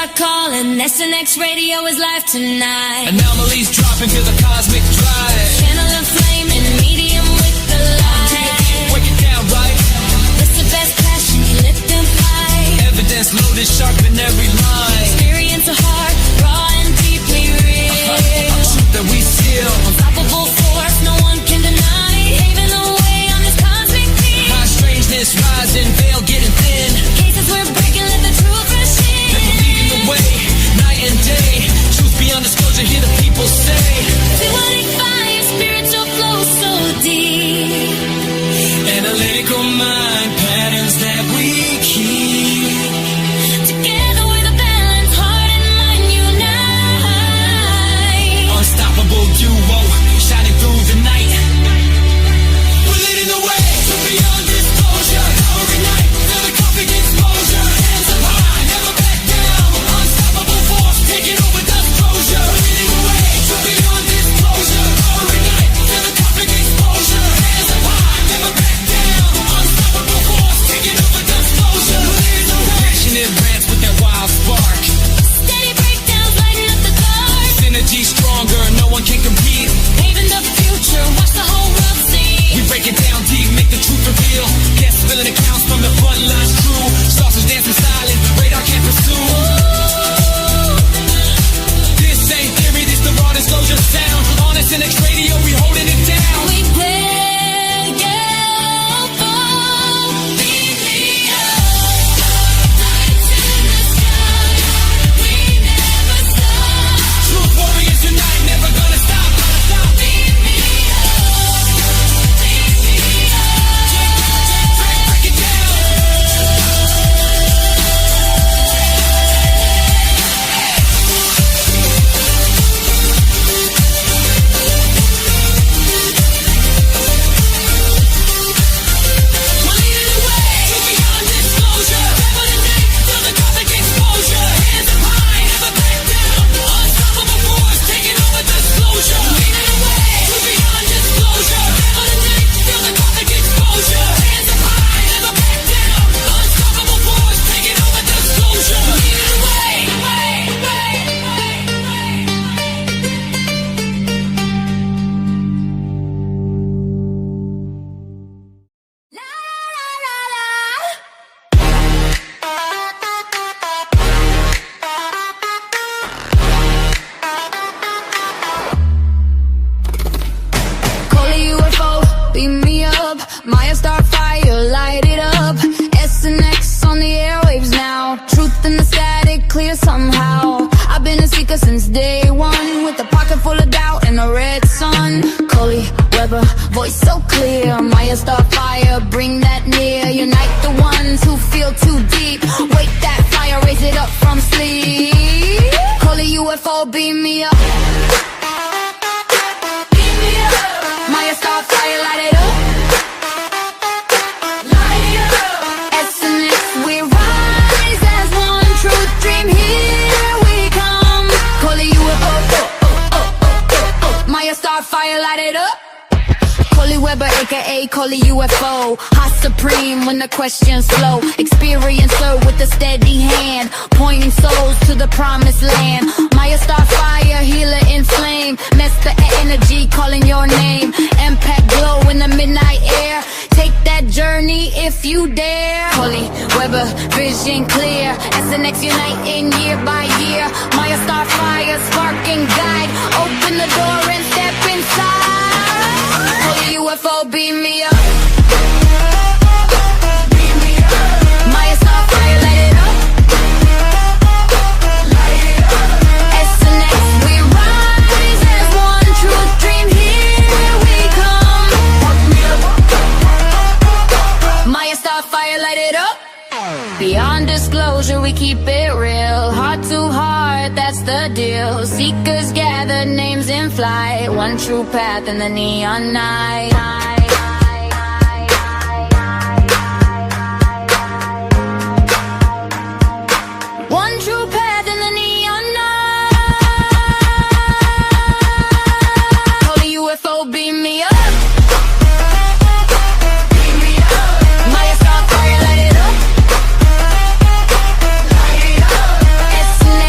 start calling. SNX radio is live tonight. Anomalies dropping to the cosmic drive. Channel a flame in medium with the light. Break it down right. It's the best passion, we lift them high. Evidence loaded, sharp in every line. Experience a heart, raw and deeply real. A truth that we seal. Unstoppable force, no one can deny. Paving the way on this cosmic beat. High strangeness rising, veil getting thin. Cases we're breaking, let the truth rush in. Never leading the way, night and day. Truth beyond disclosure, hear the people say. 2185, spiritual flow so deep. Analytical mind, patterns that we keep. Together we're the balance, heart and mind unite. Unstoppable duo, shining through the night. We're leading the way to beyond disclosure. Every night, feel the cosmic exposure. Hands up high, never back down. Unstoppable force, taking over disclosure. We're leading the way to beyond disclosure. Every night, feel the cosmic exposure. Hands up high, never back down. Unstoppable force, taking over disclosure. We're leading the way. Passionate rants with that wild spark. Steady breakdowns, lighting up the dark. Synergy stronger, no one can compete. Paving the future, watch the whole world see. We break it down deep, make the truth reveal. Guests spilling accounts from the front lines true. Saucers dancing silent, radar can't pursue. This ain't theory, this the raw disclosure sound. On SNX radio, we holding it down. We play UFO, beat me up. Lights in the sky, we never stop. Truth warriors unite, never gonna stop. Beat me up, beat me up. Break it down. We're leading the way to beyond disclosure. Rebel today, feel the cosmic exposure. Hands up high, never back down. Unstoppable force, taking over disclosure. Leading the way to beyond disclosure. Rebel today, feel the cosmic exposure. Hands up high, never back down. Unstoppable force, taking over disclosure. Leading the way. La la la la la. Coley Ufo, beam me up. Miya Starfire, light it up. SNX on the airwaves now. Truth in the static, clear somehow. I've been a seeker since day one, with a pocket full of doubt and a red sun. Coley Weber, voice so clear. Miya Starfire, bring that near. Unite the ones who feel too deep. Wake that fire, raise it up from sleep. Coley UFO, beam me up. Beam me up. Miya Starfire, light it up. Light it up. SNX, we rise as one. Truth dream, here we come. Coley UFO, Miya Starfire, light it up. Coley Weber, aka Coley UFO, hot supreme when the questions flow. Experiencer with a steady hand, pointing souls to the promised land. Miya Starfire, healer in flame. Master energy, calling your name. Impact glow in the midnight air. Take that journey if you dare. Coley Weber, vision clear. SNX uniting year by year. Miya Starfire, spark and guide. Open the door and step inside. Coley UFO, beam me up. Beam me up. Miya Starfire, light it up. Light it up. SNX, we rise as one. Truth dream, here we come. Miya Starfire, light it up. Beyond disclosure, we keep it real. Heart to heart, that's the deal. Seekers gather, names in flight. One true path in the neon night. One true path in the neon night. Coley UFO, beam me up. Beam me up. Miya Starfire, light it up. Light it up. SNX,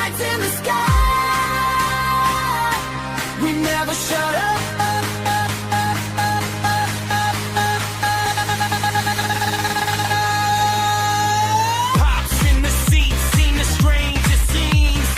lights in the sky. We never shut up. Pops in the seats, seen the strangest scenes.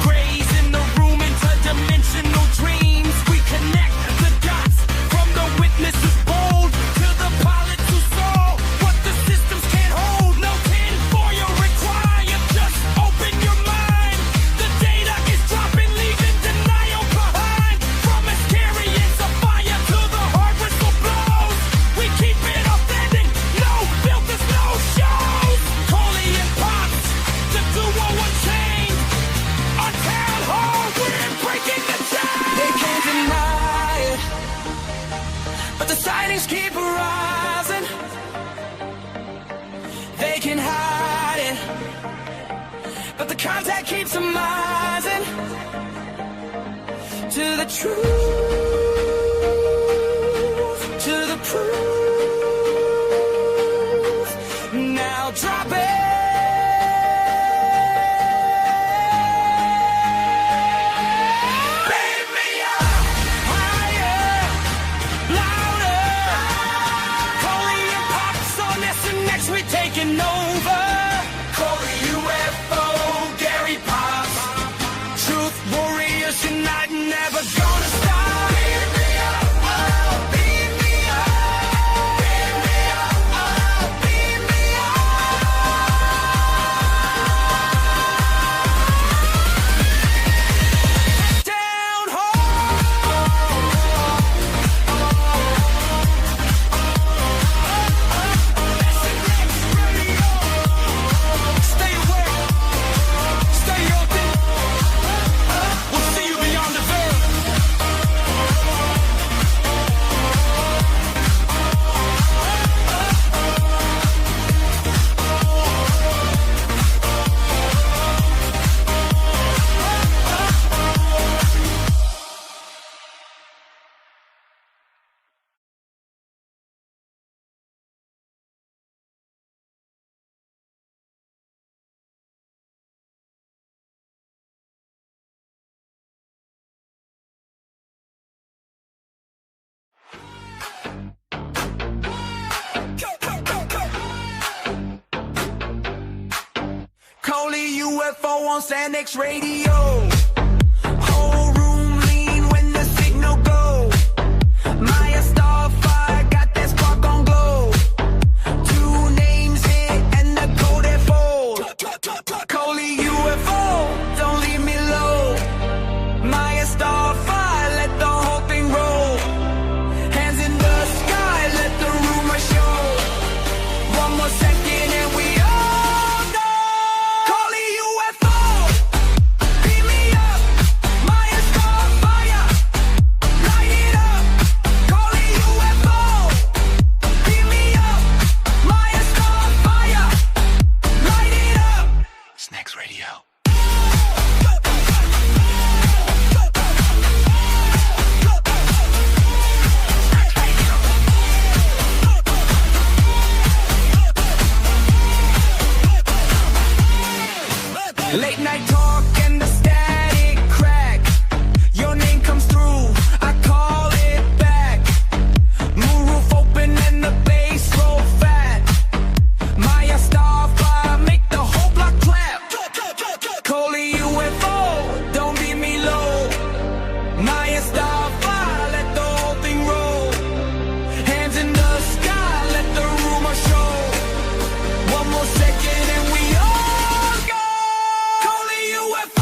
Grays in the room, interdimensional dreams. We connect the dots from the witnesses bold to the pilots who saw what the systems can't hold. No tin for you required, just open your mind. The data is dropping, leaving denial behind. From Iscariot's a fire to the hard whistle blows. We keep it authentic, no filters, no shows. Coley and Pops, the duo unchained. Our town hall, we're breaking the chain. They can't deny it, but the sightings keep rising. They can hide it, but the contact keeps surmising. To the truth, to the proof. Now drop it. Beam me up, higher, louder. Coley and Pops on SNX, we taking over. Coley UFO, Gary Pops. Truth warriors unite, never gonna stop. Beam me up, oh, beam me up. Beam me up, oh, beam me up. Down Stay awake, stay open. We'll see you beyond the veil. Coley UFO on SNX radio. Whole room lean when the signal go. Miya Starfire got that spark on glow. Two names hit and the code at fold. Coley UFO, don't leave me low. Miya Starfire, let the whole thing roll. Hands in the sky, let the rumor show. One more second and we all go. Coley UFO, beam me up. Miya Starfire, light it up. Coley UFO, beam me up. Miya Starfire, light it up. SNX Radio. Late night talk and the static crack. Your name comes through, I call it back. Moonroof open and the bass roll fat. Miya Starfire, make the whole block clap. Coley UFO, don't beat me low. Miya Starfire, let the whole thing roll. Hands in the sky, let the rumor show. One more second and we all go. Coley UFO.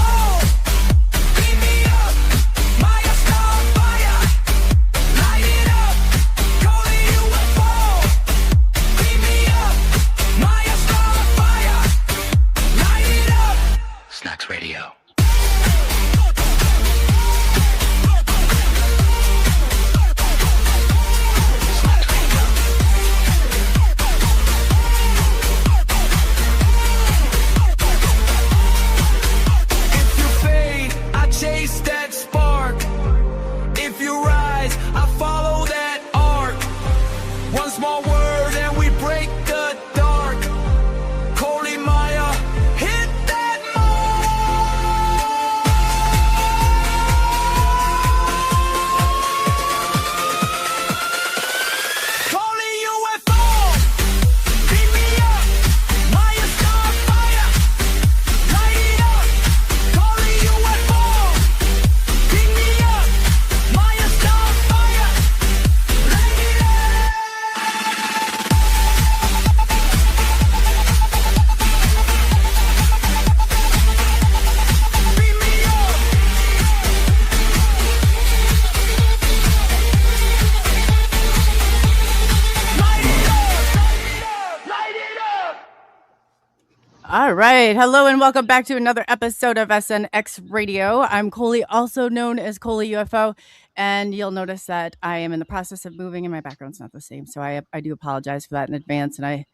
All right. Hello and welcome back to another episode of SNX Radio. I'm Coley, also known as Coley UFO, and you'll notice that I am in the process of moving and my background's not the same. So I do apologize for that in advance. And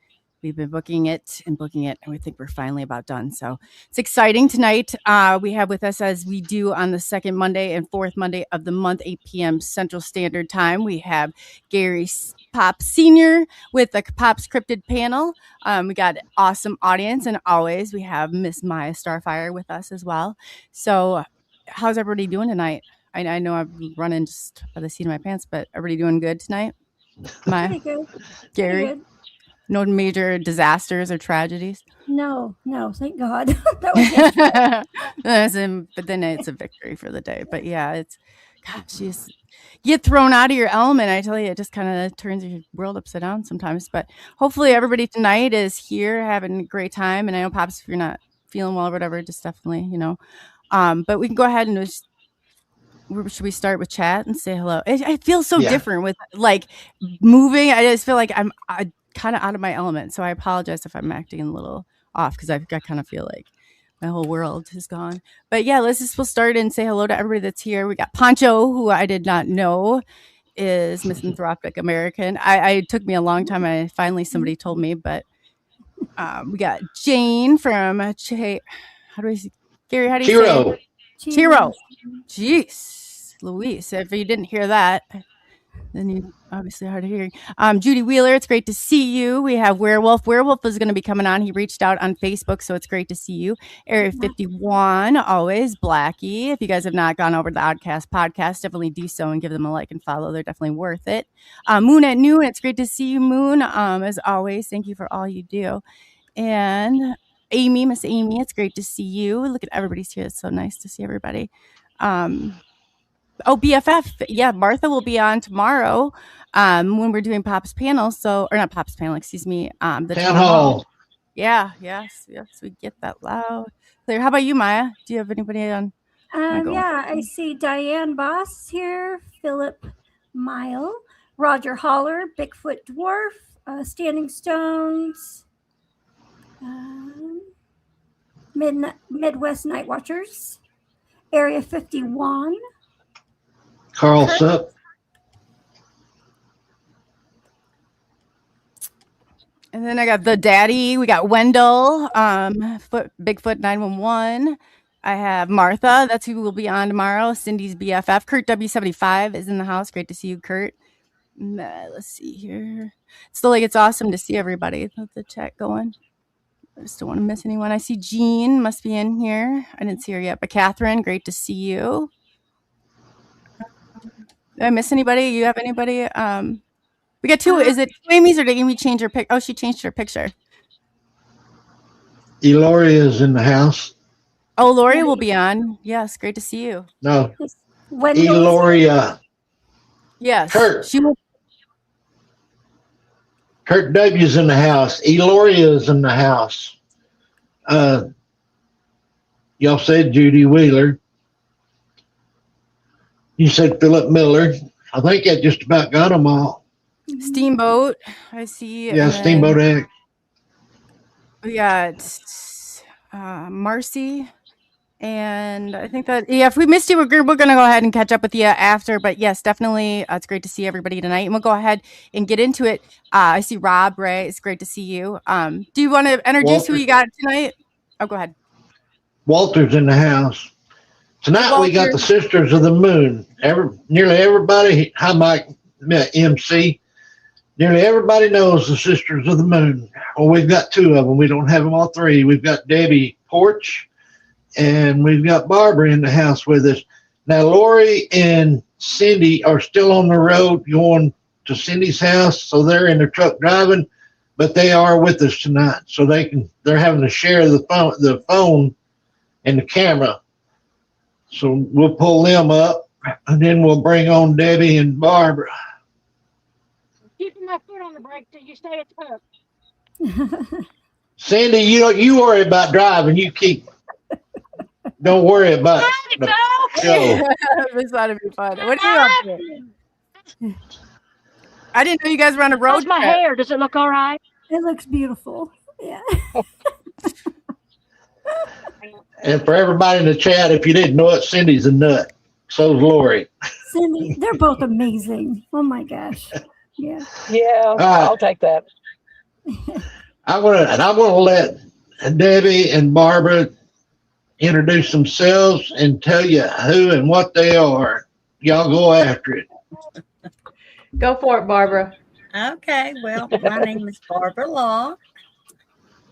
we've been booking it, and we think we're finally about done. So it's exciting tonight. We have with us, as we do on the second Monday and fourth Monday of the month, 8 p.m. Central Standard Time, we have Gary Pop Sr. with the Pop's Cryptid panel. We got an awesome audience, and always we have Miss Miya Starfire with us as well. So how's everybody doing tonight? I know I'm running just by the seat of my pants, but everybody doing good tonight? Miya? Pretty good. Gary? Pretty good. No major disasters or tragedies? No, thank God. That was yesterday. But then it's a victory for the day. But yeah, it's, gosh, you just get thrown out of your element. I tell you, it just kind of turns your world upside down sometimes. But hopefully everybody tonight is here having a great time. And I know, Pops, if you're not feeling well or whatever, just definitely, but we can go ahead and just, should we start with chat and say hello? I feel so different with like moving. I just feel like I'm kind of out of my element. So I apologize if I'm acting a little off, because I kind of feel like my whole world is gone. But yeah, we'll start and say hello to everybody that's here. We got Pancho, who I did not know is Misanthropic American. It took me a long time. Finally somebody told me, but we got Jane from how do I say? Gary, how do you say it? Tiro. Jeez, Luis. If you didn't hear that, then you obviously hard of hearing. Judy Wheeler, it's great to see you. We have Werewolf. Werewolf is going to be coming on. He reached out on Facebook, so it's great to see you. Area 51, always. Blackie. If you guys have not gone over to the Oddcast podcast, definitely do so and give them a like and follow. They're definitely worth it. Moon at Noon, it's great to see you, Moon. As always, thank you for all you do. And Amy, Miss Amy, it's great to see you. Look at everybody's here. It's so nice to see everybody. BFF. Yeah, Martha will be on tomorrow when we're doing Pop's panel. Or not Pop's panel, excuse me. The Town Hall. Yeah, yes, we get that loud. Clear. How about you, Miya? Do you have anybody on? I see Diane Boss here, Philip Mile, Roger Holler, Bigfoot Dwarf, Standing Stones, Midwest Night Watchers, Area 51. Carl Sup. And then I got the daddy. We got Wendell, Bigfoot 911. I have Martha. That's who will be on tomorrow. Cindy's BFF. Kurt W75 is in the house. Great to see you, Kurt. Let's see here. It's awesome to see everybody. Let the chat going. I just don't want to miss anyone. I see Jean must be in here. I didn't see her yet, but Catherine, great to see you. Did I miss anybody? You have anybody? We got two. Is it Amy's, or did Amy change her pic? Oh, she changed her picture. Eloria is in the house. Oh, Lori will be on. Yes, great to see you. No, Eloria. Yes, Kurt. she will. Kurt W's in the house. Eloria is in the house. Y'all said Judy Wheeler. You said Philip Miller. I think that just about got them all. Steamboat, I see. Yeah, Steamboat X. We got Marcy. And I think that, if we missed you, we're going to go ahead and catch up with you after. But yes, definitely, it's great to see everybody tonight. And we'll go ahead and get into it. I see Rob, Ray. It's great to see you. Do you want to introduce who you got tonight? Oh, go ahead. Walter's in the house. Tonight we got the Sisters of the Moon. Nearly everybody, hi Mike, MC, nearly everybody knows the Sisters of the Moon. Well, we've got two of them. We don't have them all three. We've got Debbie Porch, and we've got Barbara in the house with us. Now, Lori and Cindy are still on the road going to Cindy's house, so they're in the truck driving, but they are with us tonight, so they're having to share the phone and the camera. So we'll pull them up, and then we'll bring on Debbie and Barbara. Keeping my foot on the brake till you say it's up. Sandy, you worry about driving. Don't worry about the show. This ought to be fun. What are you up to? I didn't know you guys were on a road How's my trip. hair? Does it look all right? It looks beautiful. Yeah. And for everybody in the chat, if you didn't know it, Cindy's a nut. So's Lori. Cindy, they're both amazing. Oh my gosh. Yeah. Yeah, All right. I'll take that. I'm gonna let Debbie and Barbara introduce themselves and tell you who and what they are. Y'all go after it. Go for it, Barbara. Okay, well, my name is Barbara Law.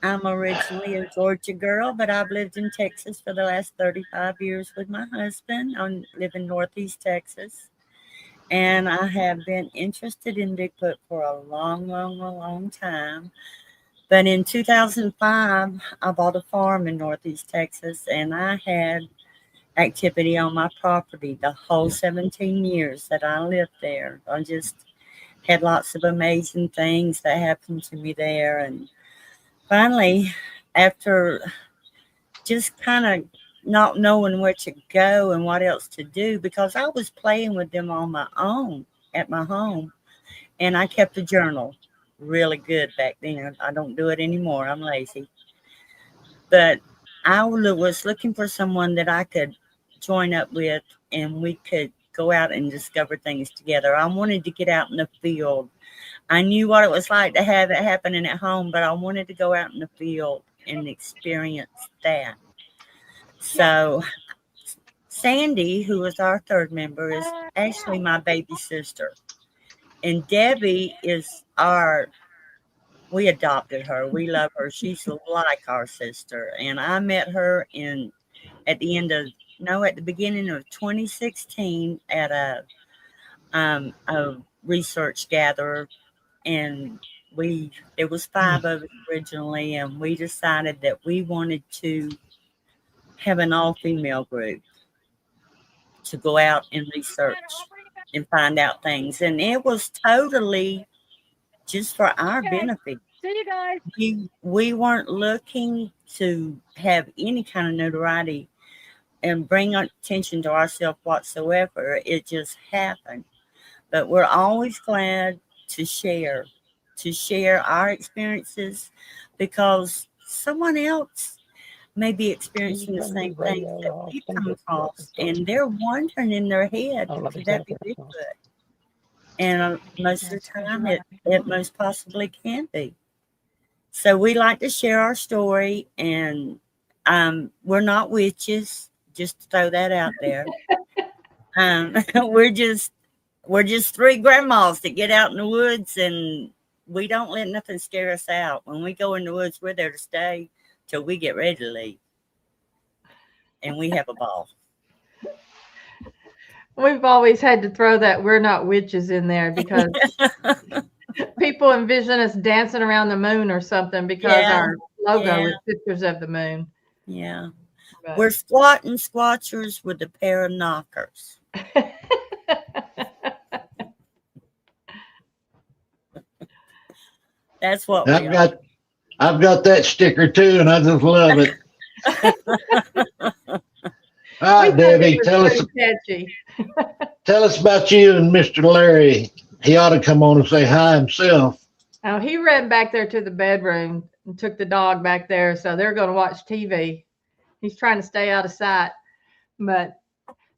I'm originally a Georgia girl, but I've lived in Texas for the last 35 years with my husband. I live in Northeast Texas. And I have been interested in Bigfoot for a long time. But in 2005, I bought a farm in Northeast Texas, and I had activity on my property the whole 17 years that I lived there. I just had lots of amazing things that happened to me there. And finally, after just kind of not knowing where to go and what else to do, because I was playing with them on my own at my home, and I kept a journal really good back then. I don't do it anymore. I'm lazy. But I was looking for someone that I could join up with, and we could go out and discover things together. I wanted to get out in the field. I knew what it was like to have it happening at home, but I wanted to go out in the field and experience that. So Sandy, who is our third member, is actually my baby sister. And Debbie is we adopted her. We love her. She's like our sister. And I met her at the beginning of 2016 at a research gatherer. And there was 5 of us originally, and we decided that we wanted to have an all-female group to go out and research and find out things. And it was totally just for our benefit. See you guys. We weren't looking to have any kind of notoriety and bring attention to ourselves whatsoever. It just happened. But we're always glad to share our experiences, because someone else may be experiencing the same things that we've come across, and they're wondering in their head, could that be Bigfoot? And most of the time, it most possibly can be. So we like to share our story, and we're not witches, just to throw that out there. We're just 3 grandmas that get out in the woods, and we don't let nothing scare us out. When we go in the woods, we're there to stay till we get ready to leave. And we have a ball. We've always had to throw that "we're not witches" in there, because people envision us dancing around the moon or something, because our logo is Sisters of the Moon. Yeah. But We're squatting squatchers with a pair of knockers. That's what we are. I've got that sticker too, and I just love it. All right, Debbie, tell us about you and Mr. Larry. He ought to come on and say hi himself. Oh, he ran back there to the bedroom and took the dog back there, so they're going to watch TV. He's trying to stay out of sight. But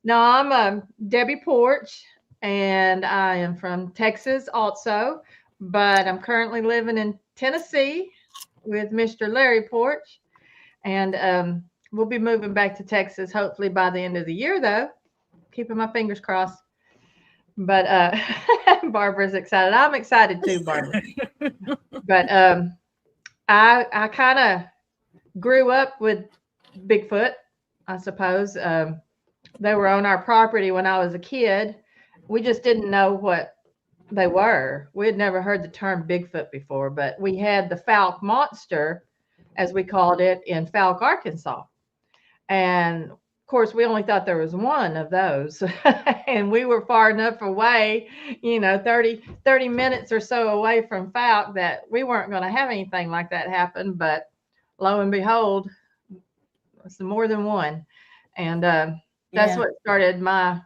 no, I'm Debbie Porch, and I am from Texas also, but I'm currently living in Tennessee with Mr. Larry Porch, and we'll be moving back to Texas hopefully by the end of the year, though. Keeping my fingers crossed. But Barbara's excited. I'm excited too, Barbara. But I kind of grew up with Bigfoot, I suppose. They were on our property when I was a kid. We just didn't know what they were. We had never heard the term Bigfoot before, but we had the Falk monster, as we called it, in Falk, Arkansas. And of course, we only thought there was one of those. And we were far enough away, 30 minutes or so away from Falk, that we weren't going to have anything like that happen. But lo and behold, it's more than one. And that's what started my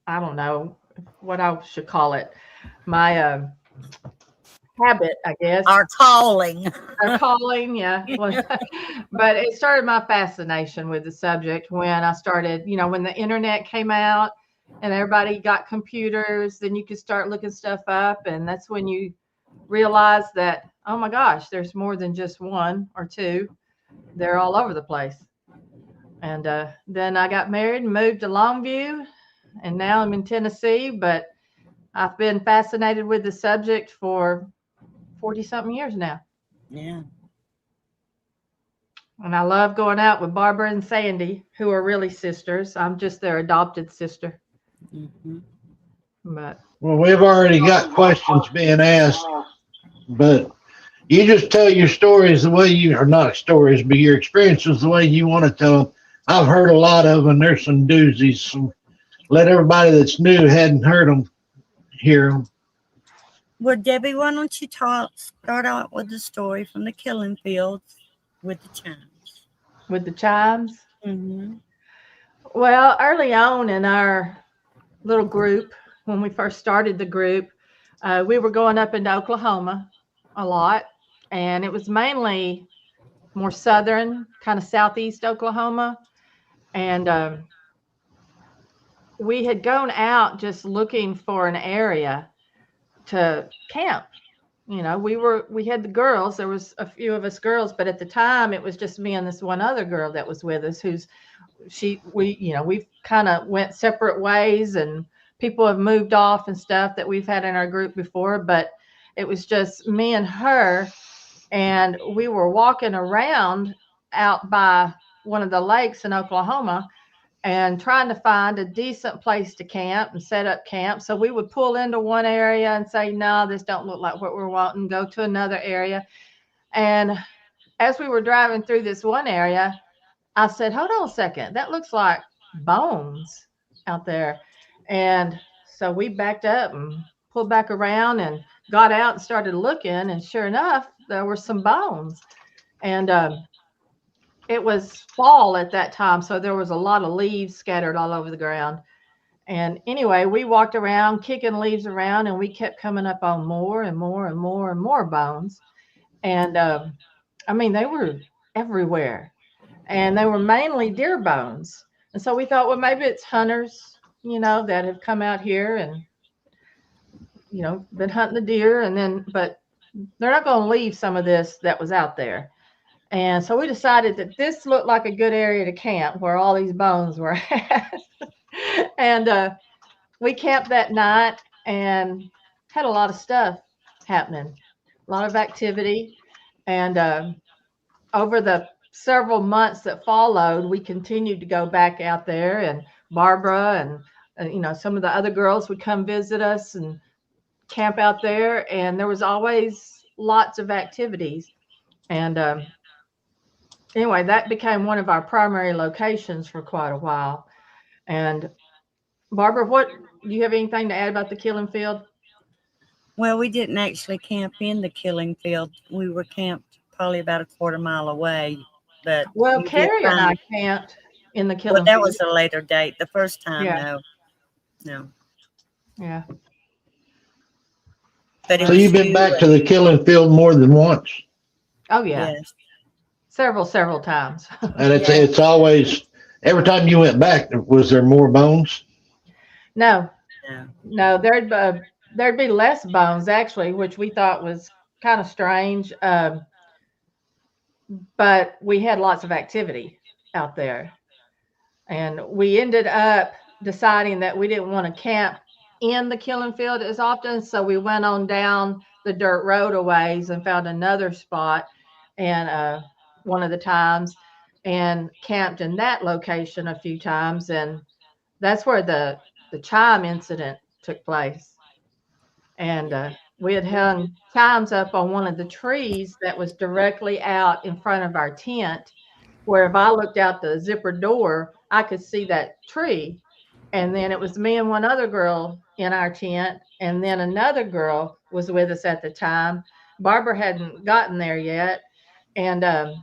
I don't know what I should call it, my habit, I guess. Our calling. Our calling, yeah. Well, but it started my fascination with the subject when I started, when the internet came out and everybody got computers, then you could start looking stuff up. And that's when you realize that, oh my gosh, there's more than just one or two. They're all over the place. And then I got married and moved to Longview, and now I'm in Tennessee, but I've been fascinated with the subject for 40-something years now. Yeah. And I love going out with Barbara and Sandy, who are really sisters. I'm just their adopted sister. Mm-hmm. But Well, we've already got questions being asked, but you just tell your stories the way you, or not stories, but your experiences the way you want to tell them. I've heard a lot of them. There's some doozies. So let everybody that's new hadn't heard them hear them. Well, Debbie, why don't you start out with the story from the killing fields with the chimes? with the chimes, Mm-hmm. well, early on in our little group, when we first started the group, we were going up into Oklahoma a lot, and it was mainly more southern, kind of southeast Oklahoma. And we had gone out just looking for an area to camp. We had the girls. There was a few of us girls, but at the time it was just me and this one other girl that was with us. We've kind of went separate ways, and people have moved off and stuff that we've had in our group before. But it was just me and her, and we were walking around out by one of the lakes in Oklahoma and trying to find a decent place to camp and set up camp. So we would pull into one area and say, no, this don't look like what we're wanting, go to another area. And as we were driving through this one area, I said, hold on a second, that looks like bones out there. And so we backed up and pulled back around and got out and started looking. And sure enough, there were some bones. And it was fall at that time, so there was a lot of leaves scattered all over the ground. And anyway, we walked around kicking leaves around, and we kept coming up on more and more and more and more bones. And they were everywhere, and they were mainly deer bones. And so we thought, well, maybe it's hunters, that have come out here and been hunting the deer, but they're not going to leave some of this that was out there. And so we decided that this looked like a good area to camp where all these bones were at. And we camped that night and had a lot of stuff happening, a lot of activity. And over the several months that followed, we continued to go back out there, and Barbara and some of the other girls would come visit us and camp out there. And there was always lots of activities. And anyway, that became one of our primary locations for quite a while. And Barbara, do you have anything to add about the killing field? Well, we didn't actually camp in the killing field. We were camped probably about a quarter mile away. But well, Carrie and I camped in the killing field. Well, that was a later date. The first time, no. Yeah. But So you've been back to the killing field more than once. Oh yeah. Yes. Several times. And it's always, every time you went back, was there more bones? No, there'd be less bones actually, which we thought was kind of strange. But we had lots of activity out there, and we ended up deciding that we didn't want to camp in the killing field as often. So we went on down the dirt road a ways and found another spot, and one of the times, and camped in that location a few times. And that's where the chime incident took place. And we had hung chimes up on one of the trees that was directly out in front of our tent, where if I looked out the zipper door, I could see that tree. And then it was me and one other girl in our tent, and then another girl was with us at the time. Barbara hadn't gotten there yet, and the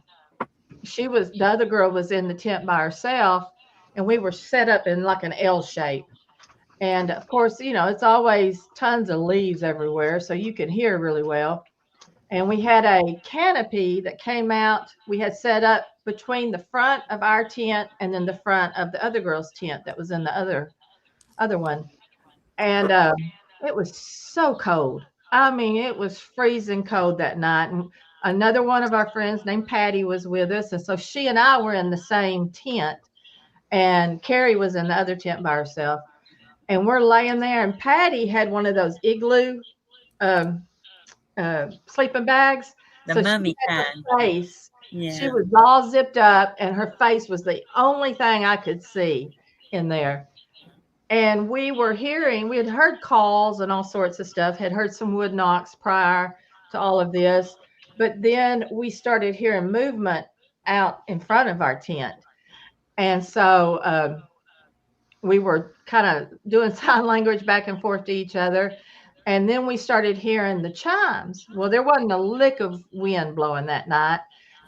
other girl was in the tent by herself, and we were set up in like an L shape. And of course, you know, it's always tons of leaves everywhere, so you can hear really well. And we had a canopy that came out. We had set up between the front of our tent and then the front of the other girl's tent that was in the other one. And it was so cold. I mean, it was freezing cold that night. And another one of our friends named Patty was with us. And so she and I were in the same tent, and Carrie was in the other tent by herself. And we're laying there, and Patty had one of those igloo um, sleeping bags. The So mummy she had kind. her face. Yeah. She was all zipped up, and her face was the only thing I could see in there. And we had heard calls and all sorts of stuff, had heard some wood knocks prior to all of this. But then we started hearing movement out in front of our tent. And so we were kind of doing sign language back and forth to each other. And then we started hearing the chimes. Well, there wasn't a lick of wind blowing that night.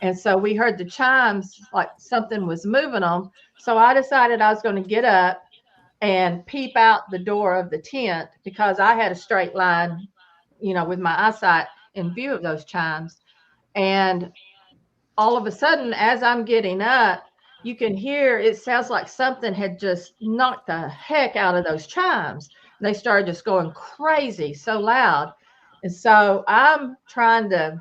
And so we heard the chimes like something was moving them. So I decided I was going to get up and peep out the door of the tent because I had a straight line, you know, with my eyesight in view of those chimes. And all of a sudden, as I'm getting up, you can hear it sounds like something had just knocked the heck out of those chimes. They started just going crazy, so loud. And so I'm trying to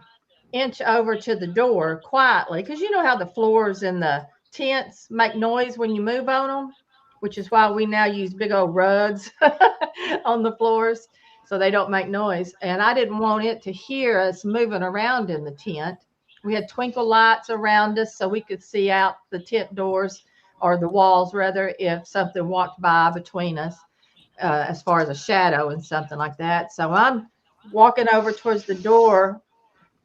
inch over to the door quietly because you know how the floors in the tents make noise when you move on them, which is why we now use big old rugs on the floors so they don't make noise. And I didn't want it to hear us moving around in the tent. We had twinkle lights around us so we could see out the tent doors or the walls, rather, if something walked by between us as far as a shadow and something like that. So I'm walking over towards the door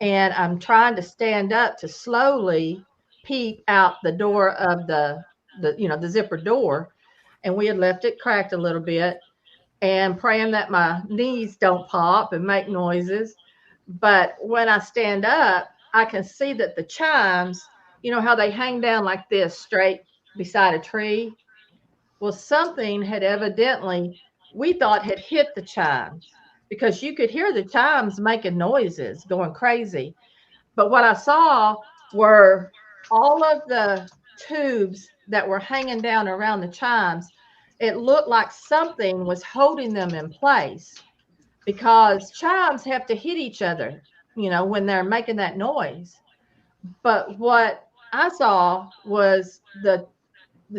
and I'm trying to stand up to slowly peep out the door of the zipper door. And we had left it cracked a little bit and praying that my knees don't pop and make noises. But when I stand up, I can see that the chimes, you know how they hang down like this straight beside a tree? Well, something had evidently, we thought, had hit the chimes because you could hear the chimes making noises, going crazy. But what I saw were all of the tubes that were hanging down around the chimes. It looked like something was holding them in place because chimes have to hit each other, you know, when they're making that noise. But what I saw was the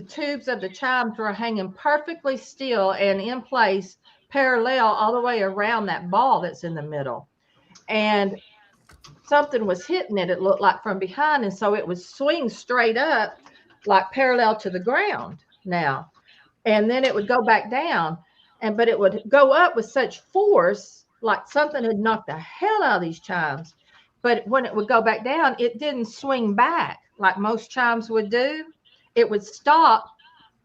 tubes of the chimes were hanging perfectly still and in place, parallel all the way around that ball that's in the middle. And something was hitting it, it looked like, from behind. And so it would swing straight up, like parallel to the ground now. And then it would go back down. But it would go up with such force, like something had knocked the hell out of these chimes. But when it would go back down, it didn't swing back like most chimes would do. It would stop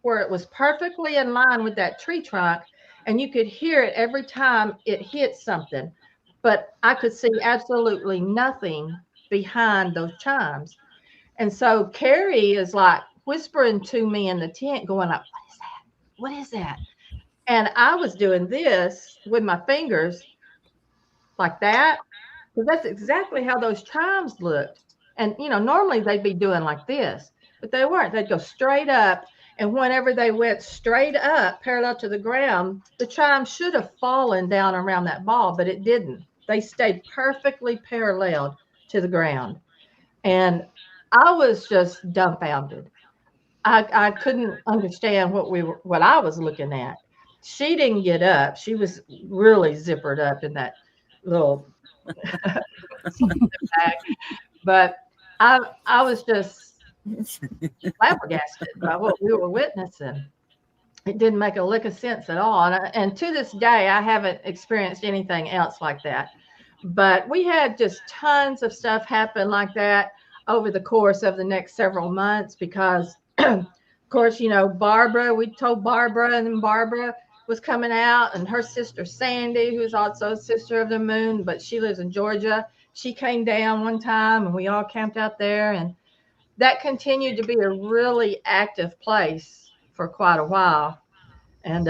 where it was perfectly in line with that tree trunk, and you could hear it every time it hit something. But I could see absolutely nothing behind those chimes. And so Carrie is like whispering to me in the tent, going like, "What is that? What is that?" And I was doing this with my fingers like that, because that's exactly how those chimes looked. And, you know, normally they'd be doing like this, but they weren't. They'd go straight up. And whenever they went straight up, parallel to the ground, the chime should have fallen down around that ball, but it didn't. They stayed perfectly parallel to the ground. And I was just dumbfounded. I couldn't understand what I was looking at. She didn't get up. She was really zippered up in that little bag. But I was just flabbergasted by what we were witnessing. It didn't make a lick of sense at all. And to this day, I haven't experienced anything else like that. But we had just tons of stuff happen like that over the course of the next several months because, of course, you know, Barbara, we told Barbara, and then Barbara was coming out, and her sister Sandy, who's also a sister of the moon, but she lives in Georgia. She came down one time, and we all camped out there, and that continued to be a really active place for quite a while. And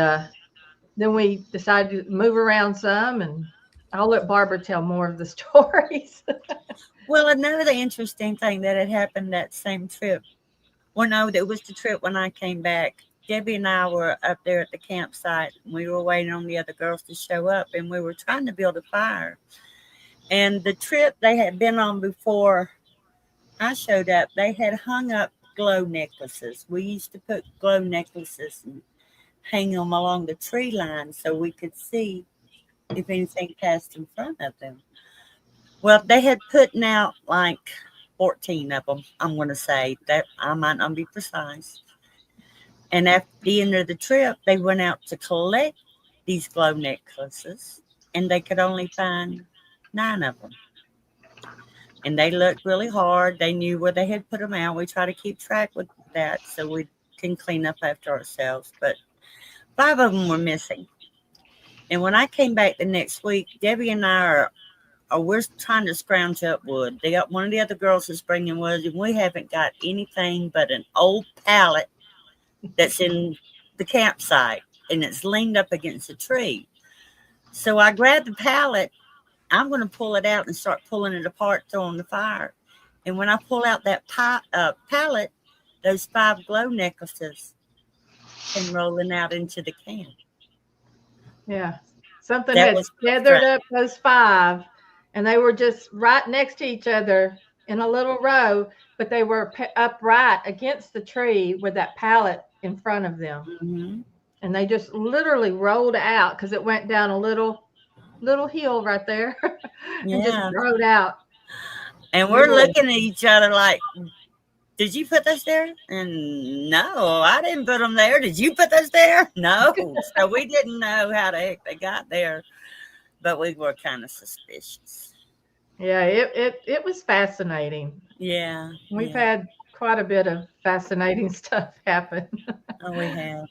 then we decided to move around some, and I'll let Barbara tell more of the stories. Well, another interesting thing that had happened that same trip. Well, no, it was the trip when I came back. Debbie and I were up there at the campsite. We were waiting on the other girls to show up, and we were trying to build a fire. And the trip they had been on before I showed up, they had hung up glow necklaces. We used to put glow necklaces and hang them along the tree line so we could see if anything passed in front of them. Well, they had put out like 14 of them, I'm going to say. That I might not be precise. And at the end of the trip, they went out to collect these glow necklaces, and they could only find 9 of them. And they looked really hard. They knew where they had put them out. We try to keep track with that so we can clean up after ourselves. But 5 of them were missing. And when I came back the next week, Debbie and I we're trying to scrounge up wood. They got one of the other girls is bringing wood, and we haven't got anything but an old pallet that's in the campsite, and it's leaned up against a tree. So I grabbed the pallet. I'm going to pull it out and start pulling it apart, throwing the fire. And when I pull out that pallet, those 5 glow necklaces came rolling out into the camp. Yeah. Something That had was gathered up those 5, and they were just right next to each other in a little row, but they were upright against the tree with that pallet in front of them. Mm-hmm. And they just literally rolled out because it went down a little hill right there and just rode out. And we're looking at each other like, did you put those there? And no, I didn't put them there. Did you put those there? No. So we didn't know how the heck they got there, but we were kind of suspicious. Yeah, it was fascinating. Yeah. We've had quite a bit of fascinating stuff happen. Oh, we have.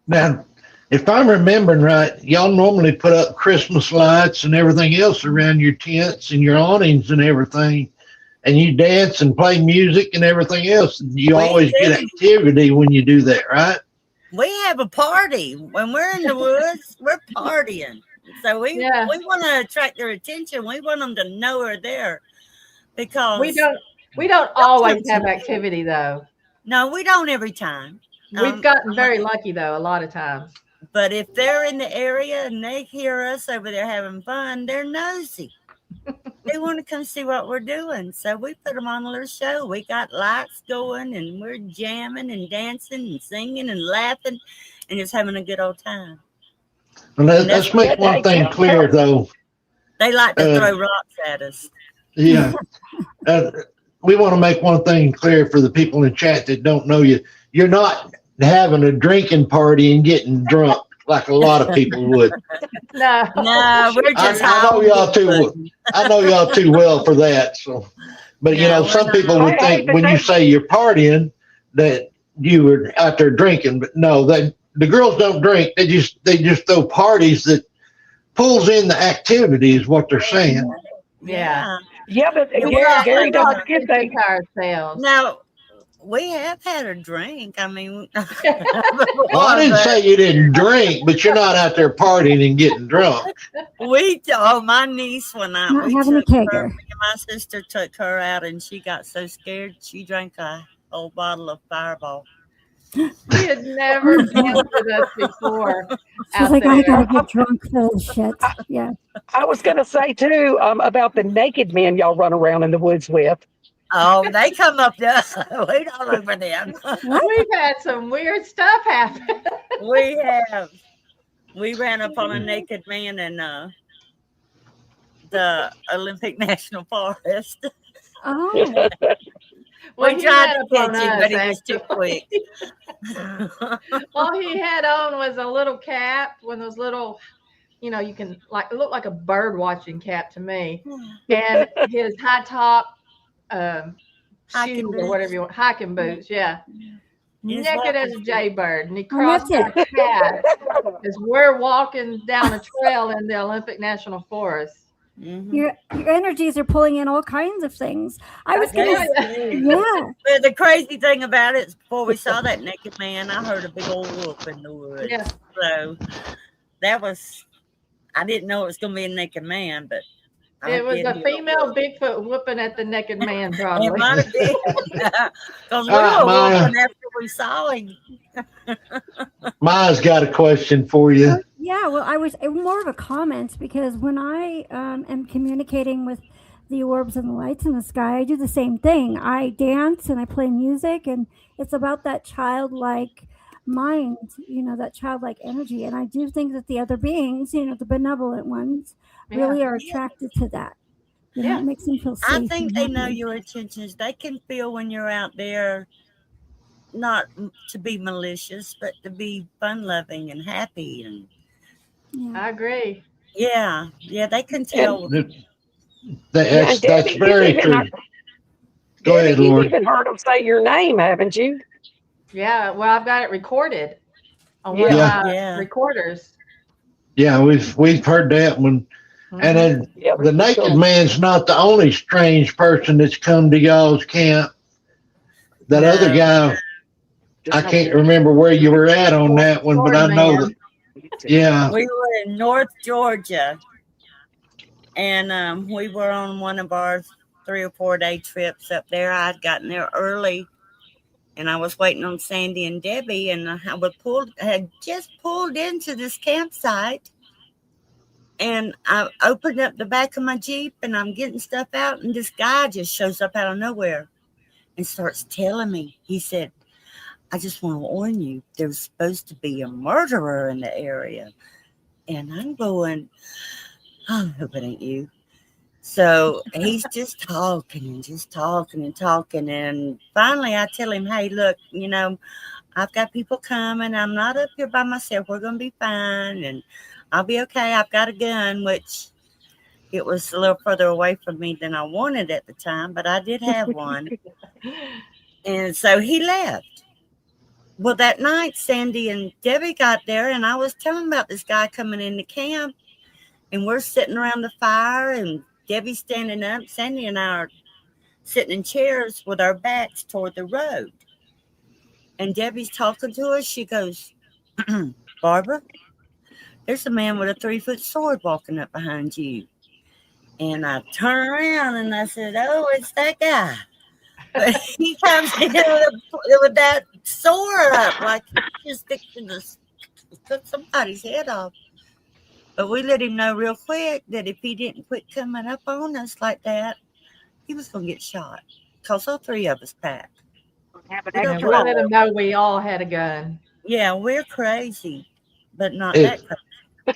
Now, if I'm remembering right, y'all normally put up Christmas lights and everything else around your tents and your awnings and everything, and you dance and play music and everything else. You always get activity when you do that, right? We have a party. When we're in the woods, we're partying. So we want to attract their attention. We want them to know we're there, because we don't always have activity though. No, we don't every time. We've gotten very lucky though, a lot of times. But if they're in the area and they hear us over there having fun, they're nosy. They want to come see what we're doing. So we put them on a little show. We got lights going, and we're jamming and dancing and singing and laughing and just having a good old time. Well, let's make one thing clear, though. They like to throw rocks at us. Yeah. We want to make one thing clear for the people in chat that don't know you. You're not having a drinking party and getting drunk like a lot of people would. No, we're just I know y'all too well for that. So, but you know, some people would think when you say you're partying that you were out there drinking, but no, the girls don't drink. They just throw parties that pulls in the activity is what they're saying. Yeah. Yeah, but Gary doesn't get that. Ourselves. Now, we have had a drink. I mean, well, I didn't say you didn't drink, but you're not out there partying and getting drunk. My niece went out. Not having a kegger. My sister took her out, and she got so scared she drank a whole bottle of Fireball. She had never been with us before. She's like, I gotta get drunk for this shit. Yeah. I was gonna say too about the naked men y'all run around in the woods with. Oh, they come up to us. We don't look for them. We've had some weird stuff happen. We have. We ran up on a naked man in the Olympic National Forest. Oh. Well, we tried to catch him, but he was too quick. All he had on was a little cap, one of those little, you know, you can it looked like a bird watching cap to me, and his high top shoes or whatever you want, hiking boots, naked as a jaybird, and he crossed our path as we're walking down a trail in the Olympic National Forest. Mm-hmm. Your energies are pulling in all kinds of things. I was gonna say, But the crazy thing about it is, before we saw that naked man, I heard a big old whoop in the woods. Yeah. So that was, I didn't know it was going to be a naked man, but It was a hear female Bigfoot whooping at the naked man, it probably. might have been. Because we All right, were Maya. whooping after we saw him. Maya's got a question for you. Yeah, well, I was more of a comment because when I am communicating with the orbs and the lights in the sky, I do the same thing. I dance and I play music, and it's about that childlike mind, that childlike energy. And I do think that the other beings, the benevolent ones, really are attracted to that. Yeah. It makes them feel safe. I think and they know happy. your intentions. They can feel when you're out there, not to be malicious, but to be fun loving and happy. And Yeah. I agree. yeah, they can tell. That's Debbie, you've very even true. heard- Go Debbie, ahead, you've Lord. even heard them say your name, haven't you? Yeah. Well, I've got it recorded on one Yeah. of my Yeah. recorders. Yeah, we've heard that one. And then Yeah, the naked man's not the only strange person that's come to y'all's camp. That No. other guy, I can't remember where you were at on that one, but I know that. Yeah. We were in North Georgia, and we were on one of our 3 or 4 day trips up there. I'd gotten there early, and I was waiting on Sandy and Debbie, and I had just pulled into this campsite, and I opened up the back of my Jeep, and I'm getting stuff out, and this guy just shows up out of nowhere and starts telling me. He said, "I just want to warn you, there's supposed to be a murderer in the area." And I'm going, "Oh, I hope it ain't you." So he's just talking and just talking and talking. And finally I tell him, "Hey, look, I've got people coming. I'm not up here by myself. We're going to be fine. And I'll be okay. I've got a gun," which it was a little further away from me than I wanted at the time, but I did have one. And so he left. Well, that night, Sandy and Debbie got there, and I was telling them about this guy coming into camp, and we're sitting around the fire, and Debbie's standing up. Sandy and I are sitting in chairs with our backs toward the road. And Debbie's talking to us. She goes, "Barbara, there's a man with a 3-foot sword walking up behind you." And I turn around and I said, "Oh, it's that guy." But he comes in with that sword up, like he's just fixing to cut somebody's head off. But we let him know real quick that if he didn't quit coming up on us like that, he was going to get shot. Because all 3 of us packed. Have an We don't And extra we play. let them know we all had a gun. Yeah, we're crazy, but not Is, that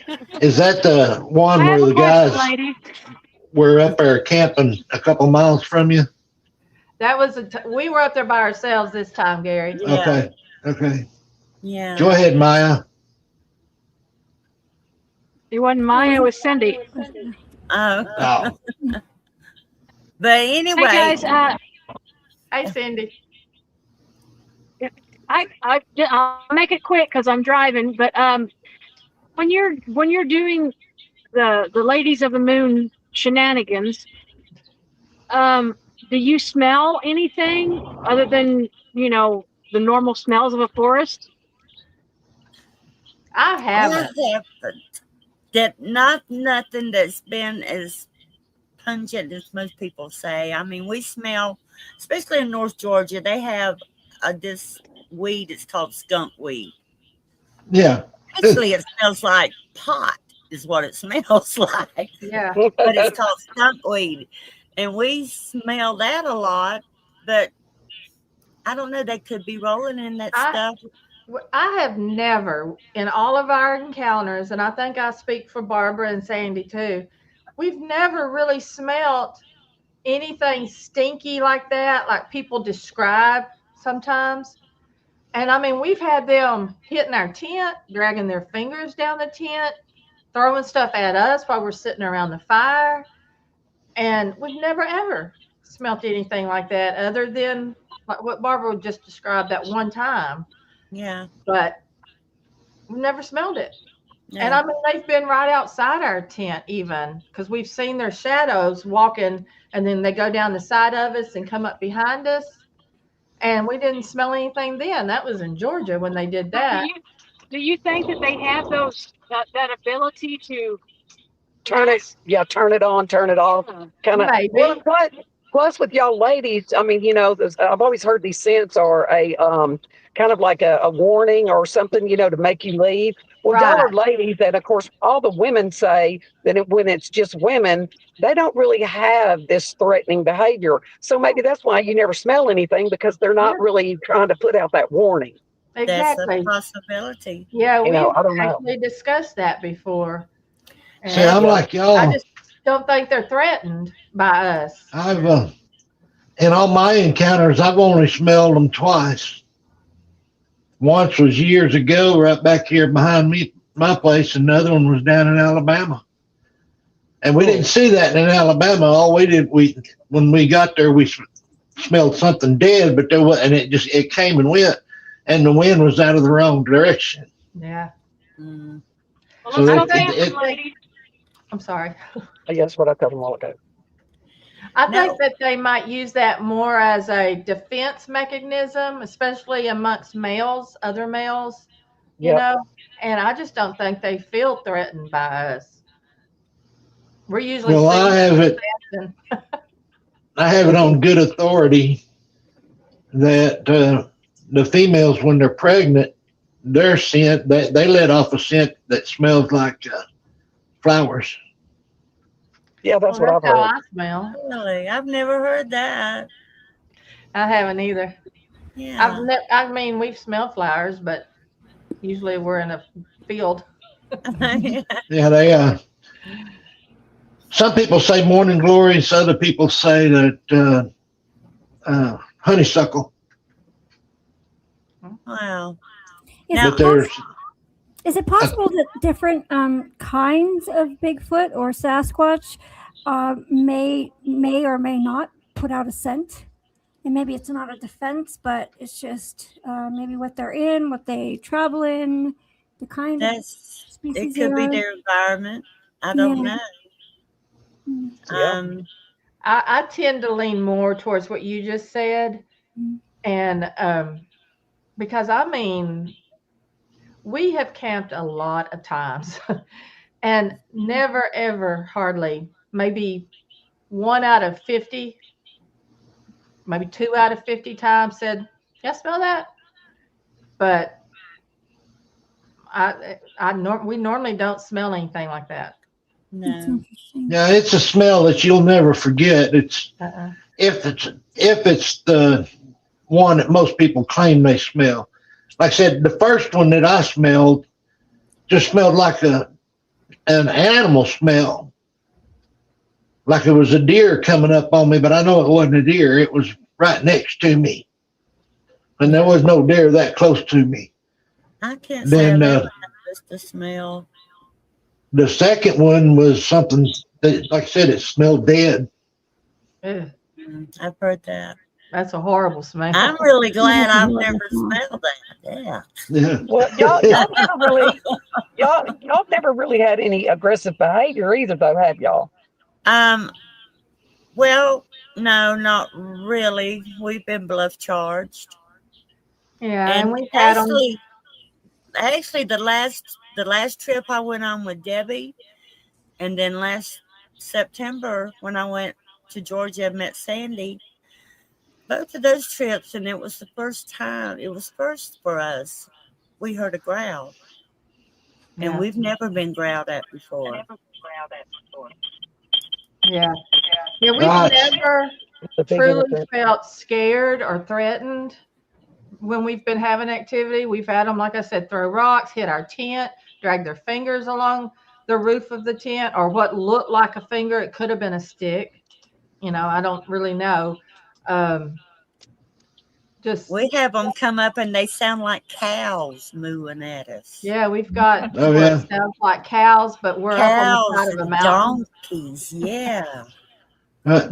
crazy. is that the one I where have the a question, guys lady. were up there camping a couple miles from you? That was we were up there by ourselves this time, Gary. Yeah. Okay. Yeah. Go ahead, Maya. It wasn't Maya, it was Cindy. Oh. Oh, But anyway. Hey guys, Hey, Cindy. I'll make it quick because I'm driving. But when you're doing the Ladies of the Moon shenanigans, do you smell anything other than the normal smells of a forest? I haven't. That nothing that's been as pungent as most people say. I mean, we smell, especially in North Georgia, they have this weed. It's called skunk weed. yeah. Actually, it smells like pot is what it smells like. Yeah. But it's called skunk weed. And we smell that a lot, but I don't know, they could be rolling in that stuff. I have never, in all of our encounters, and I think I speak for Barbara and Sandy too, we've never really smelt anything stinky like that, like people describe sometimes. And I mean, we've had them hitting our tent, dragging their fingers down the tent, throwing stuff at us while we're sitting around the fire. And we've never, ever smelt anything like that other than like what Barbara just described that one time. Yeah. But we've never smelled it. Yeah. And I mean, they've been right outside our tent even because we've seen their shadows walking and then they go down the side of us and come up behind us. And we didn't smell anything then. That was in Georgia when they did that. Do you think that they have that ability to turn it on, turn it off, kind of. Maybe. Well, plus with y'all ladies, I mean, I've always heard these scents are a kind of like a warning or something, to make you leave. Well, y'all are ladies, and of course, all the women say that when it's just women, they don't really have this threatening behavior. So maybe that's why you never smell anything, because they're not really trying to put out that warning. Exactly. That's a possibility. Yeah, we I don't know. actually discussed that before. See, I'm like y'all. I just don't think they're threatened by us. I've in all my encounters, I've only smelled them twice. Once was years ago, right back here behind my place. Another one was down in Alabama, and we didn't see that in Alabama. All we did, when we got there, we smelled something dead, but there was, and it came and went, and the wind was out of the wrong direction. Yeah. Mm. Well, So let's I'm sorry. That's what I told them all ago. I think that they might use that more as a defense mechanism, especially amongst males, other males, you know, and I just don't think they feel threatened by us. We're usually I have it on good authority that the females, when they're pregnant, their scent, they let off a scent that smells like flowers. Yeah, that's what I've how heard. I smell. Really? I've never heard that. I haven't either. Yeah. I mean, we've smelled flowers, but usually we're in a field. Yeah, they some people say morning glories, other people say that honeysuckle. Wow. But there's Is it possible that different kinds of Bigfoot or Sasquatch may or may not put out a scent? And maybe it's not a defense, but it's just maybe what they're in, what they travel in, the kind of species. It could be their environment. I don't know. Yeah. I tend to lean more towards what you just said, and because I mean, we have camped a lot of times, and never ever, hardly, maybe 1 out of 50, maybe 2 out of 50 times said, "Yeah, smell that," but we normally don't smell anything like that. No. Yeah, it's a smell that you'll never forget. It's if it's the one that most people claim they smell. Like I said, the first one that I smelled just smelled like an animal smell, like it was a deer coming up on me, but I know it wasn't a deer. It was right next to me, and there was no deer that close to me. I can't say I've ever noticed the smell. The second one was something that, like I said, it smelled dead. Ugh. I've heard that. That's a horrible smell. I'm really glad I've never smelled that. Yeah. Well, y'all never really had any aggressive behavior either, though, have y'all? Well, no, not really. We've been bluff charged. Yeah, and we've had actually the last trip I went on with Debbie, and then last September when I went to Georgia and met Sandy, both of those trips, and it was the first time, it was first for us, we heard a growl. And we've never been growled at before. Yeah, we've never truly felt scared or threatened when we've been having activity. We've had them, like I said, throw rocks, hit our tent, drag their fingers along the roof of the tent, or what looked like a finger. It could have been a stick. I don't really know. We have them come up and they sound like cows mooing at us. Yeah, we've got it sounds like cows, but we're up on the side of a mountain. Donkeys, yeah.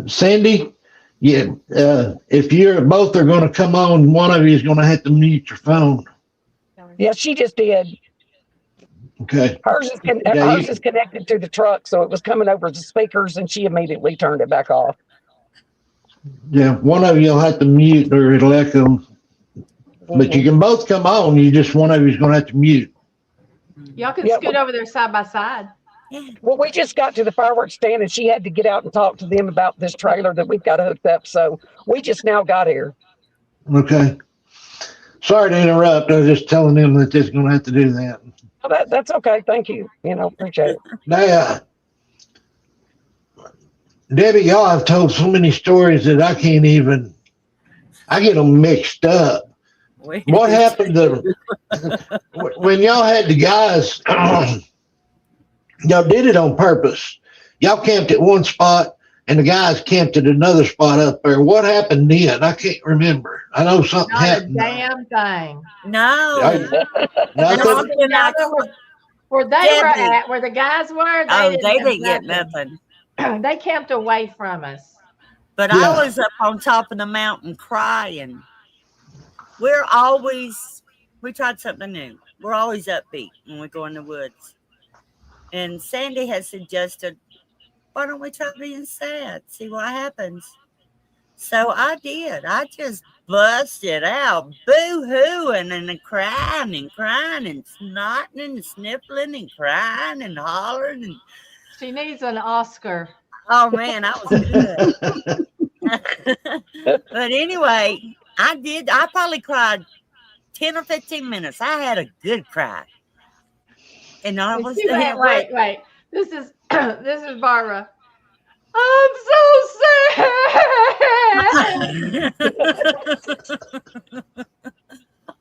Sandy, if you're both are going to come on, one of you is going to have to mute your phone. Yeah, she just did. Okay. Hers is connected to the truck, so it was coming over the speakers, and she immediately turned it back off. Yeah, one of you will have to mute or it'll echo. But you can both come on. One of you is going to have to mute. Y'all can Yeah, scoot over there side by side. Well, we just got to the fireworks stand and she had to get out and talk to them about this trailer that we've got hooked up. So we just now got here. Okay. Sorry to interrupt. I was just telling them that they're going to have to do that. Oh, that's okay. Thank you. Appreciate it. Now, Debbie, y'all have told so many stories that I get them mixed up. What happened to when y'all had the guys? Y'all did it on purpose. Y'all camped at one spot and the guys camped at another spot up there. What happened then? I can't remember. I know something Not a happened. damn thing. No. Nothing. Where they were at, where the guys were, they didn't get nothing. They camped away from us. But Yeah. I was up on top of the mountain crying. We tried something new. We're always upbeat when we go in the woods. And Sandy has suggested, why don't we try being sad? See what happens. So I did. I just busted out, boo-hooing and crying and snotting and sniffling and crying and hollering. And She needs an Oscar. oh, man, I was good. But anyway, I probably cried 10 or 15 minutes. I had a good cry. And I was wait. This is Barbara. I'm so sad.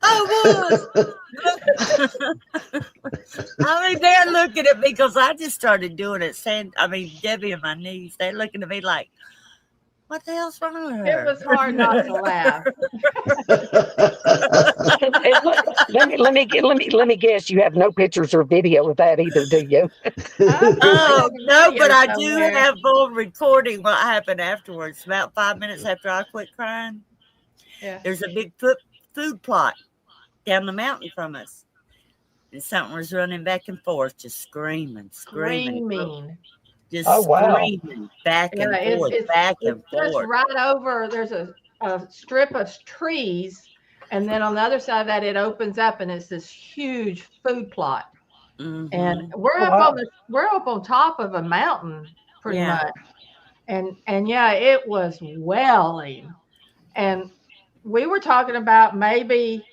I was. I mean, they're looking at me because I just started doing it. Debbie and my niece, they're looking at me like, what the hell's wrong with her? It was hard not to laugh. Let me guess. You have no pictures or video of that either, do you? Oh no, but I do have full recording what happened afterwards. About 5 minutes after I quit crying, there's a big food plot down the mountain from us, and something was running back and forth, just screaming. Just screaming back and forth, back and forth. Just right over, there's a strip of trees, and then on the other side of that, it opens up, and it's this huge food plot. Mm-hmm. And we're up on top of a mountain, pretty much. And it was wailing. And we were talking about maybe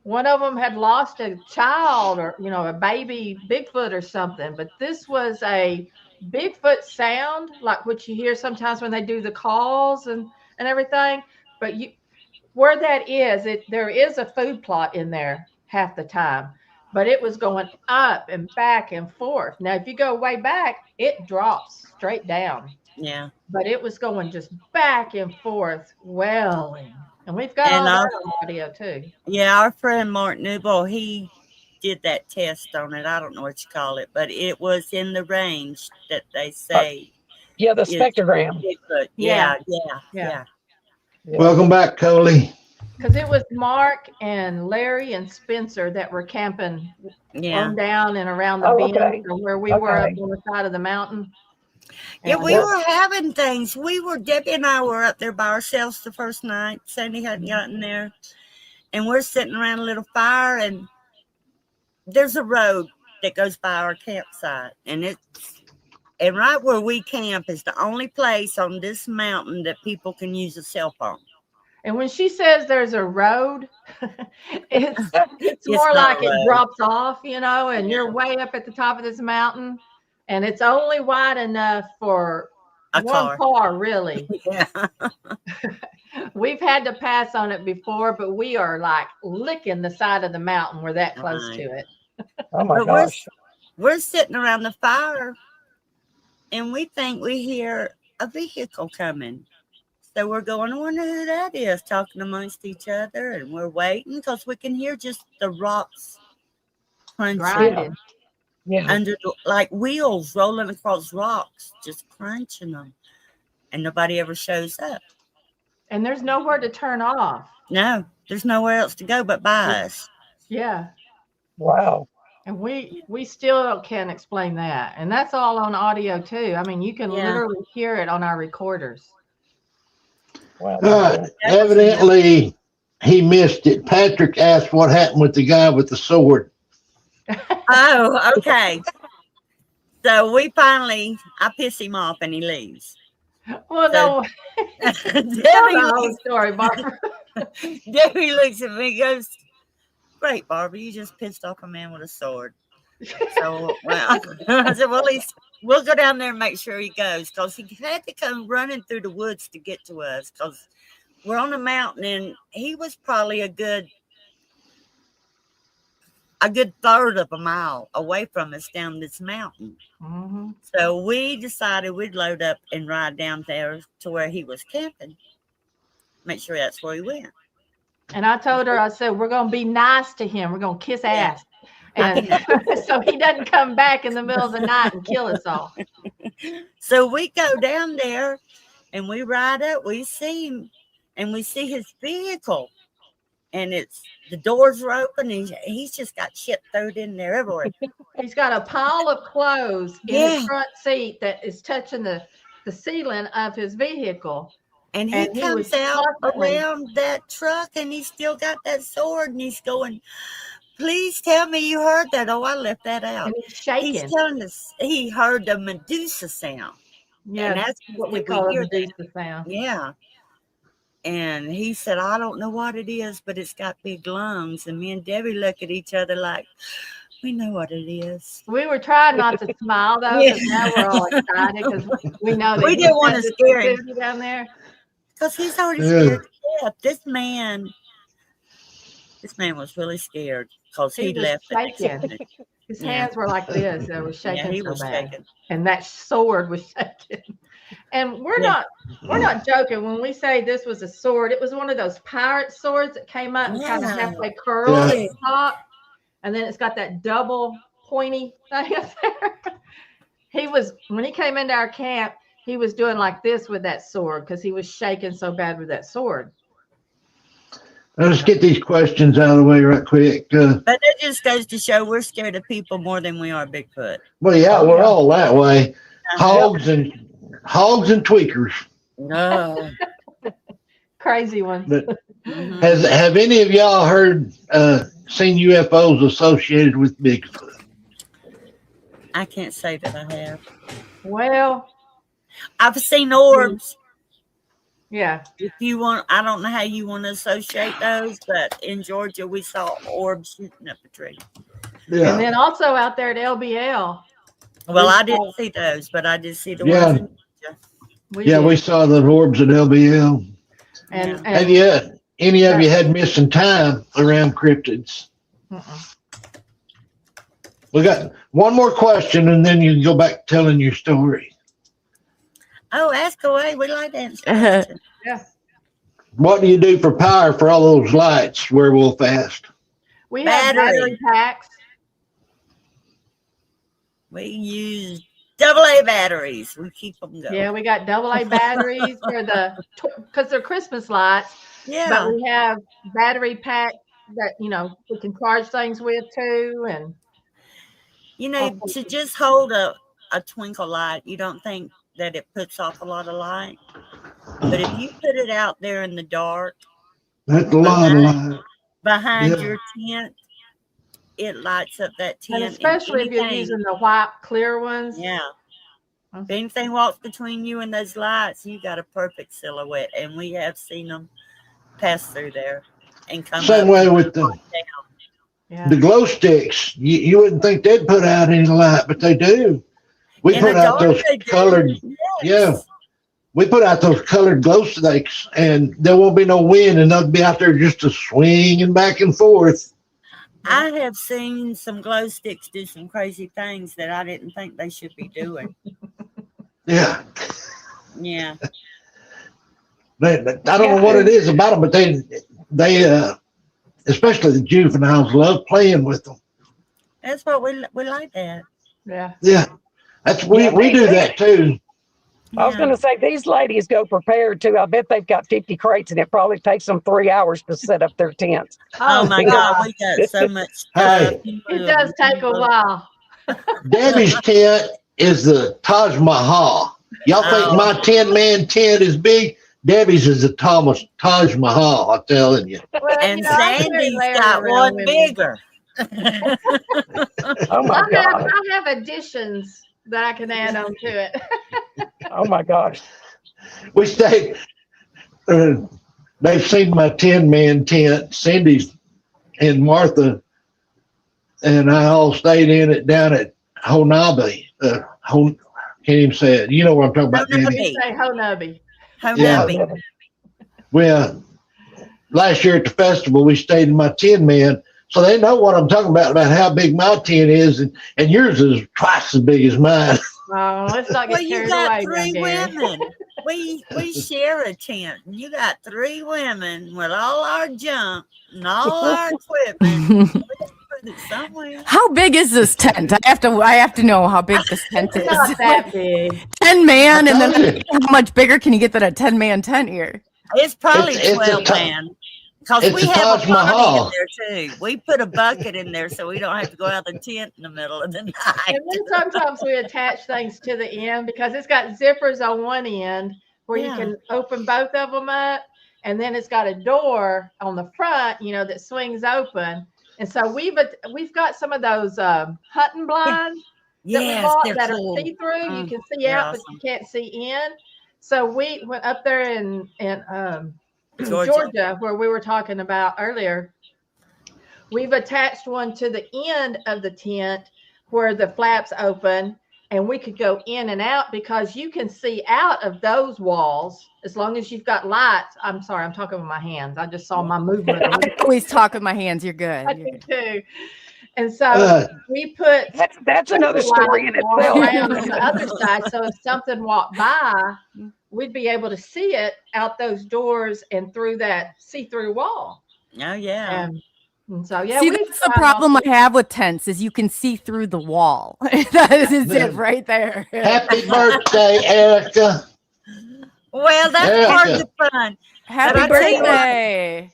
one of them had lost a child or, a baby Bigfoot or something, but this was a Bigfoot sound, like what you hear sometimes when they do the calls and everything. But where that is, there is a food plot in there half the time, but it was going up and back and forth. Now, if you go way back, it drops straight down. Yeah. But it was going just back and forth, wailing. And we've got all that on audio too. Yeah, our friend Mark Newbold, he did that test on it. I don't know what you call it, but it was in the range that they say. Yeah, the spectrogram. Yeah. Welcome back, Coley. Because it was Mark and Larry and Spencer that were camping on down and around the bend where we were up on the side of the mountain. Yeah, we were having things. Debbie and I were up there by ourselves the first night. Sandy hadn't gotten there. And we're sitting around a little fire, and there's a road that goes by our campsite. And right where we camp is the only place on this mountain that people can use a cell phone. And when she says there's a road, it's more like it drops off, and you're way up at the top of this mountain. And it's only wide enough for one car, really. Yeah. We've had to pass on it before, but we are like licking the side of the mountain. We're that close to it. Oh my gosh. We're sitting around the fire, and we think we hear a vehicle coming. So we're going, I wonder who that is, talking amongst each other. And we're waiting because we can hear just the rocks crunching. Under like wheels rolling across rocks, just crunching them, and nobody ever shows up. And there's nowhere to turn off. No, there's nowhere else to go but by us. Yeah. Wow. And we still can't explain that, and that's all on audio too. I mean, you can literally hear it on our recorders. Wow. Evidently, he missed it. Patrick asked what happened with the guy with the sword. Oh, okay. So I piss him off and he leaves. Well, So- no. Tell the whole story, Barbara. Debbie looks at me and goes, "Great, Barbara, you just pissed off a man with a sword." So, well, I said, "Well, we'll go down there and make sure he goes," because he had to come running through the woods to get to us because we're on a mountain and he was probably a good third of a mile away from us down this mountain. Mm-hmm. So we decided we'd load up and ride down there to where he was camping. Make sure that's where he went. And I told her, I said, we're going to be nice to him. We're going to kiss ass. And so he doesn't come back in the middle of the night and kill us all. So we go down there and we ride up. We see him and we see his vehicle. And the doors are open and he's just got shit thrown in there everywhere. He's got a pile of clothes in the front seat that is touching the ceiling of his vehicle. And he comes out around that truck and he's still got that sword and he's going, "Please tell me you heard that." Oh, I left that out. And he's shaking. He's telling us he heard the Medusa sound. Yeah, and that's what we call a Medusa sound. Yeah. And he said, "I don't know what it is, but it's got big lungs." And me and Debbie look at each other like, we know what it is. We were trying not to smile, though, because now we're all excited because we know that we didn't want to scare him down there. because he's already scared to death. This man was really scared because he left. Shaking. His hands were like this. They were shaking. Yeah, he was shaking. And that sword was shaking. And we're not joking when we say this was a sword. It was one of those pirate swords that came up and kind of halfway curled at the top, and then it's got that double pointy thing up there. When he came into our camp, he was doing like this with that sword because he was shaking so bad with that sword. Let's get these questions out of the way right quick. But that just goes to show we're scared of people more than we are Bigfoot. Well, yeah, we're all that way. Hogs and tweakers. No. Crazy ones. But have any of y'all seen UFOs associated with Bigfoot? I can't say that I have. Well, I've seen orbs. Yeah. If you want, I don't know how you want to associate those, but in Georgia we saw orbs shooting up a tree. Yeah. And then also out there at LBL. Well, I didn't see those, but I did see the ones in Georgia. We saw the orbs at LBL. And have any of you had missing time around cryptids? We got one more question, and then you can go back telling your story. Oh, ask away. We like to answer questions. Yeah. What do you do for power for all those lights, Werewolf asked? We have battery packs. We use AA batteries. We keep them going. Yeah, we got AA batteries for because they're Christmas lights. Yeah. But we have battery packs that, we can charge things with too. And to just hold a twinkle light, you don't think that it puts off a lot of light. But if you put it out there in the dark, that's a lot of light behind your tent, it lights up that tent. And especially if you're using the white clear ones. Yeah. If anything walks between you and those lights, you got a perfect silhouette. And we have seen them pass through there and come same way with the glow sticks. You wouldn't think they'd put out any light, but they do. We put out those colored, we put out those colored glow sticks, and there won't be no wind, and they'll be out there just swinging back and forth. I have seen some glow sticks do some crazy things that I didn't think they should be doing. Yeah. Yeah. I don't know what it is about them, but they especially the juveniles love playing with them. That's what we like that. Yeah. Yeah. We do that too. I was going to say, these ladies go prepared too. I bet they've got 50 crates, and it probably takes them 3 hours to set up their tents. Oh my God, we got so much stuff. It does take a while. Debbie's tent is the Taj Mahal. Y'all think my 10-man tent is big? Debbie's is the Taj Mahal, I'm telling you. Well, and Sandy's got one bigger. Oh my God. I have additions that I can add on to it. Oh my gosh. We stayed. They've seen my 10-man tent. Cindy's and Martha and I all stayed in it down at Honabi. Can't even say it. You know what I'm talking about, Danny? You say Honubby. Yeah. Well, last year at the festival, we stayed in my 10-man, so they know what I'm talking about how big my tent is, and yours is twice as big as mine. Oh, let's not get Well, you carried got away. three Gary. women. We share a tent, and you got three women with all our junk and all our equipment. We put it somewhere. How big is this tent? I have to know how big this tent is. It's not that big. 10-man, and then told you. how much bigger can you get than a 10-man tent here? It's probably It's a 12 man. Because it's we a have a Taj party Mahal. in there too. We put a bucket in there so we don't have to go out of the tent in the middle of the night. And then sometimes we attach things to the end because it's got zippers on one end where you can open both of them up. And then it's got a door on the front, that swings open. And so we've got some of those hunting blinds that cool. are see-through. You can see out, but you can't see in. So we went up there in Georgia, where we were talking about earlier. We've attached one to the end of the tent where the flaps open, and we could go in and out because you can see out of those walls as long as you've got lights. I'm sorry, I'm talking with my hands. I just saw my movement. I always talk with my hands. You're good. I do too. And so we put that's another story in itself. Around on the other side, so if something walked by, we'd be able to see it out those doors and through that see-through wall. Oh yeah. And so See, that's the problem I have with tents is you can see through the wall. That is it right there. Happy birthday, Erica. Well, that's part of the fun. Happy birthday.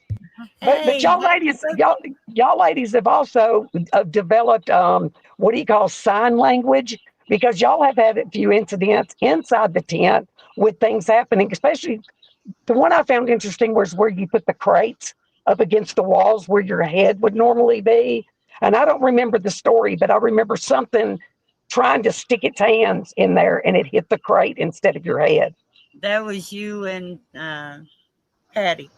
But y'all ladies have also developed what do you call sign language? Because y'all have had a few incidents inside the tent with things happening, especially the one I found interesting was where you put the crates up against the walls where your head would normally be. And I don't remember the story, but I remember something trying to stick its hands in there and it hit the crate instead of your head. That was you and Patty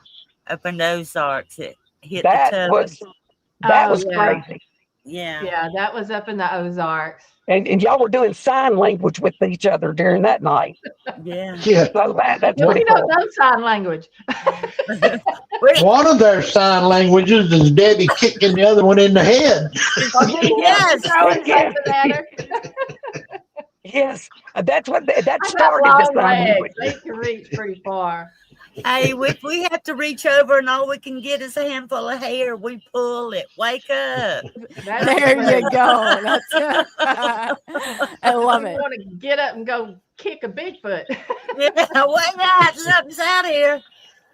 up in the Ozarks. It hit That the was crazy. Yeah. Yeah, that was up in the Ozarks. And y'all were doing sign language with each other during that night. Yeah. So that's pretty We don't cool. know sign language. One of their sign languages is Debbie kicking the other one in the head. Yes. Yes, that I started got the long sign legs. language. They can reach pretty far. Hey, if we have to reach over and all we can get is a handful of hair, we pull it. Wake up. There you go. That's I love it. You want to get up and go kick a Bigfoot. Yeah, wake up. Something's out here.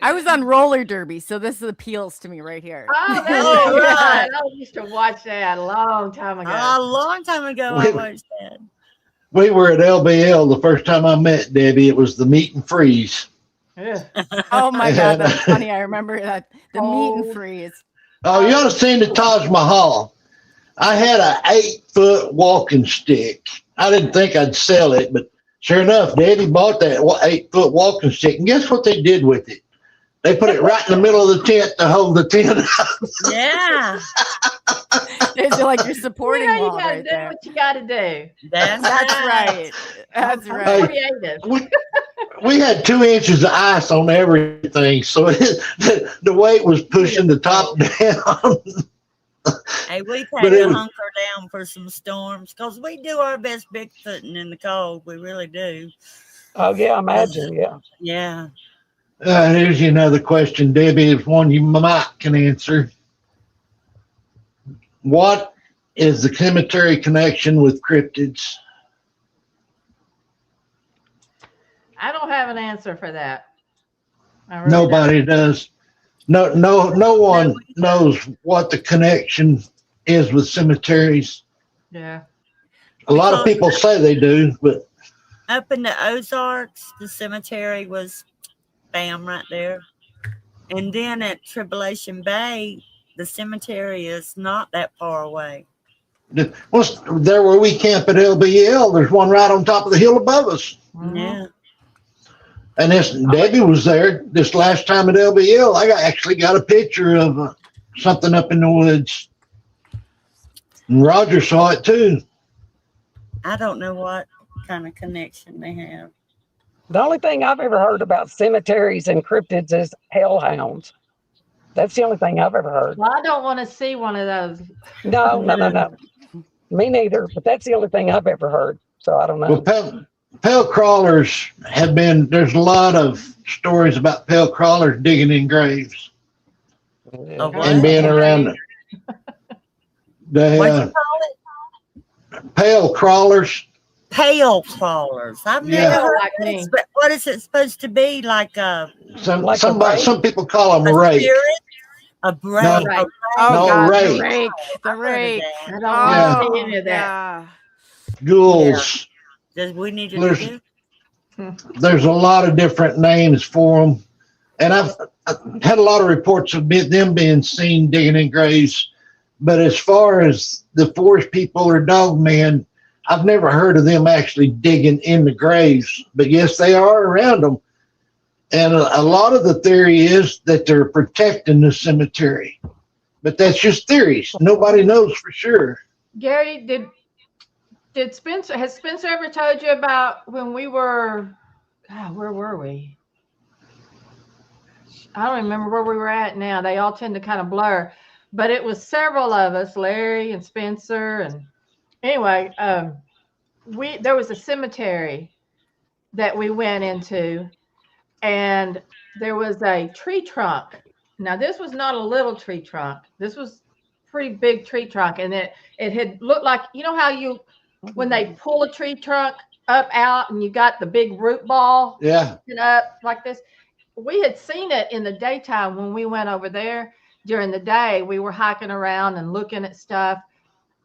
I was on roller derby, so this appeals to me right here. Oh, that's right. I used to watch that a long time ago. A long time ago, I watched that. We were at LBL the first time I met Debbie. It was the meet and freeze. Oh my God, that's funny. I remember that. The meet and freeze. Oh, you ought to seen the Taj Mahal. I had a 8-foot walking stick. I didn't think I'd sell it, but sure enough, Debbie bought that 8-foot walking stick. And guess what they did with it? They put it right in the middle of the tent to hold the tent up. Yeah. It's like you're supporting you wall gotta right do there. what you gotta do. That's right. That's right. Creative. We had 2 inches of ice on everything, so the weight was pushing the top down. Hey, we've But had it to was- hunker down for some storms because we do our best Bigfooting in the cold. We really do. Oh yeah, imagine, yeah. Yeah. Here's another question, Debbie. It's one you might can answer. What is the cemetery connection with cryptids? I don't have an answer for that. I really Nobody does. No one knows what the connection is with cemeteries. don't. Yeah. A lot of people say they do, but Up in the Ozarks, the cemetery was bam right there. And then at Tribulation Bay, the cemetery is not that far away. What's there where we camp at LBL? There's one right on top of the hill above us. Yeah. And this Debbie was there this last time at LBL. I actually got a picture of something up in the woods. And Roger saw it too. I don't know what kind of connection they have. The only thing I've ever heard about cemeteries and cryptids is hellhounds. That's the only thing I've ever heard. Well, I don't want to see one of those. No. Me neither. But that's the only thing I've ever heard. So I don't know. Well, pale crawlers have been, there's a lot of stories about pale crawlers digging in graves and being around it. What you call it? Pale crawlers. Pale crawlers. I've Yeah. never heard Like of me. this, but what is it supposed to be? Like a Some people call them rake. spirit? A break? No. Right. Oh, No, God, rake. the rake. The I've heard of rake. that. I don't Yeah. want to see any of that. Yeah. Ghouls. Does we need to There's- do? There's a lot of different names for them. And I've had a lot of reports of them being seen digging in graves. But as far as the forest people or dog men, I've never heard of them actually digging in the graves. But yes, they are around them. And a lot of the theory is that they're protecting the cemetery. But that's just theories. Nobody knows for sure. Gary, did Spencer, has Spencer ever told you about when we were, where were we? I don't remember where we were at now. They all tend to kind of blur, but it was several of us, Larry and Spencer. And anyway, there was a cemetery that we went into, and there was a tree trunk. Now, this was not a little tree trunk. This was a pretty big tree trunk. And it had looked like, you know how when they pull a tree trunk up out and you got the big root ball up like this. We had seen it in the daytime when we went over there. During the day, we were hiking around and looking at stuff.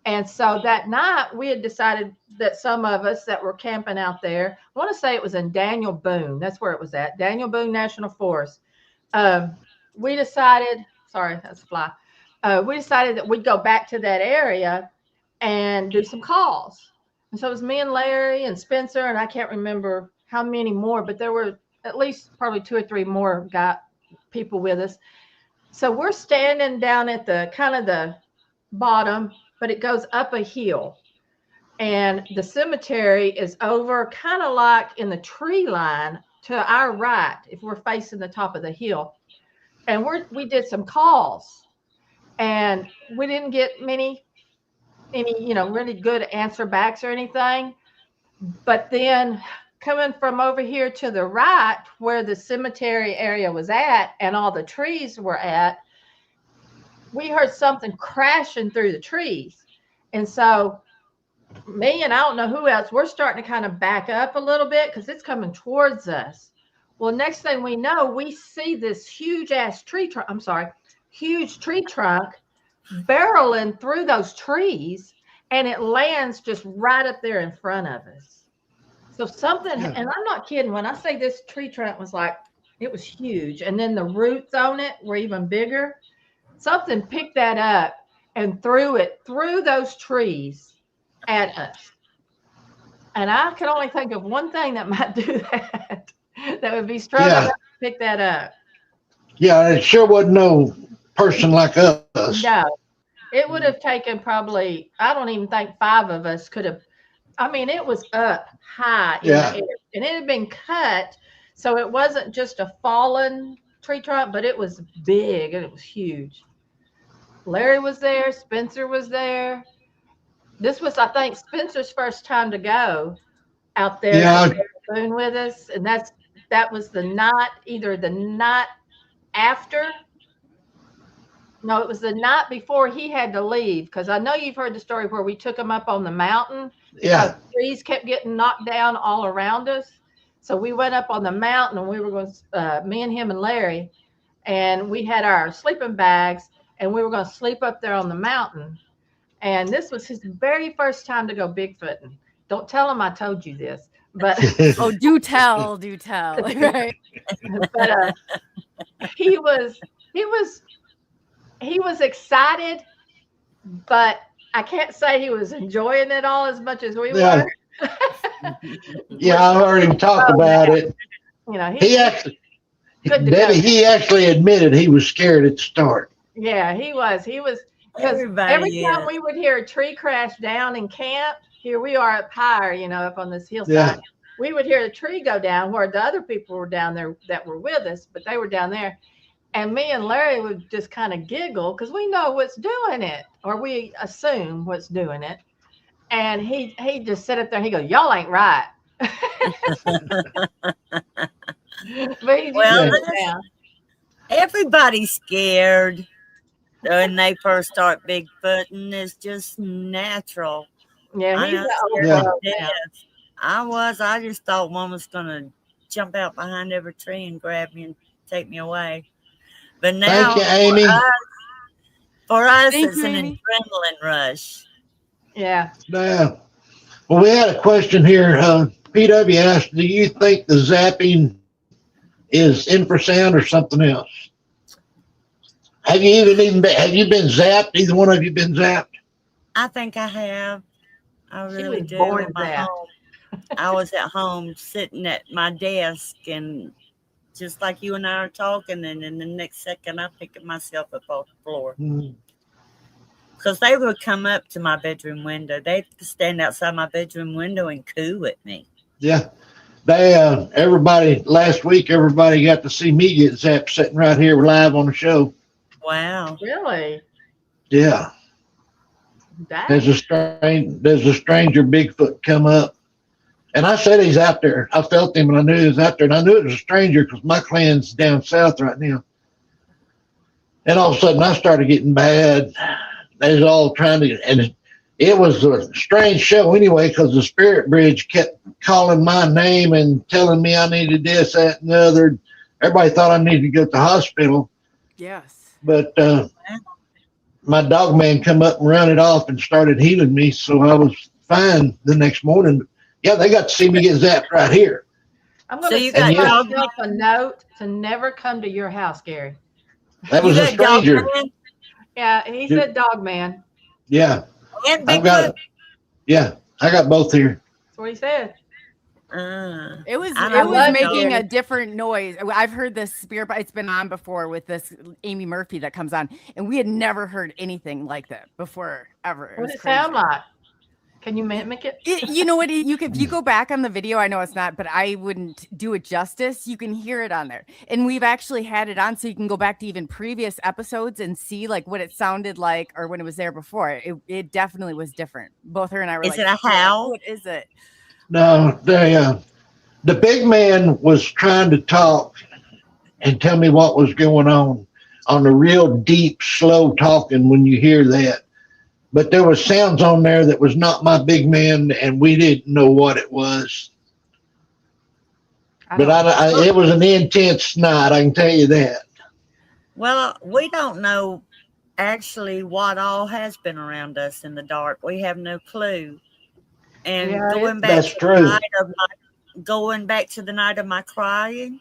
And so that night, we had decided that some of us that were camping out there, I want to say it was in Daniel Boone. That's where it was at, Daniel Boone National Forest. We decided, sorry, that's a fly. We decided that we'd go back to that area and do some calls. And so it was me and Larry and Spencer, and I can't remember how many more, but there were at least probably 2 or 3 more people with us. So we're standing down at the kind of the bottom, but it goes up a hill. And the cemetery is over kind of like in the tree line to our right, if we're facing the top of the hill. And we did some calls, and we didn't get any, really good answer backs or anything. But then coming from over here to the right, where the cemetery area was at and all the trees were at, we heard something crashing through the trees. And so me and I don't know who else, we're starting to kind of back up a little bit because it's coming towards us. Well, next thing we know, we see this huge tree trunk barreling through those trees, and it lands just right up there in front of us. So something, and I'm not kidding when I say this tree trunk was like, it was huge. And then the roots on it were even bigger. Something picked that up and threw it through those trees at us. And I can only think of one thing that might do that. That would be strong enough to pick that up. Yeah, it sure wasn't no person like us. No, it would have taken probably, I don't even think 5 of us could have. I mean, it was up high in the air, and it had been cut. So it wasn't just a fallen tree trunk, but it was big and it was huge. Larry was there. Spencer was there. This was, I think, Spencer's first time to go out there. Yeah. Boone with us. And that was the night, either the night after. No, it was the night before he had to leave. Because I know you've heard the story where we took him up on the mountain. Yeah. Trees kept getting knocked down all around us. So we went up on the mountain, and we were going to, me and him and Larry, and we had our sleeping bags, and we were going to sleep up there on the mountain. And this was his very first time to go Bigfooting. Don't tell him I told you this, but Oh, do tell. Right. but he was he was excited, but I can't say he was enjoying it all as much as we Yeah. were. Yeah, I heard him talk about it. You know, He actually, good to Debbie, go. he actually admitted he was scared at the start. Yeah, he was because Everybody every time is. we would hear a tree crash down in camp, here we are up higher, you know, up on this hillside. Yeah. We would hear the tree go down where the other people were down there that were with us, but they were down there. And me and Larry would just kind of giggle because we know what's doing it, or we assume what's doing it. And he just sit up there and he goes, "Y'all ain't right." But he Well, just down. everybody's scared when they first start Bigfooting. It's just natural. Yeah, I he's know, an old scared dog to now. death. I just thought one was gonna jump out behind every tree and grab me and take me away. But now, Thank you, Amy. for us Thank it's you, an Amy. adrenaline rush. Yeah. Yeah. Well, we had a question here. PW asked, do you think the zapping is infrasound or something else? Have you been zapped? Either one of you been zapped? I think I have. I She really was do. born In my zapped. home. I was at home sitting at my desk, and just like you and I are talking, and in the next second I picked myself up off the floor. Because they would come up to my bedroom window. They'd stand outside my bedroom window and coo at me. Yeah. They last week everybody got to see me get zapped sitting right here live on the show. Wow. Really? Yeah. There's a stranger Bigfoot come up. And I said he's out there. I felt him and I knew he was out there. And I knew it was a stranger because my clan's down south right now. And all of a sudden I started getting bad. They was all trying to, and it was a strange show anyway because the Spirit Bridge kept calling my name and telling me I needed this, that, and the other. Everybody thought I needed to go to the hospital. Yes. But my dog man come up and run it off and started healing me, so I was fine the next morning. Yeah, they got to see me get zapped right here. I'm going to send myself a note to never come to your house, Gary. That was a stranger. Yeah, he said dog man. Yeah. And I've got it. Yeah, I got both here. That's what he said. It was love making Gary. a different noise. I've heard this spirit. It's been on before with this Amy Murphy that comes on, and we had never heard anything like that before ever. What does it sound like? Can you mimic it? You know what? If you go back on the video, I know it's not, but I wouldn't do it justice. You can hear it on there, and we've actually had it on, so you can go back to even previous episodes and see like what it sounded like, or when it was there before. It definitely was different. Both her and I were Is like, it a howl? What is it? No, the big man was trying to talk and tell me what was going on the real deep, slow talking when you hear that. But there was sounds on there that was not my big man, and we didn't know what it was. But it was an intense night, I can tell you that. Well, we don't know actually what all has been around us in the dark. We have no clue. And going back to the night of my crying,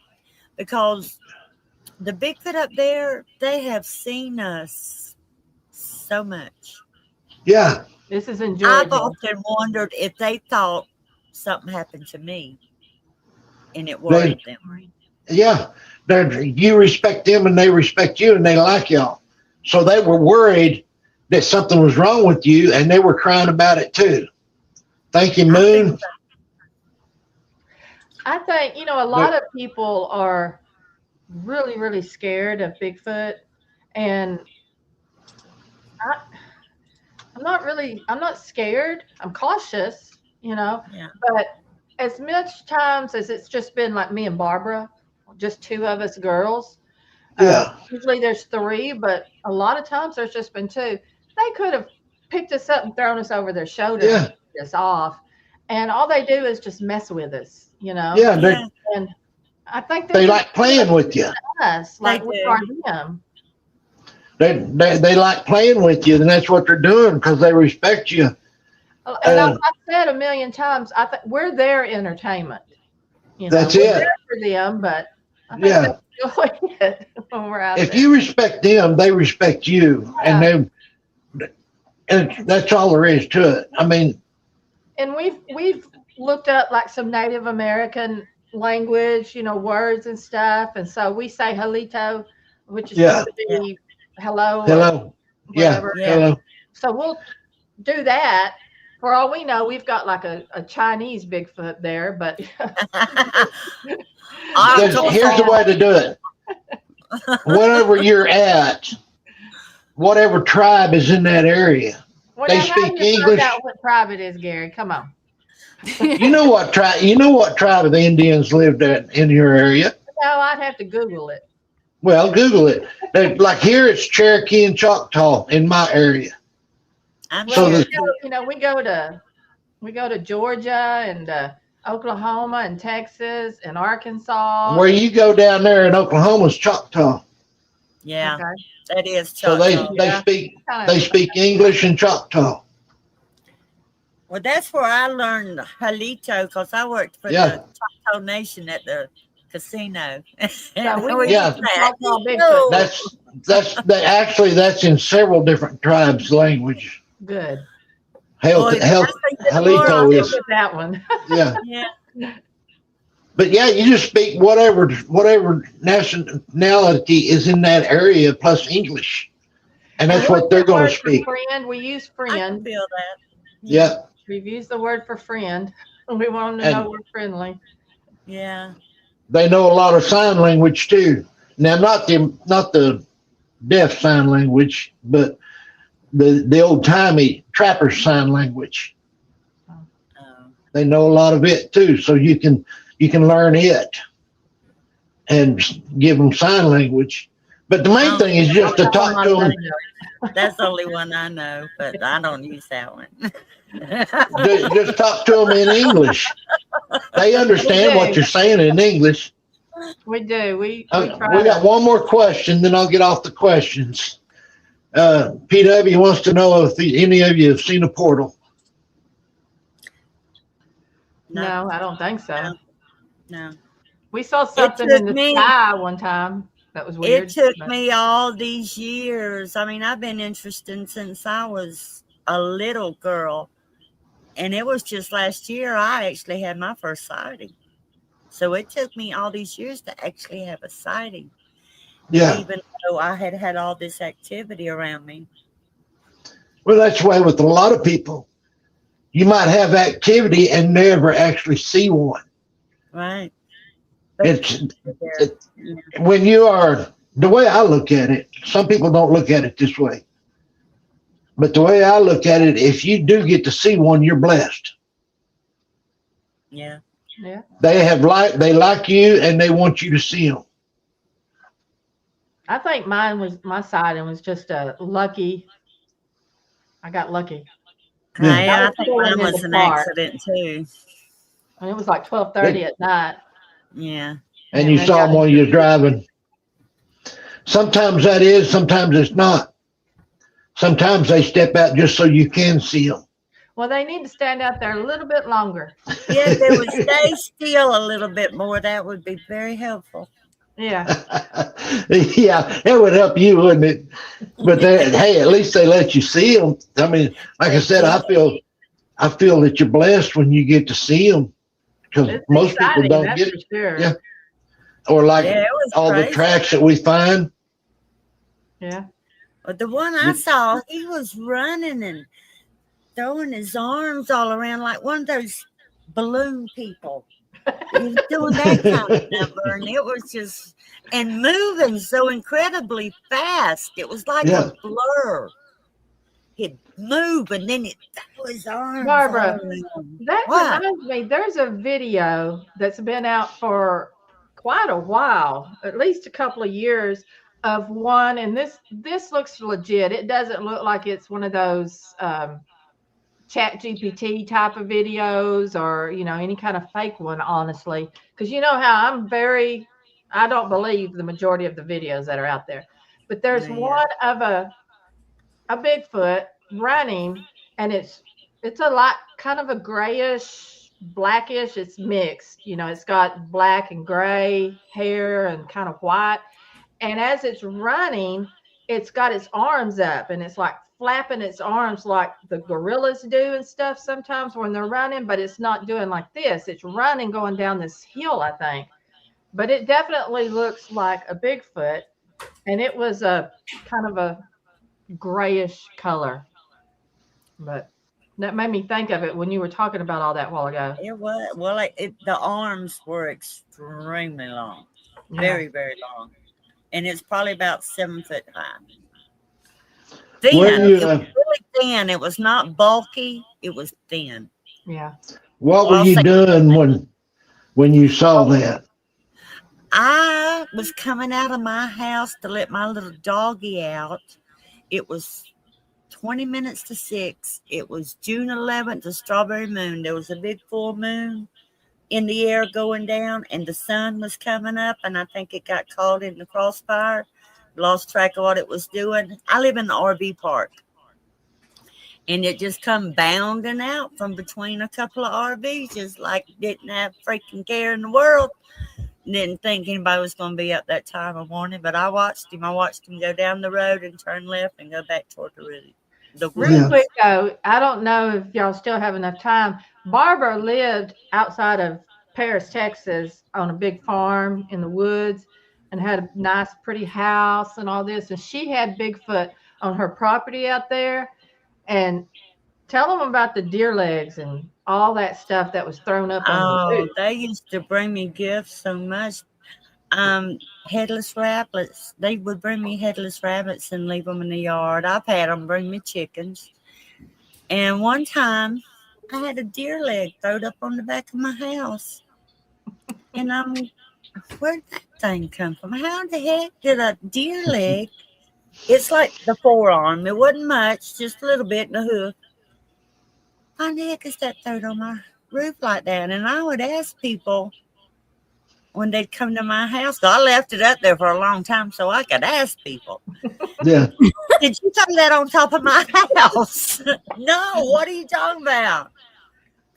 because the Bigfoot up there, they have seen us so much. Yeah. This is in Georgia. I've often wondered if they thought something happened to me and it worried them. Yeah. You respect them and they respect you and they like y'all. So they were worried that something was wrong with you and they were crying about it too. Thank you, Moon. I think, a lot of people are really, really scared of Bigfoot. And I'm not scared. I'm cautious, Yeah. But as much times as it's just been like me and Barbara, just two of us girls. Yeah. Usually there's three, but a lot of times there's just been two. They could have picked us up and thrown us over their shoulder and picked us off. And all they do is just mess with us, Yeah. And I think they like playing with you. Us, like we are them. They like playing with you, and that's what they're doing because they respect you. And I've said a million times, I think we're their entertainment. That's we're it. there for them, but Yeah. enjoy it when we're out If there. you respect them, they respect you, and that's all there is to it. I mean, And we've looked up like some Native American language, words and stuff, and so we say halito, which is yeah, supposed to be hello or hello, yeah, whatever. Yeah. hello. So we'll do that. For all we know, we've got like a Chinese Bigfoot there, but Here's the way to do it. Wherever you're at, whatever tribe is in that area, well, they now, how do speak you find English. out what tribe it is, Gary? Come on. You know what tribe? You know what tribe of Indians lived in your area? No, I'd have to Google it. Well, Google it. Like here, it's Cherokee and Choctaw in my area. Well, we go to Georgia and Oklahoma and Texas and Arkansas. Where you go down there in Oklahoma's Choctaw. Yeah, Okay. that is So Choctaw. they speak English and Choctaw. Well, that's where I learned halito because I worked for the Choctaw Nation at the casino. Yeah. Bigfoot. That's in several different tribes' language. Good. Halito is that one. yeah. Yeah. But yeah, you just speak whatever nationality is in that area plus English, and that's what they're going to speak. Friend, we use I can friend. feel that. Yeah. We've used the word for friend. We want them to know we're friendly. Yeah. They know a lot of sign language too. Now, not the deaf sign language, but the old timey trapper sign language. They know a lot of it too, so you can learn it and give them sign language. But the main thing is just to talk to them. That's the only one I know, but I don't use that one. Just talk to them in English. They understand what you're saying in English. We do. We got one more question, then I'll get off the questions. PW wants to know if any of you have seen a portal. No, I don't think so. No. We saw something in the sky one time. That was weird. It took me all these years. I mean, I've been interested since I was a little girl. And it was just last year I actually had my first sighting. So it took me all these years to actually have a sighting. Yeah. Even though I had all this activity around me. Well, that's the way with a lot of people. You might have activity and never actually see one. Right. When you are, the way I look at it, some people don't look at it this way. But the way I look at it, if you do get to see one, you're blessed. Yeah. Yeah. They like you and they want you to see them. I think my sighting was just a lucky. I got lucky. Yeah, I think mine was an accident too. And it was like 12:30 at night. Yeah. And you saw them while you were driving. Sometimes that is, sometimes it's not. Sometimes they step out just so you can see them. Well, they need to stand out there a little bit longer. Yeah, if they would stay still a little bit more, that would be very helpful. Yeah. Yeah, it would help you, wouldn't it? But hey, at least they let you see them. I mean, like I said, I feel that you're blessed when you get to see them, because most people don't get it. Sure. Yeah. Or like all the tracks that we find. Yeah. But the one I saw, he was running and throwing his arms all around like one of those balloon people. He was doing that kind of number, and it was just and moving so incredibly fast. It was like a blur. He'd move and then it threw his arms. Barbara, that reminds me. There's a video that's been out for quite a while, at least a couple of years, of one, and this looks legit. It doesn't look like it's one of those Chat GPT type of videos or any kind of fake one, honestly, because you know how I don't believe the majority of the videos that are out there, but there's one of a Bigfoot running, and it's a lot kind of a grayish blackish. It's mixed. You know, it's got black and gray hair and kind of white. And as it's running, it's got its arms up and it's like flapping its arms like the gorillas do and stuff sometimes when they're running, but it's not doing like this. It's running going down this hill, I think. But it definitely looks like a Bigfoot. And it was a kind of a grayish color. But that made me think of it when you were talking about all that a while ago. It was well. The arms were extremely long, very very long, and it's probably about 7 foot high. Thin. It was really thin. It was not bulky. It was thin. Yeah. What were you doing when you saw that? I was coming out of my house to let my little doggie out. It was 20 minutes to 6. It was June 11th, the strawberry moon. There was a big full moon in the air going down, and the sun was coming up, and I think it got caught in the crossfire. Lost track of what it was doing. I live in the RV park, and it just come bounding out from between a couple of RVs, just like didn't have freaking care in the world. Didn't think anybody was going to be up that time of morning, but I watched him. I watched him go down the road and turn left and go back toward the road. Really quick though, I don't know if y'all still have enough time. Barbara lived outside of Paris, Texas, on a big farm in the woods, and had a nice, pretty house and all this. And she had Bigfoot on her property out there. And tell them about the deer legs and all that stuff that was thrown up on the roof. They used to bring me gifts so much. Headless rabbits. They would bring me headless rabbits and leave them in the yard. I've had them bring me chickens. And one time, I had a deer leg thrown up on the back of my house. And where'd that thing come from? How the heck did a deer leg? It's like the forearm. It wasn't much, just a little bit in the hoof. How the heck is that thrown on my roof like that? And I would ask people when they'd come to my house. I left it up there for a long time so I could ask people. Yeah. Did you throw that on top of my house? No, what are you talking about?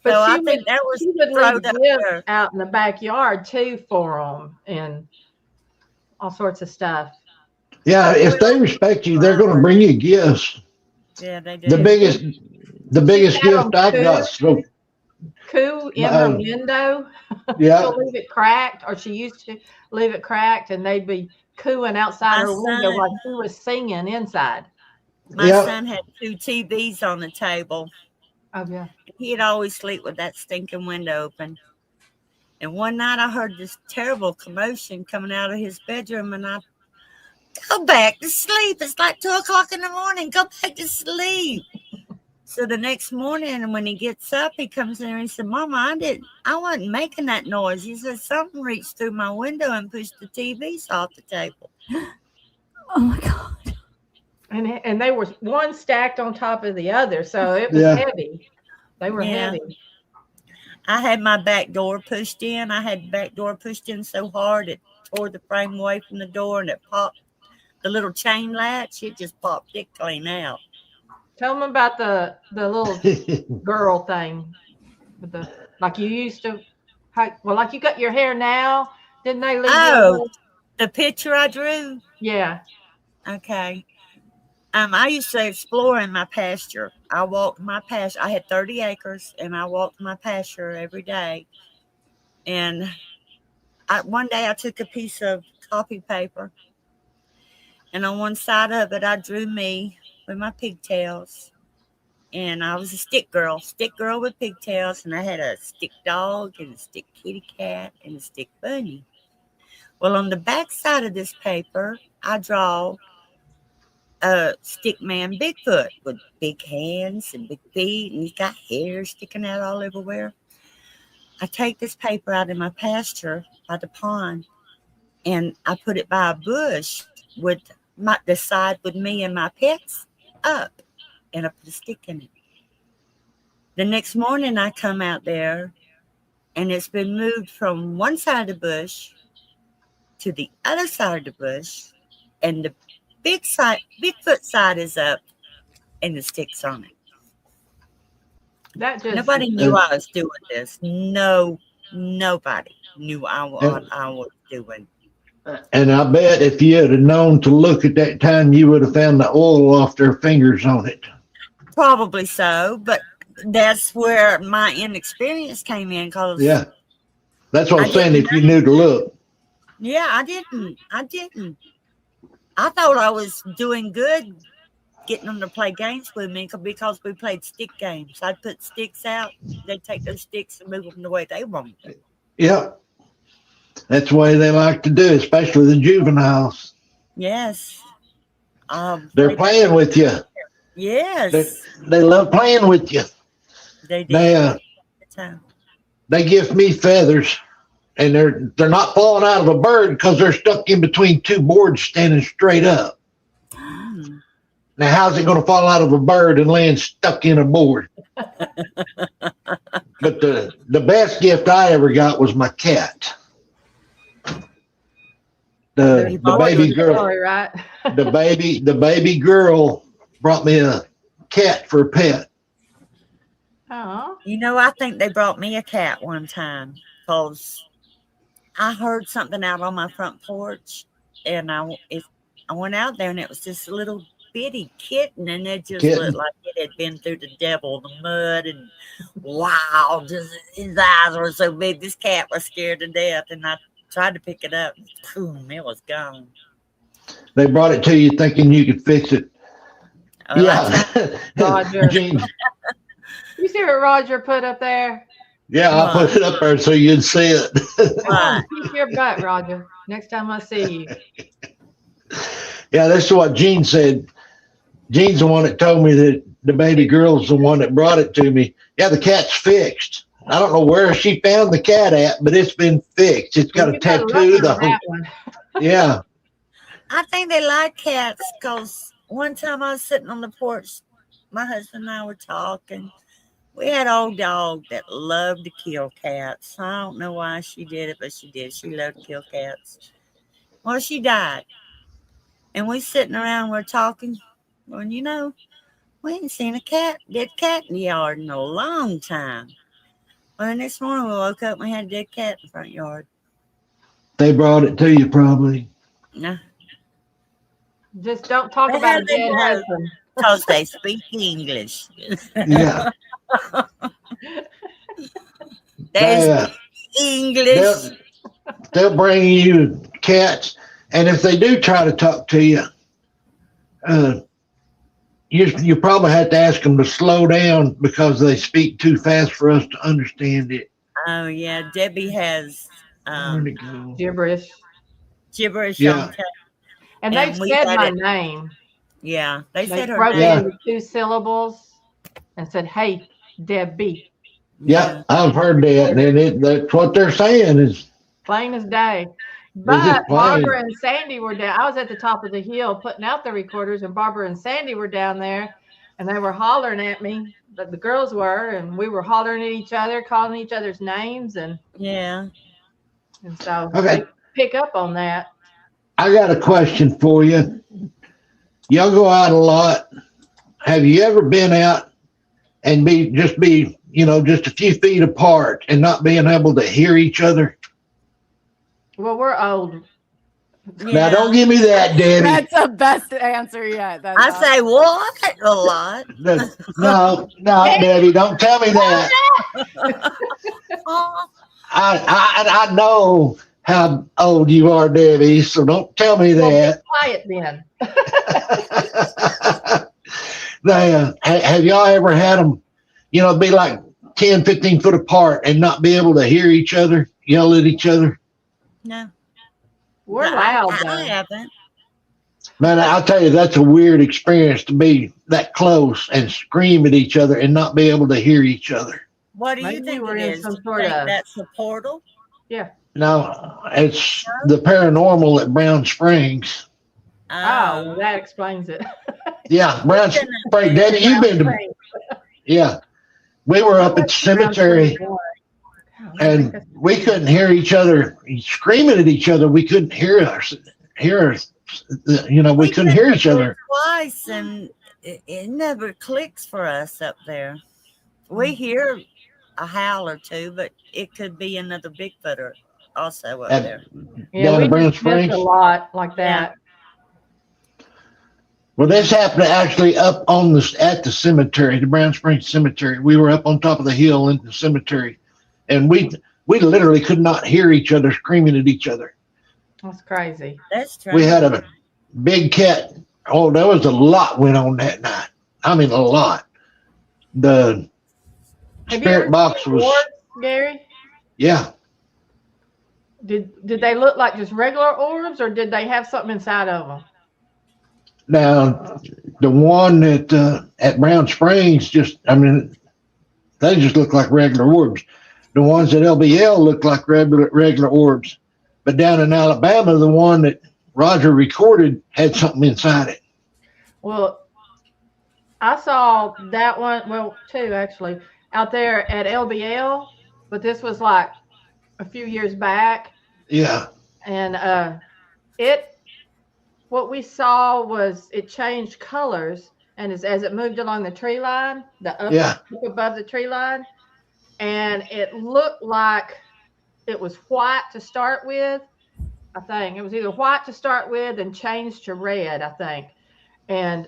But so she I think that was leave gifts out in the backyard too for them and all sorts of stuff. Yeah, if they respect you, they're going to bring you gifts. Yeah, they do. The biggest gift I've got. Coo in her window. Yeah. She'll leave it cracked, or she used to leave it cracked, and they'd be cooing outside her window like she was singing inside. My son had 2 TVs on the table. Oh, yeah. He'd always sleep with that stinking window open. And one night I heard this terrible commotion coming out of his bedroom, and I go back to sleep. It's like 2 o'clock in the morning. Go back to sleep. So the next morning when he gets up, he comes in and he said, Mama, I wasn't making that noise. He said, something reached through my window and pushed the TVs off the table. Oh my God. And they were one stacked on top of the other. So it was heavy. They were heavy. I had my back door pushed in. I had the back door pushed in so hard it tore the frame away from the door, and it popped the little chain latch. It just popped it clean out. Tell them about the little girl thing, with like you used to. Like you got your hair now. Didn't they leave you? The picture I drew. Yeah. Okay. I used to explore in my pasture. I walked my pasture. I had 30 acres, and I walked my pasture every day. And one day I took a piece of copy paper, and on one side of it, I drew me with my pigtails. And I was a stick girl with pigtails, and I had a stick dog and a stick kitty cat and a stick bunny. Well, on the back side of this paper, I draw a stick man Bigfoot with big hands and big feet, and he's got hair sticking out all everywhere. I take this paper out in my pasture by the pond, and I put it by a bush with the side with me and my pets up, and I put a stick in it. The next morning I come out there, and it's been moved from one side of the bush to the other side of the bush, and the Bigfoot side is up, and the stick's on it. That just Nobody knew I was doing this. No, nobody knew what I was doing. And I bet if you had known to look at that time, you would have found the oil off their fingers on it. Probably so, but that's where my inexperience came in. Cause yeah, that's what I'm saying. If you knew to look. Yeah, I didn't. I thought I was doing good getting them to play games with me because we played stick games. I'd put sticks out. They'd take those sticks and move them the way they wanted. Yep. That's the way they like to do, especially the juveniles. Yes. They're playing with you. Yes. They love playing with you. They do. They give me feathers, and they're not falling out of a bird because they're stuck in between two boards standing straight up. Now, how's it going to fall out of a bird and land stuck in a board? But the best gift I ever got was my cat. The baby girl, story, right? the baby girl brought me a cat for a pet. Oh, you know, I think they brought me a cat one time because I heard something out on my front porch, and I went out there, and it was this little bitty kitten, and it just looked like it had been through the devil, the mud, and wow, just his eyes were so big. This cat was scared to death, and I tried to pick it up. Boom, it was gone. They brought it to you thinking you could fix it. Oh, yeah. Roger. You see what Roger put up there? Yeah, I put it up there so you'd see it. Keep your butt, Roger. Next time I see you. Yeah, this is what Gene said. Gene's the one that told me that the baby girl's the one that brought it to me. Yeah, the cat's fixed. I don't know where she found the cat at, but it's been fixed. It's got a tattoo. Yeah. I think they like cats because one time I was sitting on the porch, my husband and I were talking. We had an old dog that loved to kill cats. I don't know why she did it, but she did. She loved to kill cats. Well, she died. And we sitting around, we're talking. Well, you know, we ain't seen a dead cat in the yard in a long time. Well, the next morning we woke up and we had a dead cat in the front yard. They brought it to you probably. No. Just don't talk about a dead husband. Because they speak English. Yeah. They speak English. They'll bring you cats. And if they do try to talk to you, you probably have to ask them to slow down because they speak too fast for us to understand it. Oh, yeah. Debbie has gibberish. Yeah. And they said my name. Yeah. They said her broke name. into 2 syllables and said, "Hey, Debbie." Yeah, I've heard that. And that's what they're saying is plain as day. But Barbara and Sandy were down. I was at the top of the hill putting out the recorders, and Barbara and Sandy were down there, and they were hollering at me. But the girls were, and we were hollering at each other, calling each other's names, and so they pick up on that. I got a question for you. Y'all go out a lot. Have you ever been out and be just a few feet apart and not being able to hear each other? Well, we're old. Yeah. Now, don't give me that, Debbie. That's the best answer yet. That's I say what a lot. No, Debbie, don't tell me that. I know how old you are, Debbie, so don't tell me that. Quiet then. Have y'all ever had them, be like 10, 15 foot apart and not be able to hear each other, yell at each other? No. We're loud, though. I haven't. Man, I'll tell you, that's a weird experience to be that close and scream at each other and not be able to hear each other. What do you Maybe think we're it in is? some You sort think of- that's a portal? Yeah. No, it's the paranormal at Brown Springs. Oh, well, that explains it. Yeah, Brown Springs. Debbie, you've been to. Yeah, we were up at the cemetery, and we couldn't hear each other screaming at each other. We couldn't hear us. We couldn't hear each other twice, and it never clicks for us up there. We hear a howl or two, but it could be another Bigfooter also up At- there. Yeah, Down we at Brown just missed Springs? a lot like that. Well, this happened actually up on at the cemetery, the Brown Springs Cemetery. We were up on top of the hill in the cemetery, and we literally could not hear each other screaming at each other. That's crazy. That's true. We had a big cat. Oh, there was a lot went on that night. I mean, a lot. The Have you spirit ever box seen was, orbs, Gary? yeah. Did they look like just regular orbs, or did they have something inside of them? Now, the one at Brown Springs, they just look like regular orbs. The ones at LBL look like regular orbs. But down in Alabama, the one that Roger recorded had something inside it. Well, I saw that one, well, two actually, out there at LBL, but this was like a few years back. Yeah. And what we saw was it changed colors, and as it moved along the tree line, up above the tree line, and it looked like it was white to start with. I think it was either white to start with and changed to red, I think. And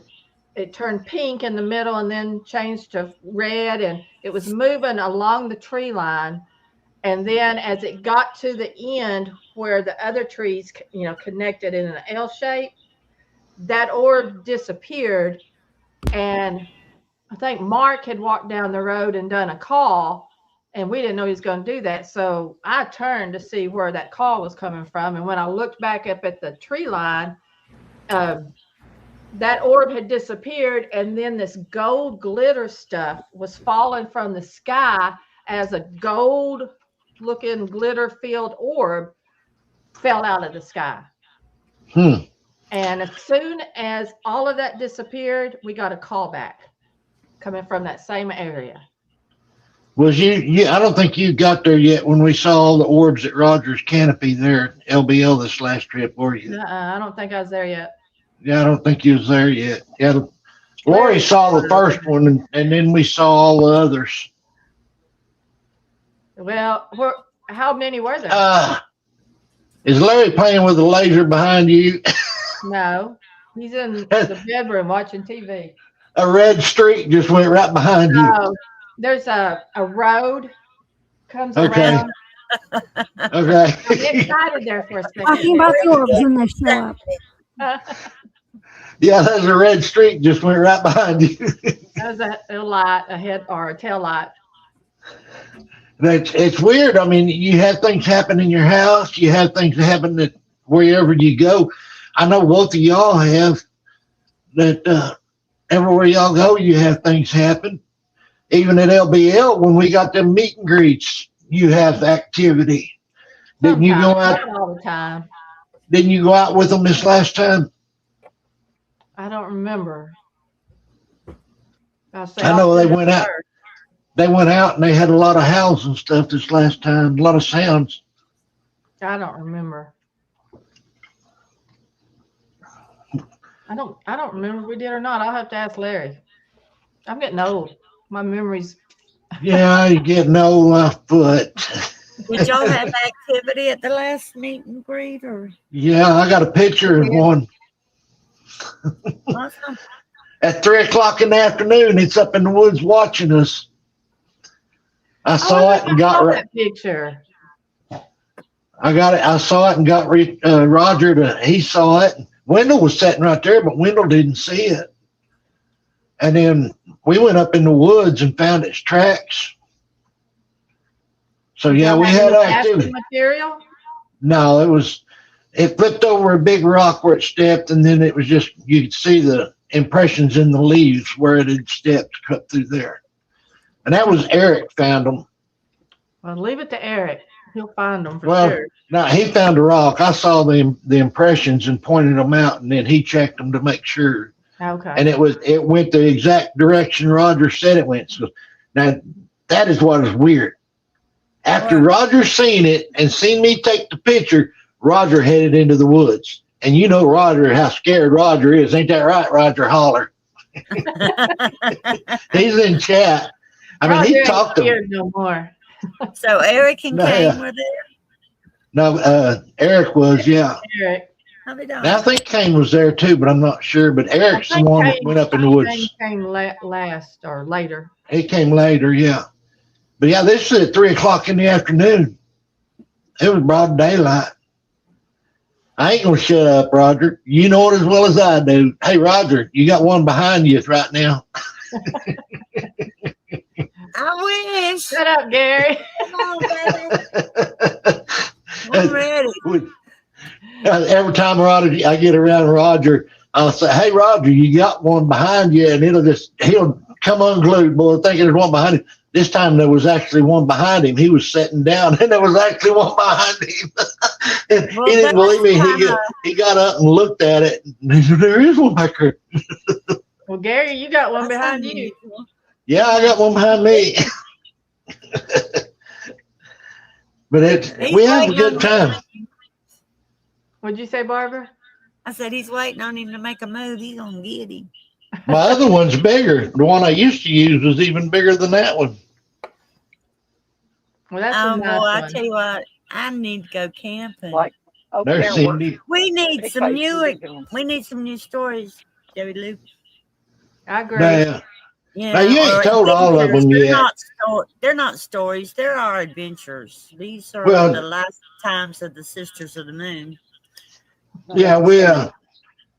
it turned pink in the middle and then changed to red, and it was moving along the tree line. And then as it got to the end where the other trees, connected in an L shape, that orb disappeared. And I think Mark had walked down the road and done a call, and we didn't know he was going to do that. So I turned to see where that call was coming from. And when I looked back up at the tree line, that orb had disappeared. And then this gold glitter stuff was falling from the sky as a gold looking glitter filled orb fell out of the sky. And as soon as all of that disappeared, we got a call back coming from that same area. Was you? I don't think you got there yet when we saw all the orbs at Rogers Canopy there at LBL this last trip, were you? I don't think I was there yet. Yeah, I don't think you was there yet. Yeah, Lori saw the first one, and then we saw all the others. Well, how many were there? Is Larry playing with the laser behind you? No, he's in the bedroom watching TV. A red streak just went right behind you. No, there's a road comes around. Okay. Get excited there for a second. Talking about the orbs when they show up. Yeah, there's a red streak just went right behind you. That was a light, a head or a tail light. It's weird. I mean, you have things happen in your house. You have things happen that wherever you go. I know both of y'all have that. Everywhere y'all go, you have things happen. Even at LBL, when we got them meet and greets, you have activity. Didn't you go out all the time? Didn't you go out with them this last time? I don't remember. I know they went out. They went out and they had a lot of howls and stuff this last time. A lot of sounds. I don't remember. I don't remember if we did or not. I'll have to ask Larry. I'm getting old. My memory's. Yeah, you're getting old, my foot. Did y'all have activity at the last meet and greet, or? Yeah, I got a picture of one. Awesome. At 3:00 in the afternoon, it's up in the woods watching us. I saw it and got that picture. I got it. I saw it and got Roger to. He saw it. Wendell was sitting right there, but Wendell didn't see it. And then we went up in the woods and found its tracks. So yeah, we had activity. Material? No, it flipped over a big rock where it stepped, and then it was just, you could see the impressions in the leaves where it had stepped cut through there. And that was Eric found them. Well, leave it to Eric. He'll find them for sure. No, he found a rock. I saw the impressions and pointed them out, and then he checked them to make sure. Okay. And it went the exact direction Roger said it went. So now that is what is weird. After Roger seen it and seen me take the picture, Roger headed into the woods. And you know Roger, how scared Roger is. Ain't that right, Roger Holler? He's in chat. I mean, he Roger talked ain't to scared no more. So Eric and No, Kane yeah. were there. no. Eric was, yeah. Eric. How they doing? Now, I think Kane was there too, but I'm not sure. But I Eric's the think one that went up in the Kane woods. came last or later. He came later, yeah. But yeah, this is at 3:00 in the afternoon. It was broad daylight. I ain't gonna shut up, Roger. You know it as well as I do. Hey, Roger, you got one behind you right now. I wish. Shut up, Gary. Come on, baby. I'm ready. Every time I get around Roger, I'll say, "Hey, Roger, you got one behind you," and he'll come unglued, boy, thinking there's one behind him. This time there was actually one behind him. He was sitting down, and there was actually one behind him. And Well, he didn't believe me. that's He got up and looked at it, and he said, "There is one back there." Well, Gary, you got one behind you. Yeah, I got one behind me. But we have a good time. What'd you say, Barbara? I said he's waiting on him to make a move. He's gonna get him. My other one's bigger. The one I used to use was even bigger than that one. Well, that's a nice boy, I one. tell you what, I need to go camping. Like, okay, There's Cindy. We need Hey, some new. Casey. We need some new stories, Debbie Lou. I agree. Now, Yeah, Now, you ain't or told all of adventures. them They're yet. not they're not stories. There are adventures. These are Well- the lifetimes of the Sisters of the Moon. yeah,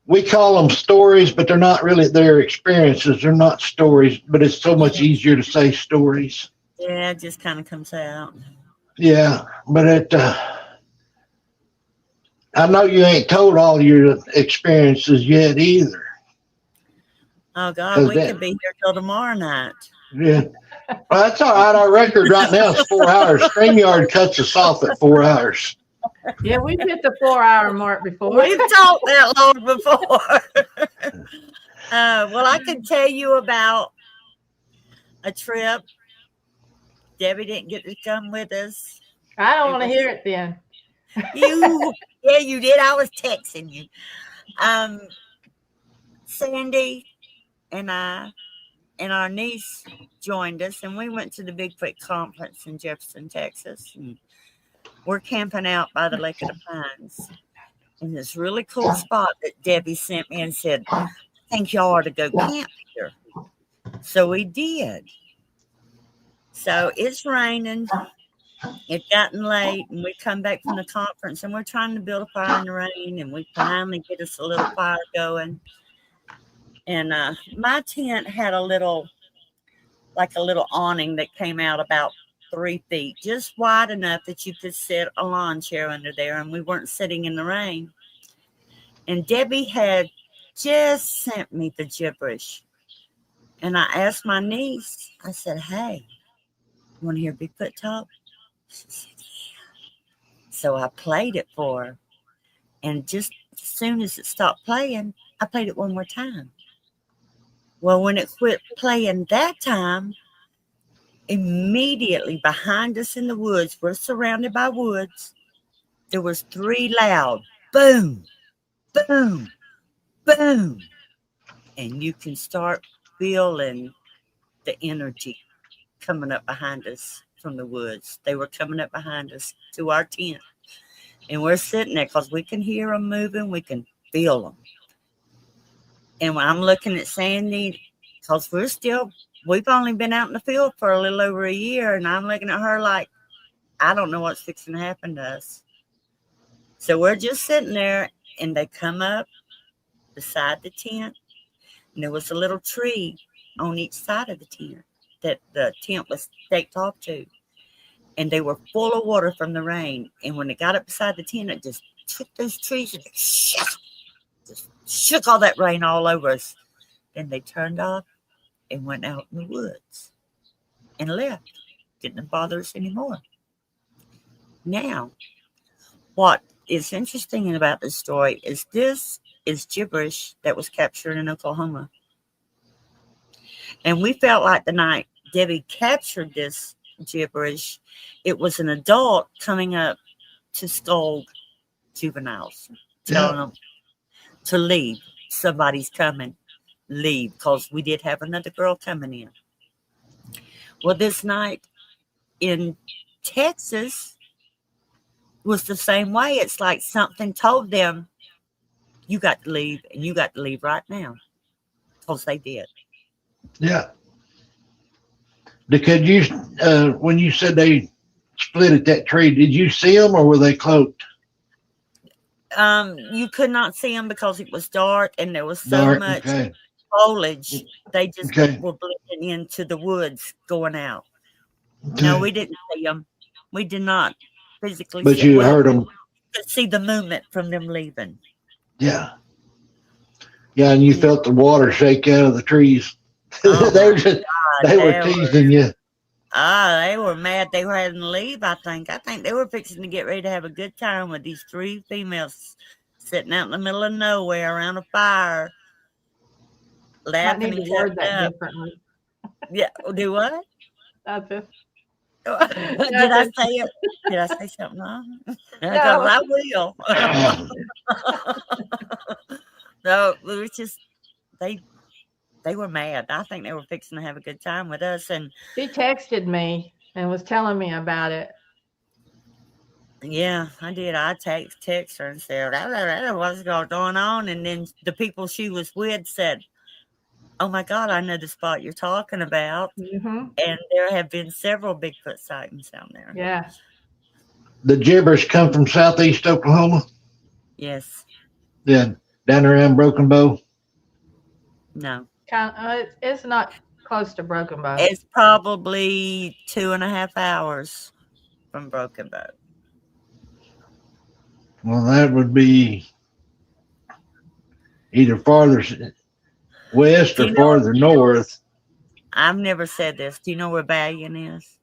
we call them stories, but they're not really. They're experiences. They're not stories, but it's so much easier to say stories. Yeah, it just kind of comes out. Yeah, but I know you ain't told all your experiences yet either. Oh God, Does we that- could be here till tomorrow night. Yeah. Well, that's all right. Our record right now is 4 hours. StreamYard cuts us off at 4 hours. Yeah, we've hit the 4-hour mark before. We've talked that long before. Well, I can tell you about a trip. Debbie didn't get to come with us. I don't want to hear it then. Yeah, you did. I was texting you. Sandy and I and our niece joined us, and we went to the Bigfoot conference in Jefferson, Texas. And we're camping out by the Lake of the Pines in this really cool spot that Debbie sent me and said, "I think y'all ought to go camp here." So we did. So it's raining. It's gotten late, and we come back from the conference, and we're trying to build a fire in the rain, and we finally get us a little fire going. And my tent had a little awning that came out about 3 feet, just wide enough that you could sit a lawn chair under there, and we weren't sitting in the rain. And Debbie had just sent me the gibberish. And I asked my niece, I said, "Hey, you want to hear Bigfoot talk?" She said, "Yeah." So I played it for her. And just as soon as it stopped playing, I played it one more time. Well, when it quit playing that time, immediately behind us in the woods, we're surrounded by woods, there was 3 loud boom, boom, boom. And you can start feeling the energy coming up behind us from the woods. They were coming up behind us to our tent. And we're sitting there because we can hear them moving. We can feel them. And when I'm looking at Sandy, because we've only been out in the field for a little over a year. And I'm looking at her like, I don't know what's fixing to happen to us. So we're just sitting there, and they come up beside the tent. And there was a little tree on each side of the tent that the tent was staked off to. And they were full of water from the rain. And when it got up beside the tent, it just took those trees and just shook all that rain all over us. Then they turned off and went out in the woods and left. Didn't bother us anymore. Now, what is interesting about this story is this is gibberish that was captured in Oklahoma. And we felt like the night Debbie captured this gibberish, it was an adult coming up to scold juveniles, telling them to leave. Somebody's coming. Leave, because we did have another girl coming in. Well, this night in Texas was the same way. It's like something told them, you got to leave, and you got to leave right now. Because they did. Yeah. Could you, when you said they split at that tree, did you see them or were they cloaked? You could not see them because it was dark and there was so much foliage. They just were blending into the woods going out. No, we didn't see them. We did not physically but see you them. heard them. You could see the movement from them leaving. Yeah. Yeah, and you felt the water shake out of the trees. Oh they were teasing you. They were mad they were having to leave, I think. I think they were fixing to get ready to have a good time with these 3 females sitting out in the middle of nowhere around a fire, laughing and word that up. differently. Yeah, do what? Nothing. Did I say it? Did I say something wrong? Because I will. No, it was just they were mad. I think they were fixing to have a good time with us. And she texted me and was telling me about it. Yeah, I did. I text her and said, what's going on? And then the people she was with said, oh my God, I know the spot you're talking about. Mm-hmm. And there have been several Bigfoot sightings down there. Yeah. The gibbers come from southeast Oklahoma? Yes. Yeah, down around Broken Bow? No. It's not close to Broken Bow. It's probably 2.5 hours from Broken Bow. Well, that would be either farther west or farther north. I've never said this. Do you know where Valiant is?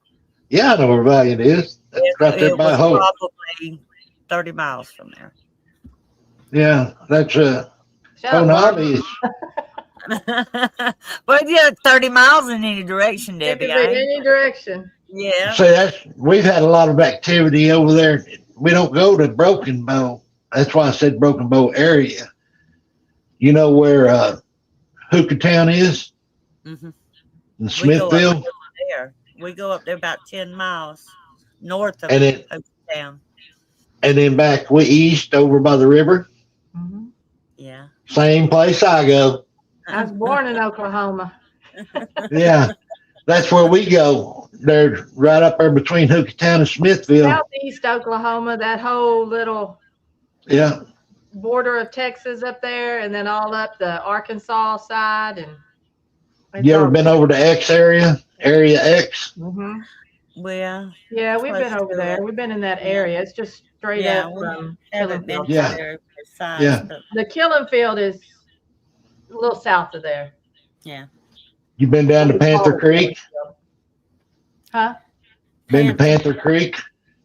Yeah, I know where Valiant is. That's right there by Hope. Probably 30 miles from there. Yeah, that's Konami. But yeah, 30 miles in any direction, Debbie. In any direction. Yeah. So we've had a lot of activity over there. We don't go to Broken Bow. That's why I said Broken Bow area. You know where Hookatown is? Mm-hmm. In Smithville? We go up there about 10 miles north of Hookatown. And then back east over by the river. Mm-hmm. Yeah. Same place I go. I was born in Oklahoma. Yeah. That's where we go. They're right up there between Hookatown and Smithville. Southeast Oklahoma, that whole little border of Texas up there, and then all up the Arkansas side. And you ever been over to X area X? Mm-hmm. Well, yeah, we've been over there. We've been in that area. It's just straight up from Killing Field. Yeah. The Killing Field is a little south of there. Yeah. You been down to Panther Creek? Huh? Been to Panther Creek?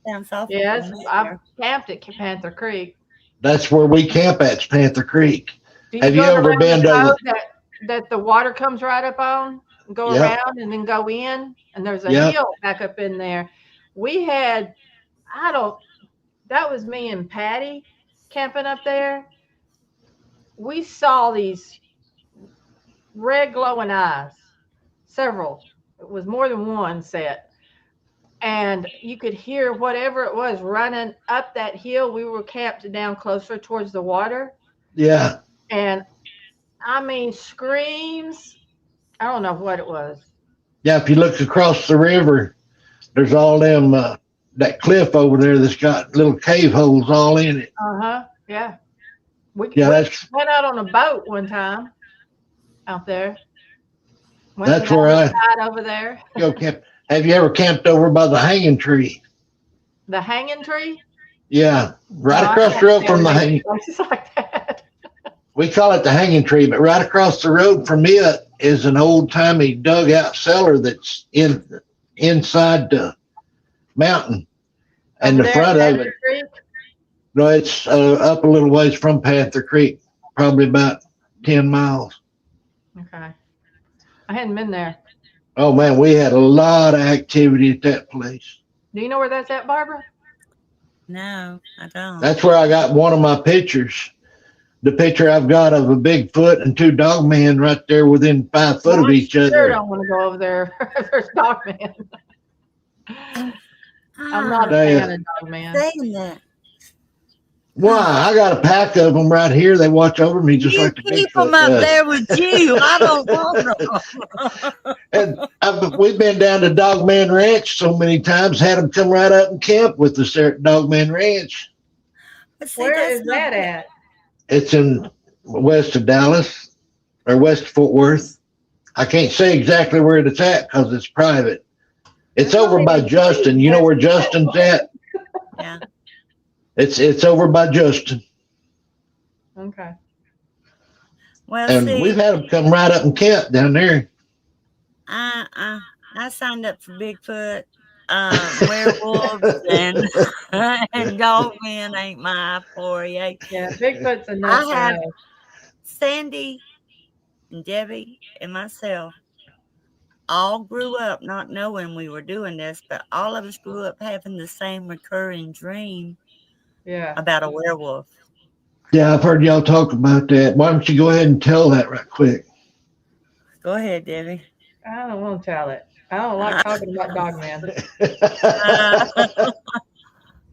Down south. Yes, I've camped at Panther Creek. That's where we camp at, Panther Creek. Have you ever been to that the water comes right up on, go around and then go in, and there's a hill back up in there. We had, that was me and Patty camping up there. We saw these red glowing eyes, several. It was more than one set. And you could hear whatever it was running up that hill. We were camped down closer towards the water. Yeah. And I mean, screams. I don't know what it was. Yeah, if you look across the river, there's all them, that cliff over there that's got little cave holes all in it. Uh-huh, yeah. We went out on a boat one time out there. That's where I over there. go camp. Have you ever camped over by the hanging tree? The hanging tree? Yeah, right across the road from the hanging. Places like that. We call it the hanging tree, but right across the road from it is an old timey dugout cellar that's inside the mountain, and the front of it. Creek? No, it's up a little ways from Panther Creek, probably about 10 miles. Okay, I hadn't been there. Oh man, we had a lot of activity at that place. Do you know where that's at, Barbara? No, I don't. That's where I got one of my pictures. the picture I've got of a Bigfoot and two dogmen right there within 5 foot of each Sure other. don't want to go over there. There's Dogman. I'm not a They, fan of Dogman. Saying that. Why? I got a pack of them right here. They watch over me just You like the keep Bigfoot them up does. there with you. I don't want them. And we've been down to Dogman Ranch so many times, had them come right up and camp with us there at Dogman Ranch. But see, Where that's is not that good. at? It's in west of Dallas or west of Fort Worth. I can't say exactly where it's at because it's private. It's over by Justin. You know where Justin's at? Yeah. It's over by Justin. Okay. Well, And see, we've had them come right up and camp down there. I signed up for Bigfoot, werewolves, and and dogmen ain't my foray. Yeah, Bigfoot's a I nut have house. Sandy and Debbie and myself all grew up not knowing we were doing this, but all of us grew up having the same recurring dream Yeah. about a werewolf. Yeah, I've heard y'all talk about that. Why don't you go ahead and tell that right quick? Go ahead, Debbie. I don't want to tell it. I don't like talking about Dogman.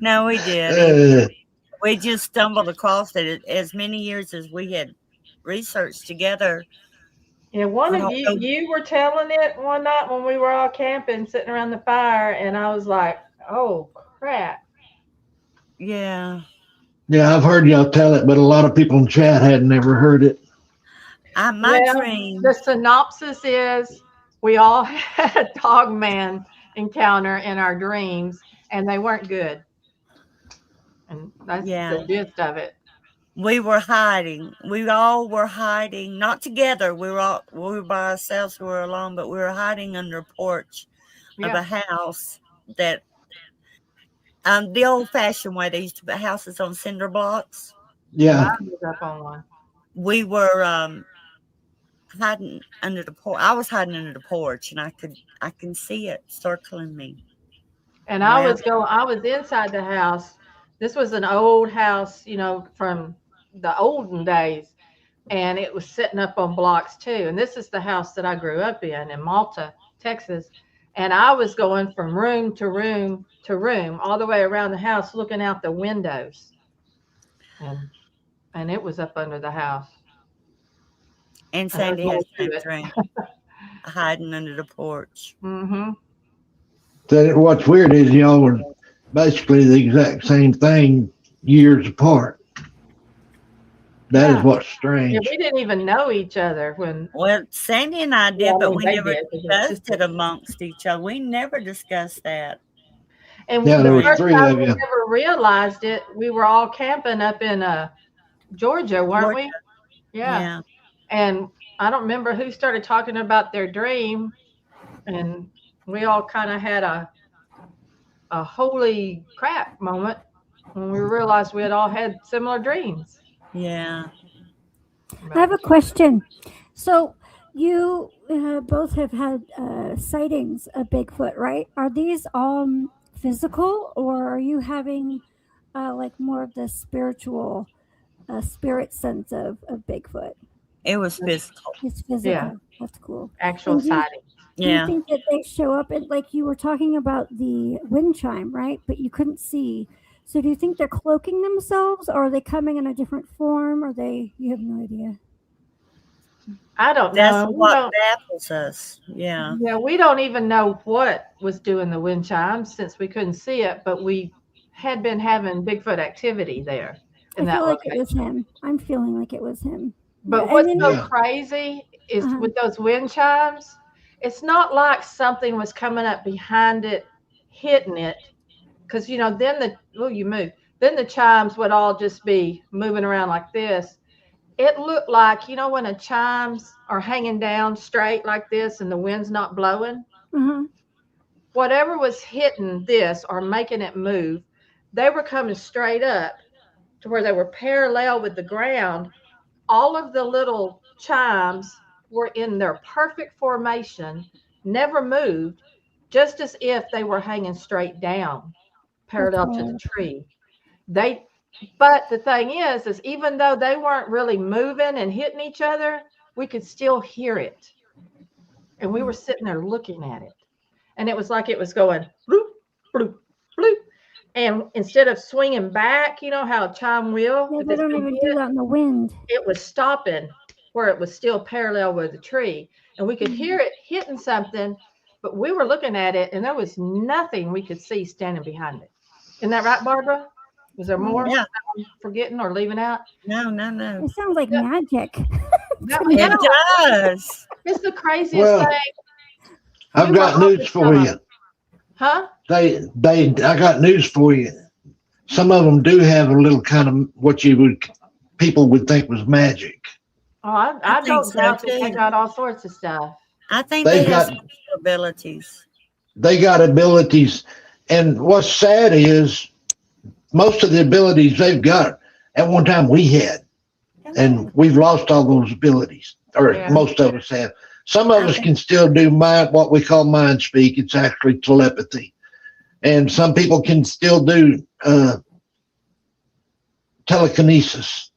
No, we did. Uh, We just stumbled across it as many years as we had researched together. Yeah, one I of don't know. you were telling it one night when we were all camping, sitting around the fire, and I was like, "Oh crap!" Yeah. yeah, I've heard y'all tell it, but a lot of people in chat had never heard it. My Well, dream. the synopsis is we all had a Dogman encounter in our dreams, and they weren't good. And that's Yeah. the gist of it. We were hiding. We all were hiding, not together. We were by ourselves. We were alone, but we were hiding under a porch of Yeah. a house that, the old-fashioned way they used to put houses on cinder blocks. Yeah, Mine was up on one. We were hiding under the porch. I was hiding under the porch, and I can see it circling me. And I Wow. was inside the house. This was an old house, from the olden days. And it was sitting up on blocks too. And this is the house that I grew up in Malta, Texas. And I was going from room to room to room, all the way around the house, looking out the windows. And it was up under the house. And Sandy more has to that it. dream, hiding under the porch. Mm-hmm. so what's weird is y'all were basically the exact same thing years apart. That is Yeah. what's Yeah, strange. we didn't even know each other when. Well, Sandy and I did, Well, I but mean, we they never did, because discussed it amongst each other. We never discussed that. And Yeah, the there was first 3 time of we you. ever realized it, we were all camping up in Georgia, weren't we? Yeah. Yeah. And I don't remember who started talking about their dream, and we all kind of had a holy crap moment when we realized we had all had similar dreams. Yeah. I have a question. So you both have had sightings of Bigfoot, right? Are these physical, or are you having like more of the spiritual spirit sense of Bigfoot? It was physical. It's physical. Yeah. That's cool. Actual And do you- sighting. Do you Yeah. think that they show up at, like you were talking about the wind chime, right? But you couldn't see. So do you think they're cloaking themselves, or are they coming in a different form, or you have no idea? I don't That's know. what baffles us. Yeah. Yeah, we don't even know what was doing the wind chimes since we couldn't see it, but we had been having Bigfoot activity there in I that feel like location. it was him. I'm feeling like it was him. But Yeah, what's and so then- Yeah. crazy is Uh-huh. with those wind chimes, it's not like something was coming up behind it, hitting it, because then then the chimes would all just be moving around like this. It looked like when the chimes are hanging down straight like this and the wind's not blowing, Uh-huh. whatever was hitting this or making it move, they were coming straight up to where they were parallel with the ground. All of the little chimes were in their perfect formation, never moved, just as if they were hanging straight down, parallel to the tree. But the thing is even though they weren't really moving and hitting each other, we could still hear it. And we were sitting there looking at it. And it was like it was going bloop, bloop, bloop. And instead of swinging back, you know how a chime wheel, Yeah, if they it's don't been even hit, do that in the wind. it was stopping where it was still parallel with the tree. And we could hear it hitting something, but we were looking at it and there was nothing we could see standing behind it. Isn't that right, Barbara? Was there more Yeah. I'm forgetting or leaving out? No. It sounds like magic. No, It does. it's the craziest Well, thing. I've We got were news for always you. Huh? I got news for you. Some of them do have a little kind of what people would think was magic. Oh, I think don't so, doubt that they too. got all sorts of stuff. I think They've they have got- special abilities. They got abilities, and what's sad is most of the abilities they've got at one time we had, and we've lost all those abilities, or Yeah. most of us have. Some of us can still do what we call mind speak. It's actually telepathy, and some people can still do telekinesis.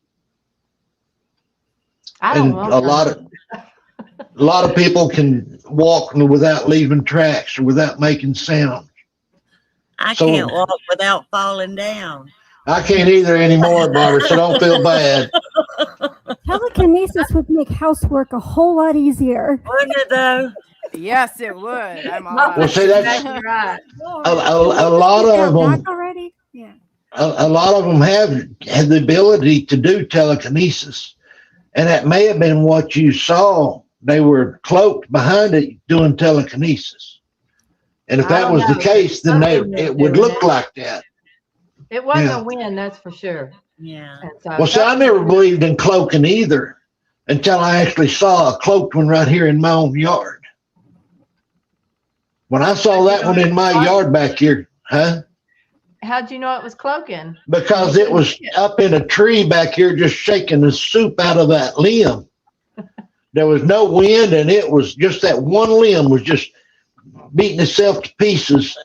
I don't And know. a lot of people can walk without leaving tracks or without making sound. I So- can't walk without falling down. I can't either anymore, Barbara, so don't feel bad. Telekinesis would make housework a whole lot easier. Wouldn't it though? Yes, it would. I'm all Well, about Well, it. see, that's exactly right. a lot of them. Back already? Yeah. A lot of them have the ability to do telekinesis, and that may have been what you saw. They were cloaked behind it doing telekinesis, and if I that don't was the know. case, then Something was it would doing look it. like that. It wasn't Yeah. a win, that's for sure. Yeah. And so Well, see, I something- never believed in cloaking either until I actually saw a cloaked one right here in my own yard. When I saw that one in my yard back here, How'd you know it was cloaking? because it was up in a tree back here just shaking the soup out of that limb. There was no wind, and it was just that one limb was just beating itself to pieces,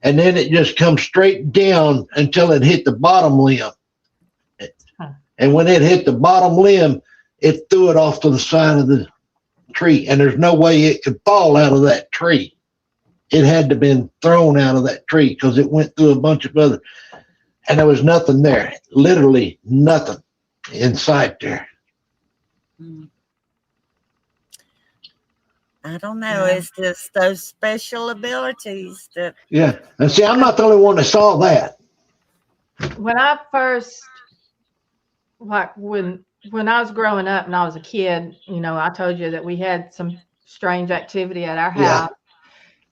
and then it just comes straight down until it hit the bottom limb. And when it hit the bottom limb, it threw it off to the side of the tree, and there's no way it could fall out of that tree. It had to have been thrown out of that tree because it went through a bunch of other, and there was nothing there, literally nothing in sight there. Mm. I don't know. It's just those special abilities that Yeah, and see, I'm not the only one that saw that. When I first, like when I was growing up and I was a kid, you know, I told you that we had some strange activity at our Yeah. house.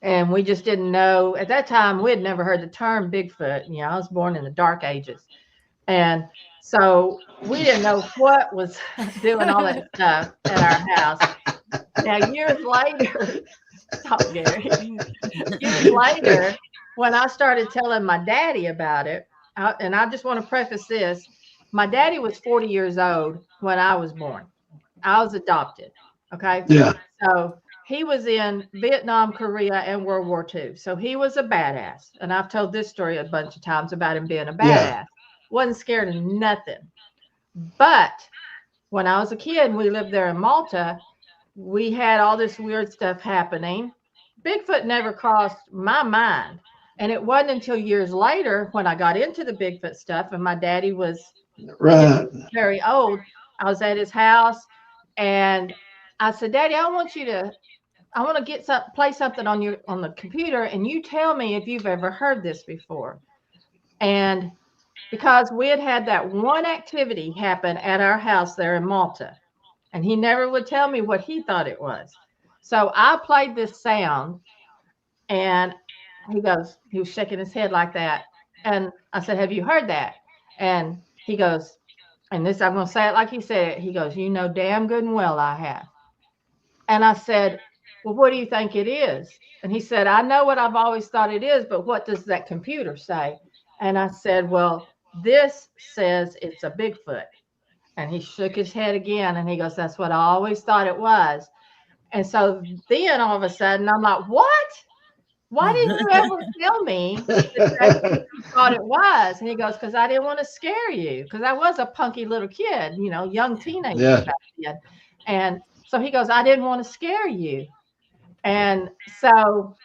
And we just didn't know at that time. We had never heard the term Bigfoot. You know, I was born in the dark ages, and so we didn't know what was doing all that stuff at our house. Now, years later, stop, Gary. Years later, when I started telling my daddy about it, and I just want to preface this: my daddy was 40 years old when I was born. I was adopted. Okay. Yeah. So he was in Vietnam, Korea, and World War II. So he was a badass. And I've told this story a bunch of times about him being a badass. Yeah. Wasn't scared of nothing. But when I was a kid, we lived there in Malta. We had all this weird stuff happening. Bigfoot never crossed my mind. And it wasn't until years later when I got into the Bigfoot stuff and my daddy was Right. very old. I was at his house and I said, Daddy, I want to get play something on the computer, and you tell me if you've ever heard this before. And because we had that one activity happen at our house there in Malta, and he never would tell me what he thought it was. So I played this sound, and he was shaking his head like that. And I said, have you heard that? And he goes, and this, I'm going to say it like he said it. He goes, you know damn good and well I have. And I said, well, what do you think it is? And he said, I know what I've always thought it is, but what does that computer say? And I said, well, this says it's a Bigfoot. And he shook his head again, and he goes, that's what I always thought it was. And so then all of a sudden I'm like, what? why didn't you ever tell me that that's what you thought it was? And he goes, because I didn't want to scare you. Because I was a punky little kid, young teenager Yeah. back then. And so he goes, I didn't want to scare you. And so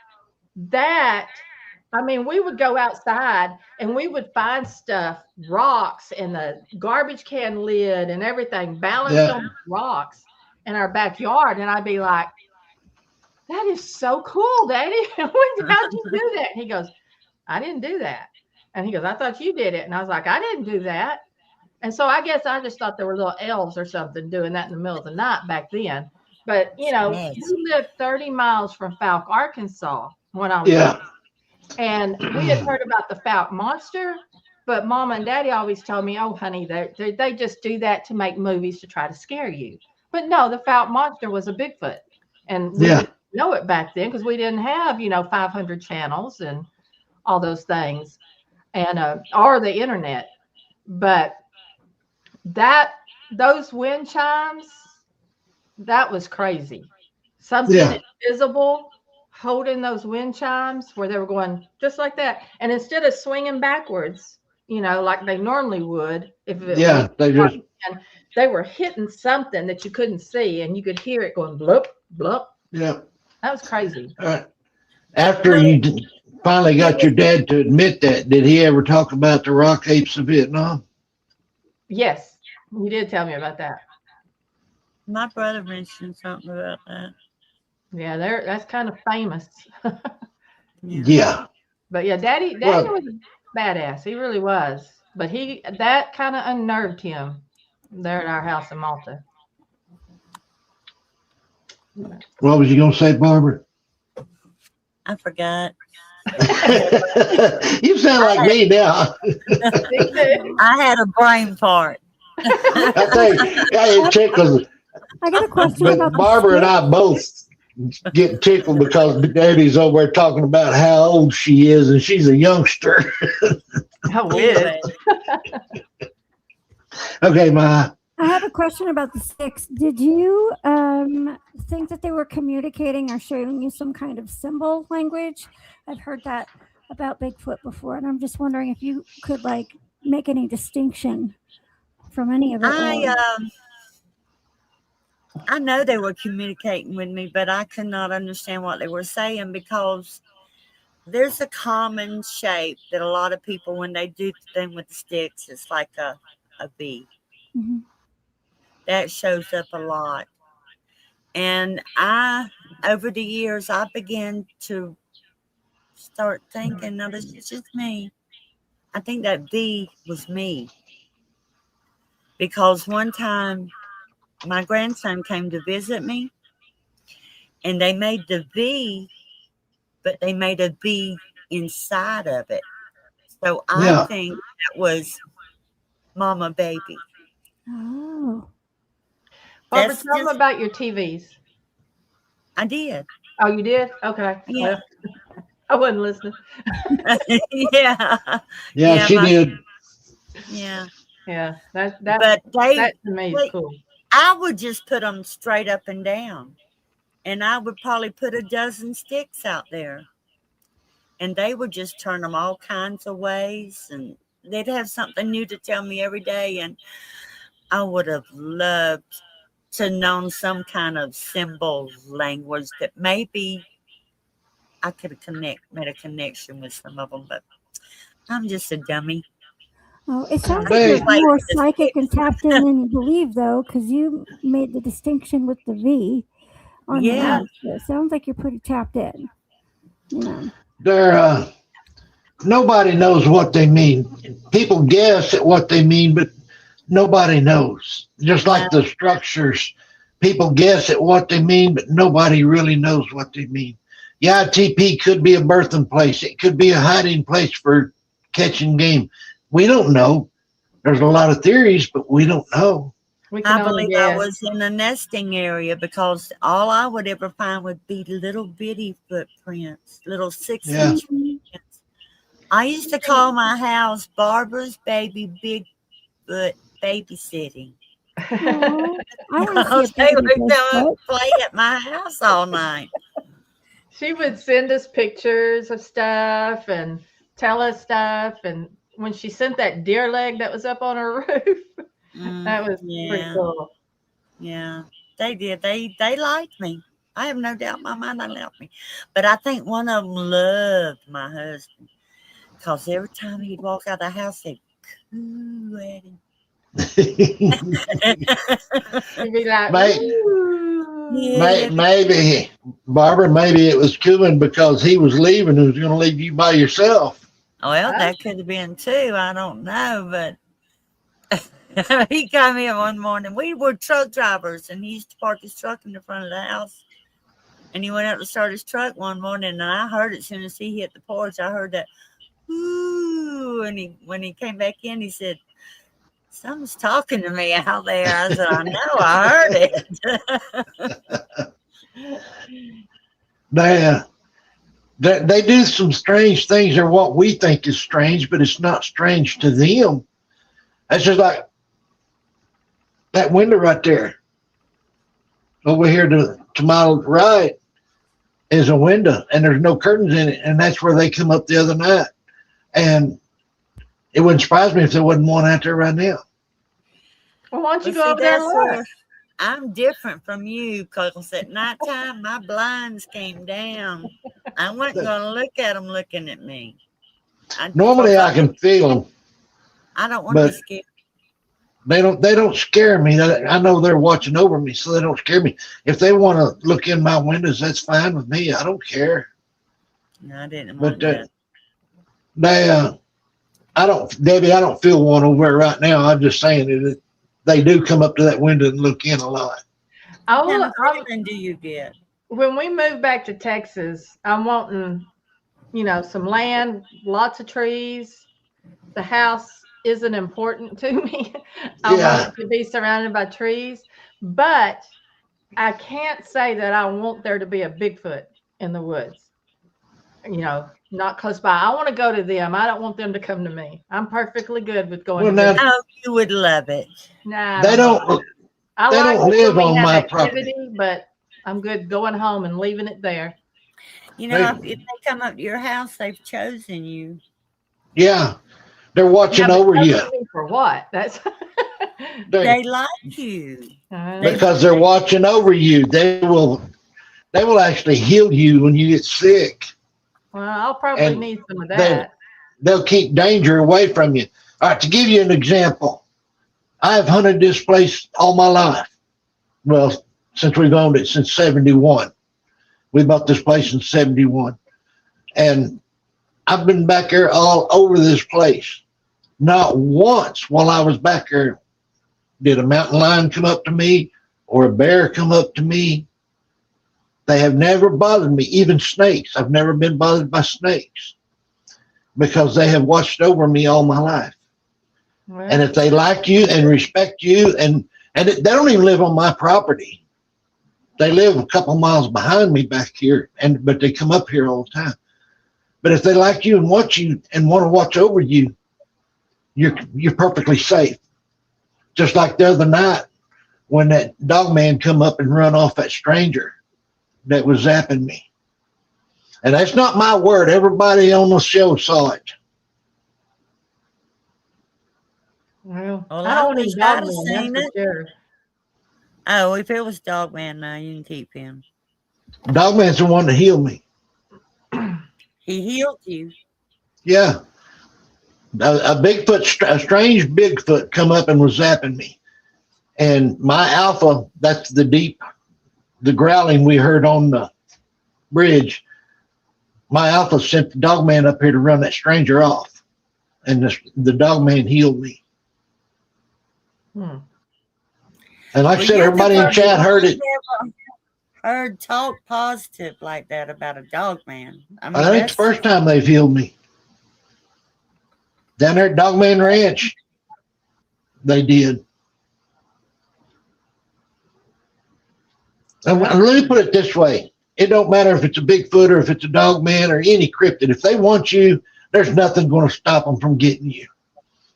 we would go outside and we would find stuff, rocks and the garbage can lid and everything balanced on rocks in our backyard. And I'd be like, that is so cool, Daddy. How'd you do that? And he goes, I didn't do that. And he goes, I thought you did it. And I was like, I didn't do that. And so I guess I just thought there were little elves or something doing that in the middle of the night back then. But, we lived 30 miles from Falk, Arkansas when I was young. And we had heard about the Falk monster, but Mama and Daddy always told me, oh, honey, they just do that to make movies to try to scare you. But no, the Falk monster was a Bigfoot. And we didn't know it back then because we didn't have, 500 channels and all those things and or the internet. But those wind chimes, that was crazy. Something invisible holding those wind chimes where they were going just like that. And instead of swinging backwards, like they normally would, they were hitting something that you couldn't see and you could hear it going blup, blup. Yeah. That was crazy. After you finally got your dad to admit that, did he ever talk about the rock apes of Vietnam? Yes, he did tell me about that. My brother mentioned something about that. Yeah, that's kind of famous. Yeah. But yeah, Daddy was a badass. He really was. But that kind of unnerved him there at our house in Malta. What was you going to say, Barbara? I forgot. You sound like me now. I had a brain fart. I think I tickled. I got a question But about Barbara and I both get tickled because Daddy's over there talking about how old she is, and she's a youngster. How weird. Okay, Ma. I have a question about the sticks. Did you think that they were communicating or showing you some kind of symbol language? I've heard that about Bigfoot before, and I'm just wondering if you could make any distinction from any of it. I know they were communicating with me, but I could not understand what they were saying because there's a common shape that a lot of people, when they do the thing with the sticks, it's like a V. Mm-hmm. That shows up a lot. And over the years, I began to start thinking, now this is just me. I think that V was me. Because one time, my grandson came to visit me, and they made the V, but they made a V inside of it. So I think that was Mama Baby. Oh. Barbara, tell them about your TVs. I did. Oh, you did? Okay. Yeah. I wasn't listening. Yeah, she did. Yeah. Yeah. That to me is cool. I would just put them straight up and down. And I would probably put a dozen sticks out there. And they would just turn them all kinds of ways. And they'd have something new to tell me every day. And I would have loved to know some kind of symbol language that maybe I could have made a connection with some of them. But I'm just a dummy. Oh, it sounds like you're more psychic and tapped in than you believe, though, because you made the distinction with the V. Yeah. It sounds like you're pretty tapped in. Nobody knows what they mean. People guess at what they mean, but nobody knows. Just like the structures, people guess at what they mean, but nobody really knows what they mean. Yeah, TP could be a birthing place. It could be a hiding place for catching game. We don't know. There's a lot of theories, but we don't know. I believe I was in a nesting area because all I would ever find would be little bitty footprints, little 6-inch footprints. I used to call my house Barbara's Baby Bigfoot Babysitting. I want to they would come and play at my house all night. She would send us pictures of stuff and tell us stuff. And when she sent that deer leg that was up on her roof, that was pretty cool. Yeah, they did. They liked me. I have no doubt in my mind they loved me. But I think one of them loved my husband because every time he'd walk out of the house, they'd coo at him. He'd be like, maybe, Barbara, maybe it was cooing because he was leaving and was going to leave you by yourself. Well, that could have been too. I don't know, but he came in one morning. We were truck drivers, and he used to park his truck in the front of the house. And he went out to start his truck one morning, and I heard it as soon as he hit the porch. I heard that, ooh, and when he came back in, he said, "Someone's talking to me out there." I said, "I know, I heard it." They do some strange things, or what we think is strange, but it's not strange to them. That's just like that window right there. Over here to my right is a window, and there's no curtains in it, and that's where they come up the other night. And it wouldn't surprise me if there wasn't one out there right now. Well, why don't you go over there and look? I'm different from you because at nighttime my blinds came down. I wasn't going to look at them looking at me. Normally I can feel them. I don't want to be scared. They don't scare me. I know they're watching over me, so they don't scare me. If they want to look in my windows, that's fine with me. I don't care. No, I didn't want that. Debbie, I don't feel one over there right now. I'm just saying that they do come up to that window and look in a lot. What kind of feeling do you get? When we move back to Texas, I'm wanting, some land, lots of trees. The house isn't important to me. I want it to be surrounded by trees, but I can't say that I want there to be a Bigfoot in the woods. Not close by. I want to go to them. I don't want them to come to me. I'm perfectly good with going to them. Oh, you would love it. Nah, they don't live on my property. But I'm good going home and leaving it there. If they come up to your house, they've chosen you. Yeah. They're watching over you. For what? That's they like you. Because they're watching over you. They will actually heal you when you get sick. Well, I'll probably need some of that. They'll keep danger away from you. All right, to give you an example, I have hunted this place all my life. Well, since we've owned it since 71. We bought this place in 71. And I've been back there all over this place. Not once while I was back there did a mountain lion come up to me or a bear come up to me. They have never bothered me, even snakes. I've never been bothered by snakes because they have watched over me all my life. Right. And if they like you and respect you, and they don't even live on my property. They live a couple miles behind me back here, but they come up here all the time. But if they like you and want to watch over you, you're perfectly safe. Just like the other night when that dog man come up and run off that stranger that was zapping me. And that's not my word. Everybody on the show saw it. Well, I don't need dog man, that's for sure. Oh, if it was dog man now, you can keep him. Dog man's the one that healed me. He healed you. Yeah. A strange Bigfoot come up and was zapping me. And my alpha, that's the growling we heard on the bridge. My alpha sent the dog man up here to run that stranger off. And the dog man healed me. And like I said, everybody in chat heard it. Heard talk positive like that about a dog man. I think it's the first time they've healed me. Down there at Dogman Ranch, they did. And let me put it this way. It don't matter if it's a Bigfoot or if it's a dog man or any cryptid. If they want you, there's nothing going to stop them from getting you.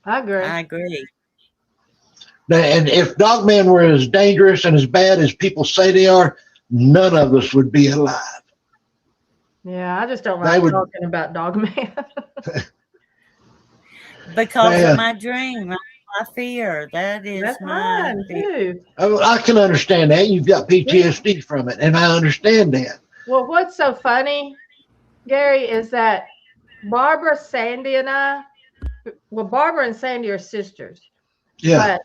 I agree. And if dogmen were as dangerous and as bad as people say they are, none of us would be alive. Yeah, I just don't They like would- talking about Dogman. Because Yeah. of my dream, my fear. That is That's my mine fear. too. I can understand that. You've got PTSD from it, and I understand that. Well, what's so funny, Gary, is that Barbara, Sandy, and Barbara and Sandy are sisters. Yeah. But,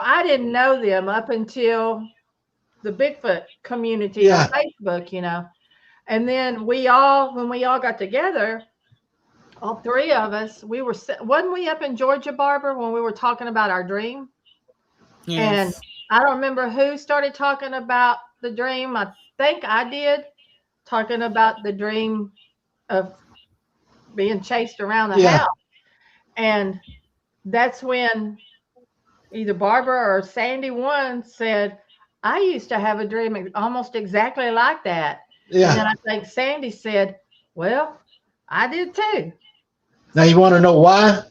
I didn't know them up until the Bigfoot community Yeah. on Facebook, And then when we all got together, all three of us, wasn't we up in Georgia, Barbara, when we were talking about our dream? Yes. And I don't remember who started talking about the dream. I think I did, talking about the dream of being chased around the house. And that's when either Barbara or Sandy one said, I used to have a dream almost exactly like that. Yeah. And then I think Sandy said, well, I did too. Now you want to know why?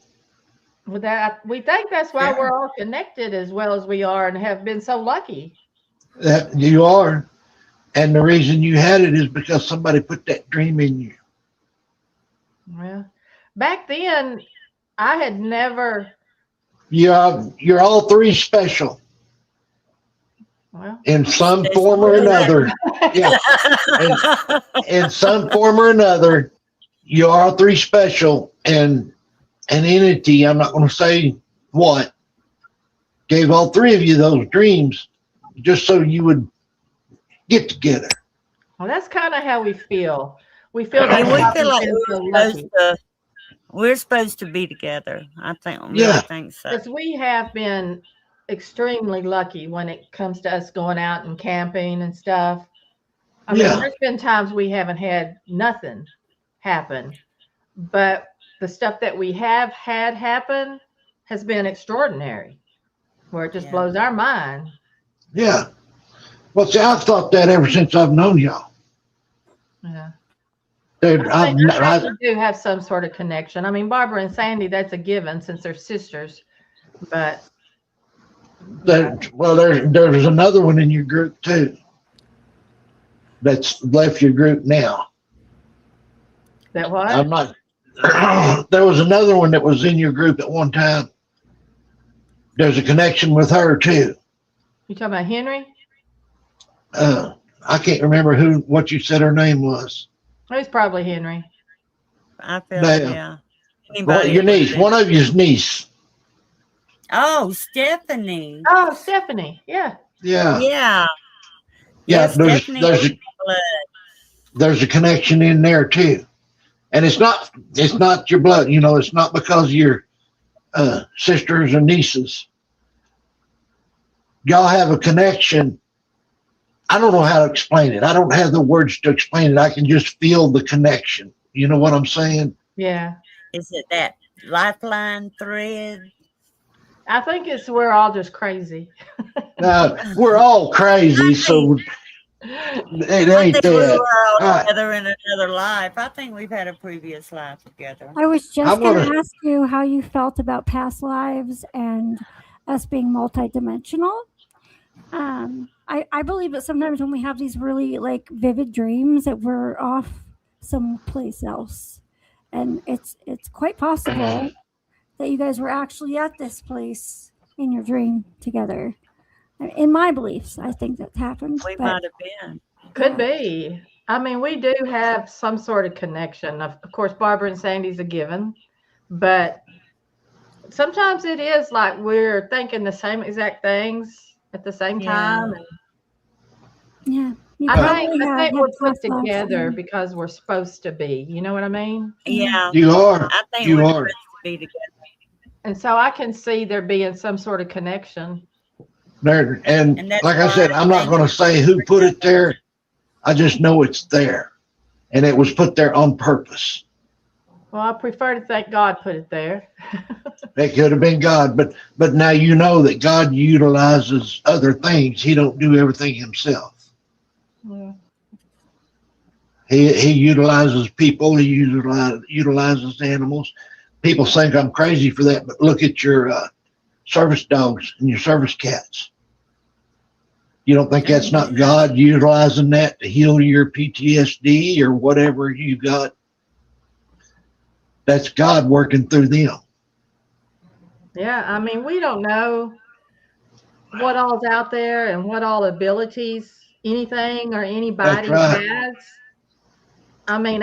With that, we think that's why we're all connected as well as we are and have been so lucky. That you are. And the reason you had it is because somebody put that dream in you. Well, back then, I had never. You're all three special. Well, in some form or another. Yeah. In some form or another, you are all three special, and an entity, I'm not going to say what, gave all three of you those dreams just so you would get together. Well, that's kind of how we feel. We feel that we feel like we're we're supposed to be together. I think. Yeah. I think so. Because we have been extremely lucky when it comes to us going out and camping and stuff. I mean, there's been times we haven't had nothing happen, but the stuff that we have had happen has been extraordinary, where it just blows our mind. Yeah. Well, see, I've thought that ever since I've known y'all. Yeah. Dude, I think we do have some sort of connection. I mean, Barbara and Sandy, that's a given since they're sisters, but. There's another one in your group too that's left your group now. That what? I'm not. There was another one that was in your group at one time. There's a connection with her too. You talking about Henry? I can't remember what you said her name was. It's probably Henry. I feel Well, your niece, one of you's niece. Oh, Stephanie. Oh, Stephanie. Yeah. Yeah. Yeah. Yeah. Stephanie. There's a connection in there too, and it's not your blood. It's not because you're sisters or nieces. Y'all have a connection. I don't know how to explain it. I don't have the words to explain it. I can just feel the connection. You know what I'm saying? Yeah. Is it that lifeline thread? I think we're all just crazy. We're all crazy, so it ain't We were that. all together in another life. I think we've had a previous life together. I was just going to ask you how you felt about past lives and us being multidimensional. I believe that sometimes when we have these really vivid dreams that we're off someplace else, and it's quite possible that you guys were actually at this place in your dream together. In my beliefs, I think that happened. We might have been. Could be. I mean, we do have some sort of connection. Of course, Barbara and Sandy's a given, but sometimes it is like we're thinking the same exact things at the same time. Yeah. I think we're put together because we're supposed to be. You know what I mean? Yeah. You are. I think you we're are. supposed to be together. And so I can see there being some sort of connection. There, and like I said, I'm not going to say who put it there. I just know it's there, and it was put there on purpose. Well, I prefer to think God put it there. It could have been God, but now you know that God utilizes other things. He don't do everything himself. Yeah. He utilizes people. He utilizes animals. People think I'm crazy for that, but look at your service dogs and your service cats. You don't think that's not God utilizing that to heal your PTSD or whatever you got? That's God working through them. Yeah, I mean, we don't know what all's out there and what all abilities anything or anybody right. has. I mean,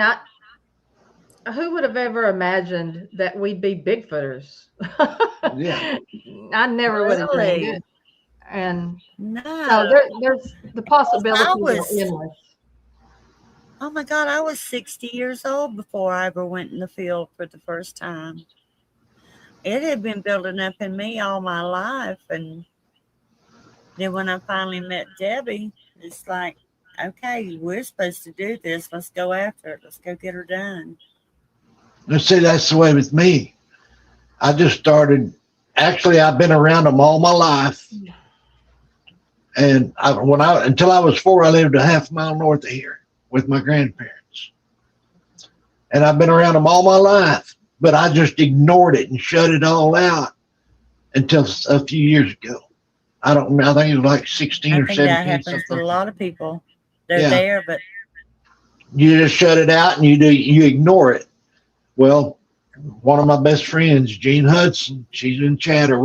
who would have ever imagined that we'd be Bigfooters? Yeah. I never would have dreamed Really? it. And No. so there's the possibilities are endless. Oh my God, I was 60 years old before I ever went in the field for the first time. It had been building up in me all my life. And then when I finally met Debbie, it's like, okay, we're supposed to do this. Let's go after it. Let's go get her done. Let's see, that's the way with me. I just started, actually, I've been around them all my life. And until I was 4, I lived a half mile north of here with my grandparents. And I've been around them all my life, but I just ignored it and shut it all out until a few years ago. I don't remember. I think it was like 16 or 17. That happens to a lot of people. They're there, but you just shut it out and you ignore it. Well, one of my best friends, Jean Hudson, she's in Chatter,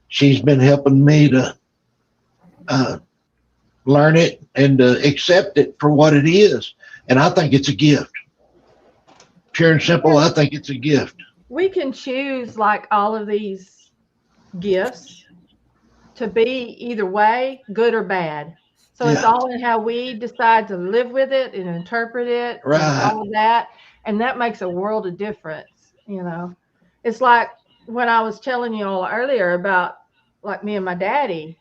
she's been helping me to learn it and to accept it for what it is. And I think it's a gift. Pure and simple, I think it's a gift. We can choose like all of these gifts to be either way, good or bad. So it's all in how we decide to live with it and interpret it, right, and all of that. And that makes a world of difference, you know. It's like when I was telling you all earlier about like me and my daddy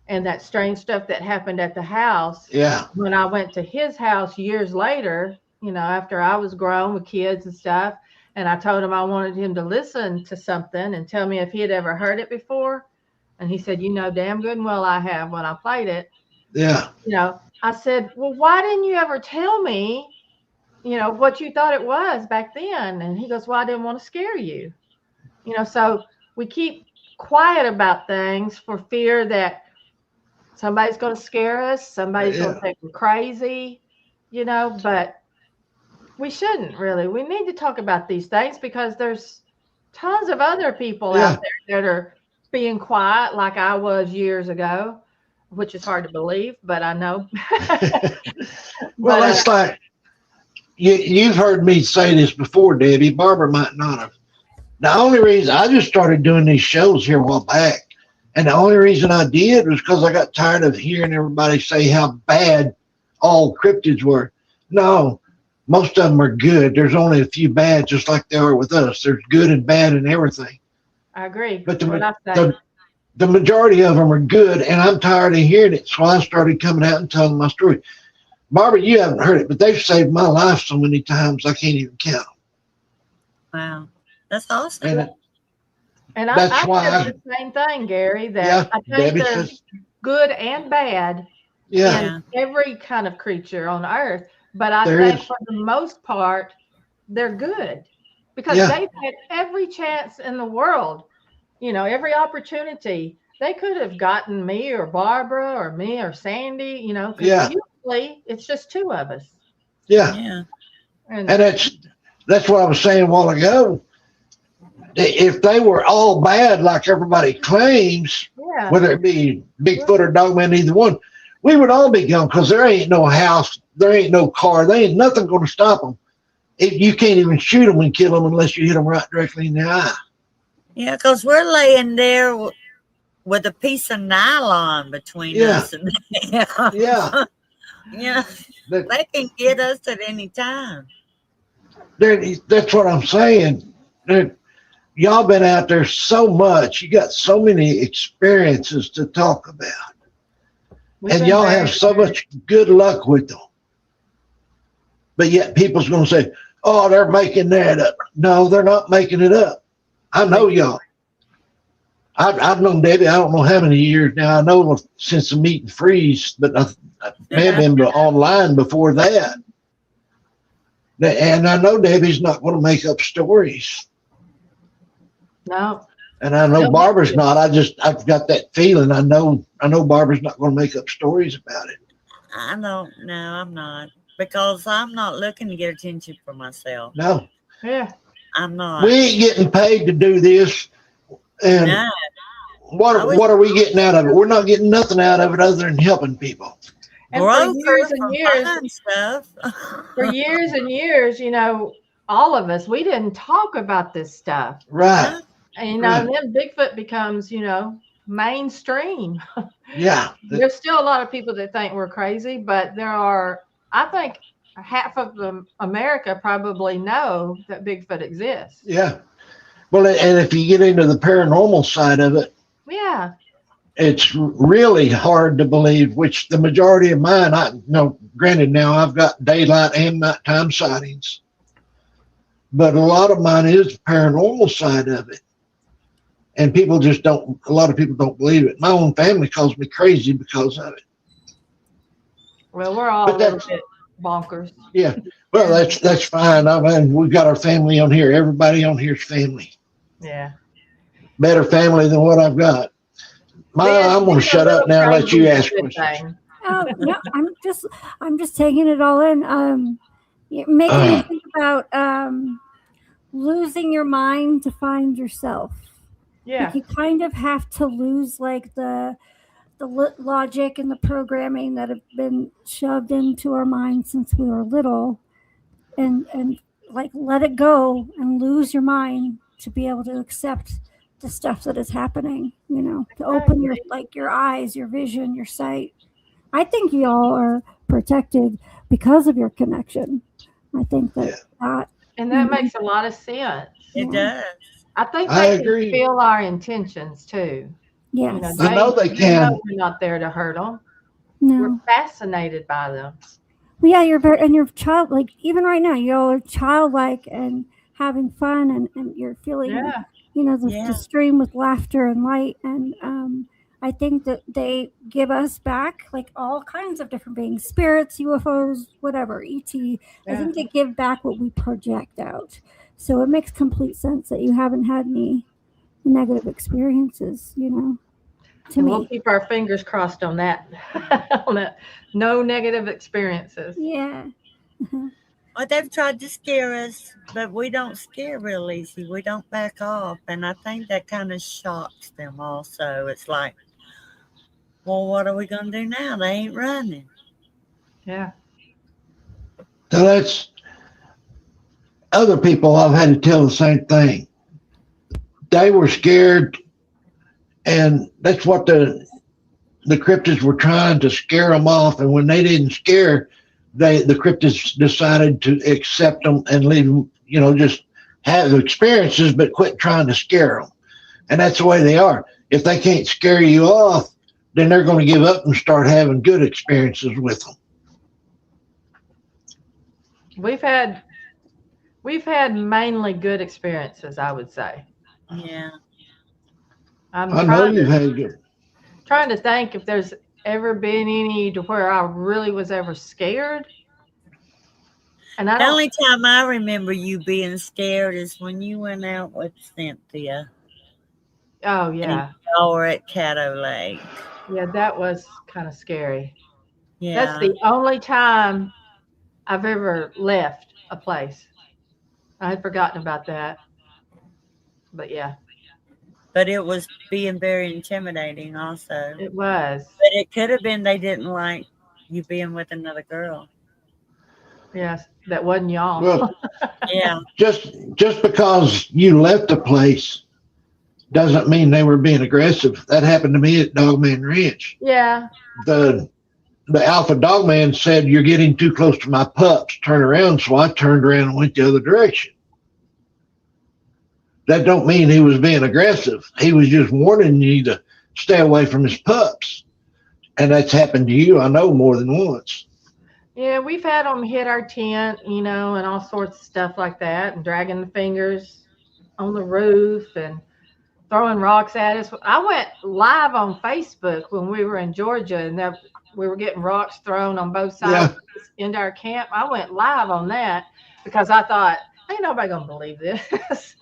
and that strange stuff that happened at the house. Yeah. When I went to his house years later, you know, after I was grown with kids and stuff, and I told him I wanted him to listen to something and tell me if he had ever heard it before. And he said, you know, damn good and well I have when I played it. Yeah. You know, I said, well, why didn't you ever tell me, you know, what you thought it was back then? And he goes, well, I didn't want to scare you. You know, so we keep quiet about things for fear that somebody's going to scare us. Somebody's going to think we're crazy, you know, but we shouldn't really. We need to talk about these things because there's tons of other people out there that are being quiet like I was years ago, which is hard to believe, but I know. Well, it's like, you've heard me say this before, Debbie. Barbara might not have. The only reason I just started doing these shows here a while back, and the only reason I did was because I got tired of hearing everybody say how bad all cryptids were. No, most of them are good. There's only a few bad, just like they are with us. There's good and bad in everything. I agree. But the majority of them are good, and I'm tired of hearing it. So I started coming out and telling my story. Barbara, you haven't heard it, but they've saved my life so many times I can't even count them. Wow, that's awesome. And I said the same thing, Gary, that I think there's good and bad in every kind of creature on Earth. But I think for the most part, they're good because they've had every chance in the world, you know, every opportunity. They could have gotten me or Barbara or me or Sandy, you know, because usually it's just two of us. Yeah. And that's what I was saying a while ago. If they were all bad like everybody claims, whether it be Bigfoot or Dogman, either one, we would all be gone because there ain't no house, there ain't no car, there ain't nothing going to stop them. You can't even shoot them and kill them unless you hit them right directly in the eye. Yeah, because we're laying there with a piece of nylon between us and them. Yeah. They can get us at any time. That's what I'm saying. Y'all been out there so much. You got so many experiences to talk about. And y'all have so much good luck with them. But yet people's going to say, oh, they're making that up. No, they're not making it up. I know y'all. I've known Debbie, I don't know how many years now. I know since the meet and freeze, but I may have been online before that. And I know Debbie's not going to make up stories. No. And I know Barbara's not. I've got that feeling. I know Barbara's not going to make up stories about it. I don't know. I'm not. Because I'm not looking to get attention for myself. No. Yeah. I'm not. We ain't getting paid to do this. And No. what are we getting out of it? We're not getting nothing out of it other than helping people. And for years and years, you know, all of us, we didn't talk about this stuff. Right. And, you know, then Bigfoot becomes, you know, mainstream. Yeah. There's still a lot of people that think we're crazy, but there are, I think half of America probably know that Bigfoot exists. Yeah. Well, and if you get into the paranormal side of it, yeah, it's really hard to believe, which the majority of mine, granted now I've got daylight and nighttime sightings, but a lot of mine is the paranormal side of it. And people just don't, a lot of people don't believe it. My own family calls me crazy because of it. Well, we're all a little bit bonkers. Yeah. Well, that's fine. I mean, we've got our family on here. Everybody on here's family. Yeah. Better family than what I've got. I'm going to shut up now and let you ask questions. Oh, no, I'm just taking it all in. Making me think about losing your mind to find yourself. Yeah. Like you kind of have to lose like the logic and the programming that have been shoved into our minds since we were little, and like let it go and lose your mind to be able to accept the stuff that is happening, you know, to open your eyes, your vision, your sight. I think you all are protected because of your connection. I think that makes a lot of sense. It does. I think I they agree. can feel our intentions too. Yes. You know, I know they can. know we're not there to hurt them. No. We're fascinated by them. Well, yeah, you're childlike. Even right now, you all are childlike and having fun, and you're feeling, you know, the stream with laughter and light. And I think that they give us back like all kinds of different beings, spirits, UFOs, whatever, ET. I think they give back what we project out. So it makes complete sense that you haven't had any negative experiences, you know. We'll keep our fingers crossed on that. No negative experiences. Yeah. Well, they've tried to scare us, but we don't scare real easy. We don't back off. And I think that kind of shocks them also. It's like, well, what are we going to do now? They ain't running. Yeah. So that's other people I've had to tell the same thing. They were scared, and that's what the cryptids were trying to scare them off. And when they didn't scare, the cryptids decided to accept them and leave them, you know, just have experiences, but quit trying to scare them. And that's the way they are. If they can't scare you off, then they're going to give up and start having good experiences with them. We've had mainly good experiences, I would say. Yeah. I know you've had good. Trying to think if there's ever been any to where I really was ever scared. And the only time I remember you being scared is when you went out with Cynthia. Oh, yeah. Y'all were at Caddo Lake. Yeah, that was kind of scary. Yeah. That's the only time I've ever left a place. I had forgotten about that. But yeah. But it was being very intimidating also. It was. But it could have been they didn't like you being with another girl. Yes, that wasn't y'all. Well, yeah. Just because you left a place doesn't mean they were being aggressive. That happened to me at Dogman Ranch. Yeah. The alpha dogman said, "You're getting too close to my pups. Turn around." So I turned around and went the other direction. That don't mean he was being aggressive. He was just warning you to stay away from his pups. And that's happened to you, I know, more than once. Yeah, we've had them hit our tent, you know, and all sorts of stuff like that, and dragging the fingers on the roof and throwing rocks at us. I went live on Facebook when we were in Georgia, and we were getting rocks thrown on both sides into our camp. I went live on that because I thought, ain't nobody gonna believe this.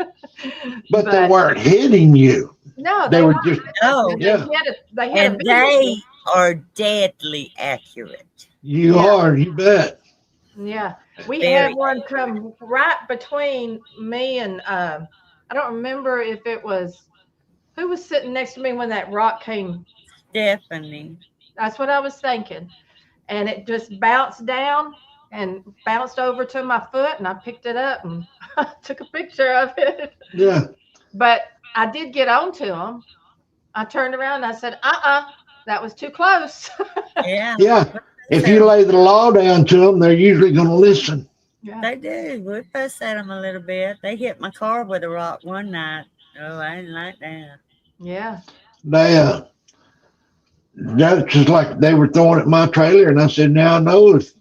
But they weren't hitting you. No, They were just, No, yeah. They had a and video. they are deadly accurate. You are, you bet. Yeah, we Very had one come right between me and I don't remember if it was who was sitting next to me when that rock came. Stephanie. That's what I was thinking, and it just bounced down and bounced over to my foot, and I picked it up and took a picture of it. Yeah. But I did get onto him. I turned around and I said, that was too close. Yeah. Yeah. If you lay the law down to them, they're usually going to listen. Yeah. They do. We fuss at them a little bit. They hit my car with a rock one night. Oh, I didn't like that. Yeah. That's just like they were throwing at my trailer. And I said, now I know if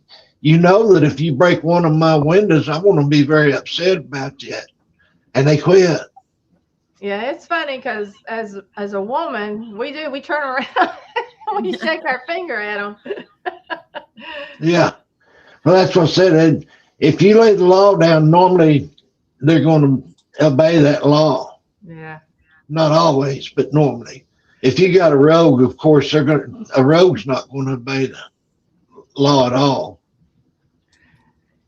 you know that if you break one of my windows, I'm going to be very upset about that. And they quit. Yeah, it's funny because as a woman, we turn around and we shake our finger at them. Yeah. Well, that's what I said. If you lay the law down, normally they're going to obey that law. Yeah. Not always, but normally. If you got a rogue, of course, a rogue's not going to obey the law at all.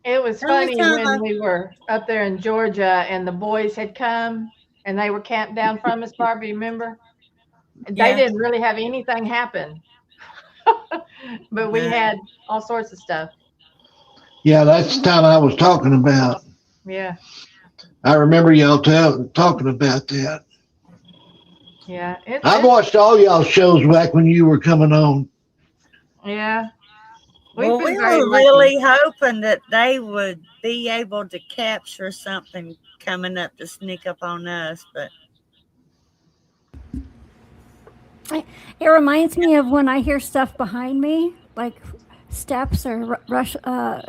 It was funny when we were up there in Georgia and the boys had come and they were camped down from us, Barbie, remember? They didn't really have anything happen. But we had all sorts of stuff. Yeah, that's the time I was talking about. Yeah. I remember y'all talking about that. Yeah. I've watched all y'all shows back when you were coming on. Yeah. Well, we were really hoping that they would be able to capture something coming up to sneak up on us, but it reminds me of when I hear stuff behind me, like steps or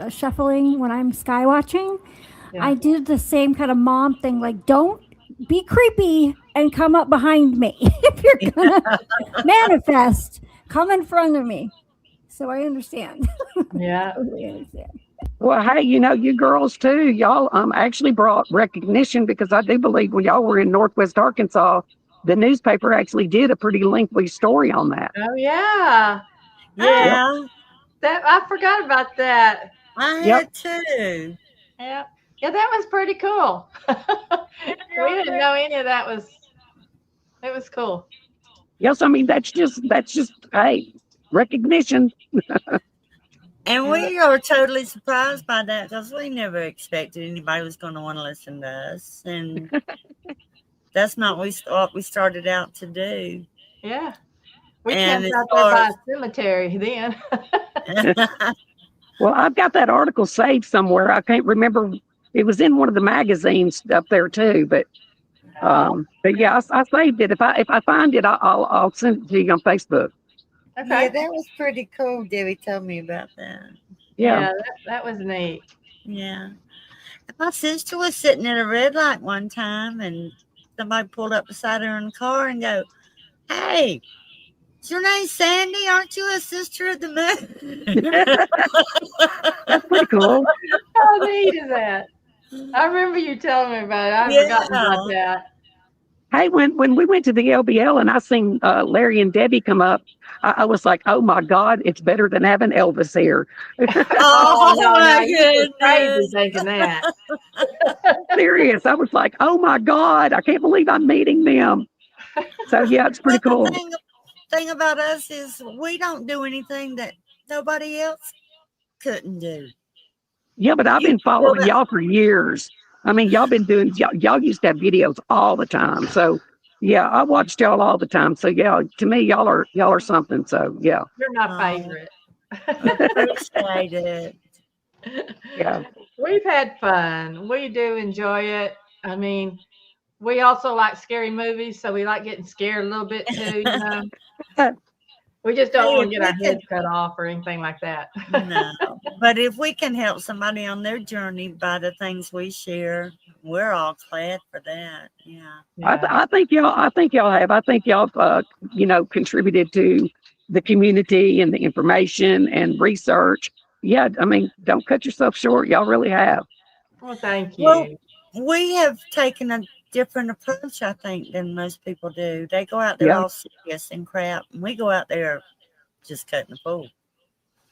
shuffling when I'm sky watching. I do the same kind of mom thing, like don't be creepy and come up behind me. If you're gonna manifest, come in front of me. So I understand. Yeah. Totally understand. Well, hey, you girls too, y'all actually brought recognition because I do believe when y'all were in Northwest Arkansas, the newspaper actually did a pretty lengthy story on that. Oh yeah. yeah, That I forgot about that. I had too. Yeah. Yeah, that was pretty cool. We didn't know any of that it was cool. Yes, I mean that's just hey, recognition. And we are totally surprised by that because we never expected anybody was going to want to listen to us. And that's not what we started out to do. Yeah. We And camped as out there far by as- a cemetery then. Well, I've got that article saved somewhere. I can't remember. It was in one of the magazines up there too, but yeah, I saved it. If I find it, I'll send it to you on Facebook. Okay. Yeah, that was pretty cool. Debbie told me about that. Yeah, that was neat. Yeah. My sister was sitting at a red light one time and somebody pulled up beside her in the car and go, "Hey, is your name Sandy? Aren't you a sister of the moon?" That's pretty cool. How neat is that? I remember you telling me about it. I forgot about that. Hey, when we went to the LBL and I seen Larry and Debbie come up, I was like, oh my God, it's better than having Elvis here. Oh, my you goodness. crazy thinking that. Serious. I was like, oh my God, I can't believe I'm meeting them. So yeah, it's pretty cool. The thing about us is we don't do anything that nobody else couldn't do. Yeah, but I've been following y'all for years. I mean, y'all been doing, y'all used to have videos all the time. So yeah, I watched y'all all the time. So yeah, to me, y'all are something. So yeah. You're my favorite. Appreciate it. Yeah. We've had fun. We do enjoy it. I mean, we also like scary movies, so we like getting scared a little bit too, We just don't want to get our heads cut off or anything like that. No, but if we can help somebody on their journey by the things we share, we're all glad for that. Yeah. I think y'all have. I think y'all contributed to the community and the information and research. Yeah, I mean, don't cut yourself short. Y'all really have. Well, thank you. Well, we have taken a different approach, I think, than most people do. They go out there all serious and crap, and we go out there just cutting the pool.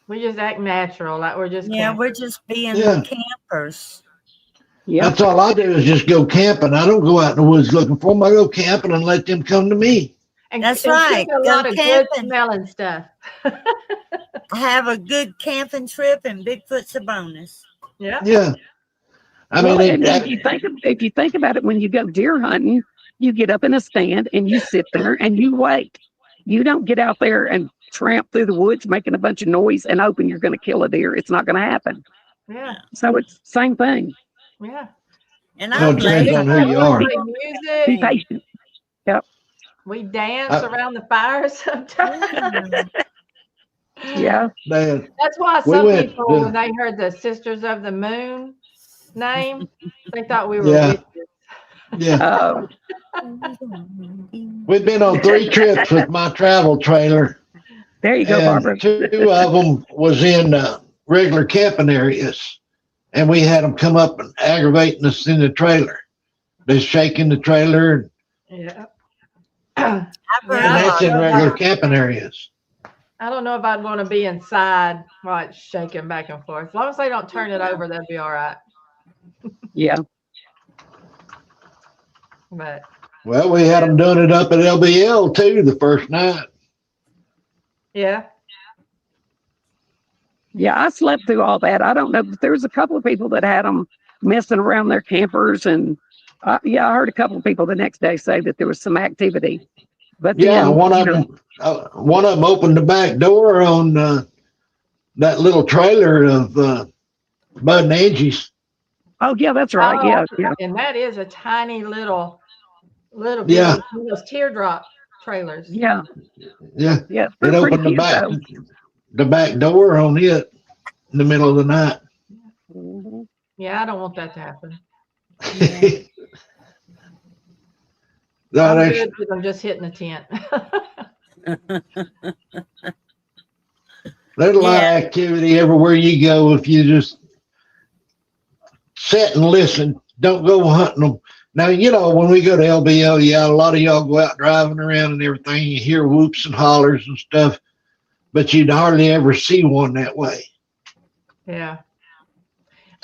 We just act natural, like we're just we're just being campers. Yeah. That's all I do is just go camping. I don't go out in the woods looking for them. I go camping and let them come to me. And, That's and right. cook a lot of good smelling stuff. Have a good camping trip, and Bigfoot's a bonus. Yeah. Yeah. I mean, if you think about it, when you go deer hunting, you get up in a stand and you sit there and you wait. You don't get out there and tramp through the woods making a bunch of noise and hoping you're going to kill a deer. It's not going to happen. Yeah. So it's the same thing. Yeah. And it depends on who you are. Music. Be patient. Yep. We dance around the fire sometimes. Yeah. Man, that's why some people, when they heard the Sisters of the Moon name, they thought we were witches. Yeah. We've been on 3 trips with my travel trailer. There you go, Barbara. 2 of them was in regular camping areas, and we had them come up and aggravating us in the trailer. They're shaking the trailer. Yeah. And that's in regular camping areas. I don't know if I'd want to be inside while it's shaking back and forth. As long as they don't turn it over, that'd be all right. Yeah. But well, we had them doing it up at LBL too the first night. Yeah. Yeah, I slept through all that. I don't know, but there was a couple of people that had them messing around their campers, and I heard a couple of people the next day say that there was some activity. But then, one of them opened the back door on that little trailer of Bud and Angie's. Oh yeah, that's right. Yeah. And that is a tiny little those teardrop trailers. Yeah. It opened the back door on it in the middle of the night. Mm-hmm. Yeah, I don't want that to happen. I'm good because I'm just hitting the tent. There's a lot of activity everywhere you go if you just sit and listen. Don't go hunting them. Now, when we go to LBL, a lot of y'all go out driving around and everything. You hear whoops and hollers and stuff, but you'd hardly ever see one that way. Yeah.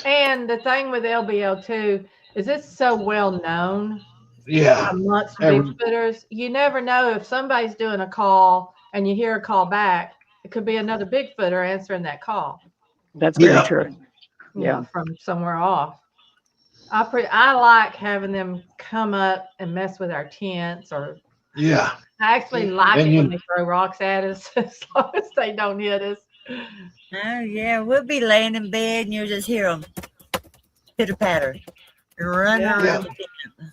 And the thing with LBL too is it's so well known. Yeah. Amongst Bigfooters, you never know if somebody's doing a call and you hear a call back. It could be another Bigfooter answering that call. That's very true. Yeah, from somewhere off. I like having them come up and mess with our tents, or I actually like it when they throw rocks at us, as long as they don't hit us. Oh yeah, we'll be laying in bed and you'll just hear them pitter patter, run around the tent.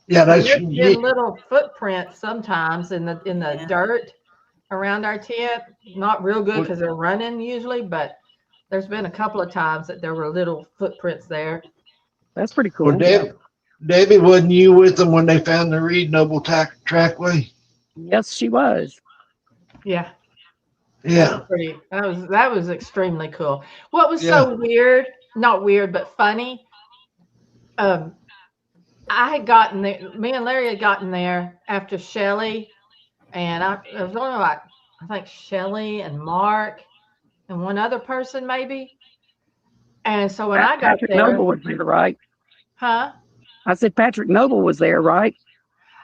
Yeah, that's little footprints sometimes in the dirt around our tent. Not real good because they're running usually, but there's been a couple of times that there were little footprints there. That's pretty cool. Well, Debbie, wasn't you with them when they found the Reed Noble trackway? Yes, she was. Yeah. Yeah. That was extremely cool. What was so weird, not weird, but funny, I had gotten there, me and Larry had gotten there after Shelly, and it was only like, I think Shelly and Mark and one other person maybe. And so when I got Patrick there. Noble was there, right? Huh? I said Patrick Noble was there, right?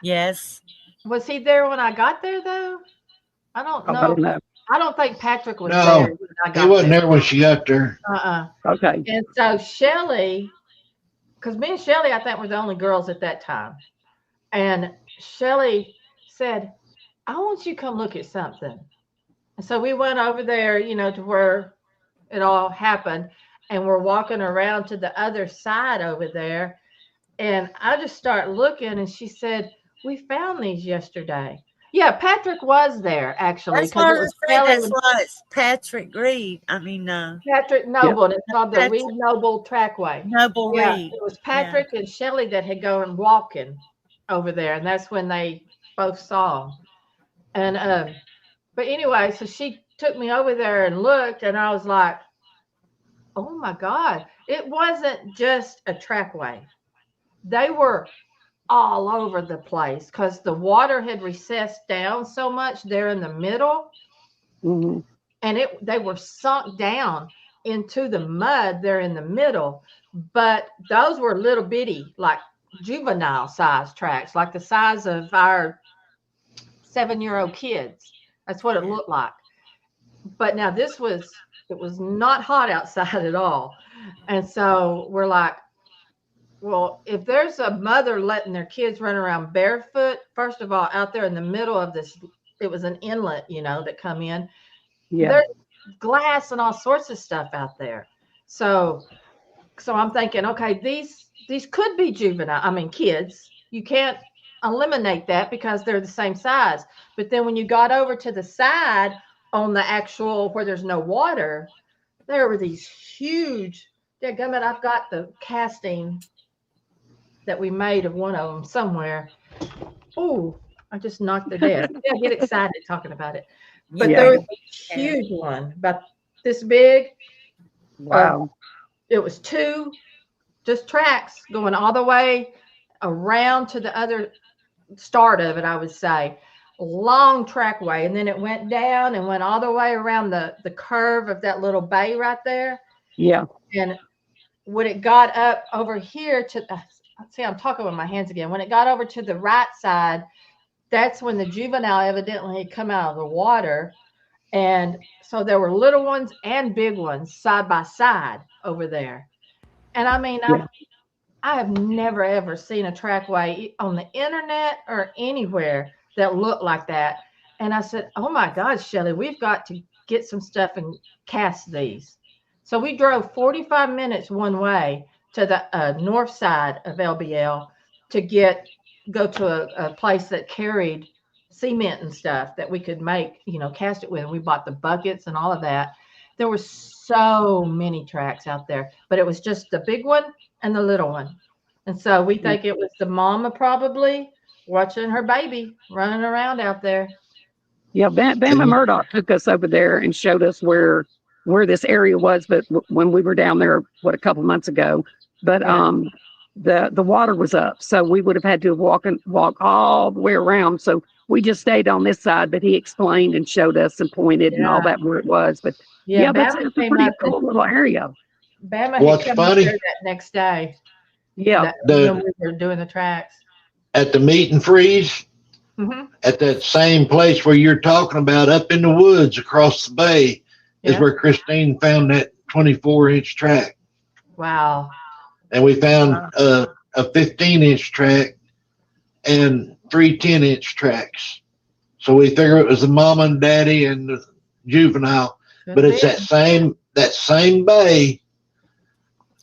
Yes. Was he there when I got there though? I don't know. I don't know. I don't think Patrick was there when I got he wasn't there when she got there. Okay. And so Shelly, because me and Shelly, I think, were the only girls at that time. And Shelly said, I want you to come look at something. And so we went over there, to where it all happened. And we're walking around to the other side over there. And I just start looking, and she said, we found these yesterday. Yeah, Patrick was there, actually. That's what it's Patrick Reed. Patrick Noble. And it's called the Reed Noble Trackway. Noble Reed. It was Patrick and Shelly that had gone walking over there, and that's when they both saw him. And but anyway, so she took me over there and looked, and I was like, oh my God, it wasn't just a trackway. They were all over the place because the water had recessed down so much there in the middle. Mm-hmm. And they were sunk down into the mud there in the middle. But those were little bitty, like juvenile size tracks, like the size of our 7-year-old kids. That's what it looked like. But now it was not hot outside at all. And so we're like, well, if there's a mother letting their kids run around barefoot, first of all, out there in the middle of this, it was an inlet, that come in. Yeah. There's glass and all sorts of stuff out there. So I'm thinking, okay, these could be kids. You can't eliminate that because they're the same size. But then when you got over to the side on the actual where there's no water, there were these huge, dadgummit, I've got the casting that we made of one of them somewhere. Oh, I just knocked it dead. I get excited talking about it. But there was a huge one, about this big. Wow. It was 2 just tracks going all the way around to the other start of it, I would say. Long trackway. And then it went down and went all the way around the curve of that little bay right there. Yeah. And when it got up over here to, see, I'm talking with my hands again. When it got over to the right side, that's when the juvenile evidently had come out of the water. And so there were little ones and big ones side by side over there. And I mean, I have never, ever seen a trackway on the internet or anywhere that looked like that. And I said, oh my God, Shelly, we've got to get some stuff and cast these. So we drove 45 minutes one way to the north side of LBL to go to a place that carried cement and stuff that we could make, cast it with. We bought the buckets and all of that. There were so many tracks out there, but it was just the big one and the little one. And so we think it was the mama probably watching her baby running around out there. Yeah, Bama Murdoch took us over there and showed us where this area was, but when we were down there, a couple months ago, but the water was up, so we would have had to walk all the way around. So we just stayed on this side, but he explained and showed us and pointed and all that where it was. But that's a pretty cool little area. Bama had come up there that next day. Yeah, when we were doing the tracks at the meet and freeze. Mm-hmm. At that same place where you're talking about, up in the woods across the bay, is where Christine found that 24-inch track. Wow. And we found a 15-inch track and 3 10-inch tracks. So we figure it was the mama and daddy and the juvenile. But it's that same bay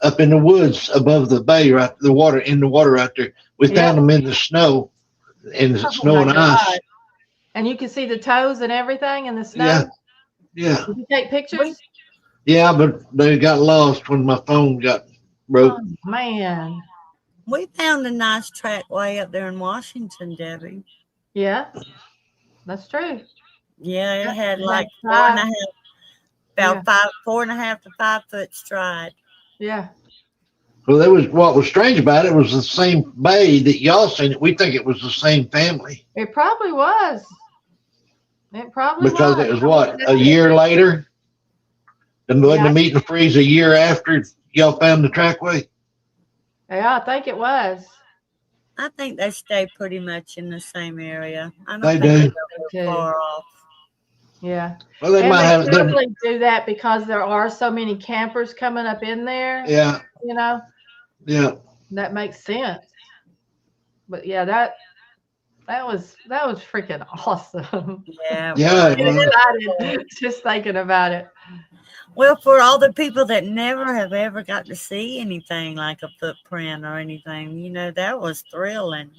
up in the woods above the bay, right? In the water right there. We found them in the snow, in the snow and ice. And you can see the toes and everything in the snow. Yeah. Did you take pictures? Yeah, but they got lost when my phone got broke. Oh, man. We found a nice trackway up there in Washington, Debbie. Yeah, that's true. Yeah, it had like 4.5 to 5 foot stride. Yeah. Well, what was strange about it was the same bay that y'all seen it. We think it was the same family. It probably was. Because it was what, a year later? The meet and freeze a year after y'all found the trackway? Yeah, I think it was. I think they stay pretty much in the same area. I don't They think do. they're far off. Yeah. Well, they might have probably do that because there are so many campers coming up in there. Yeah. Yeah. That makes sense. But yeah, that was freaking awesome. Yeah. Yeah. Just thinking about it. Well, for all the people that never have ever got to see anything like a footprint or anything, that was thrilling.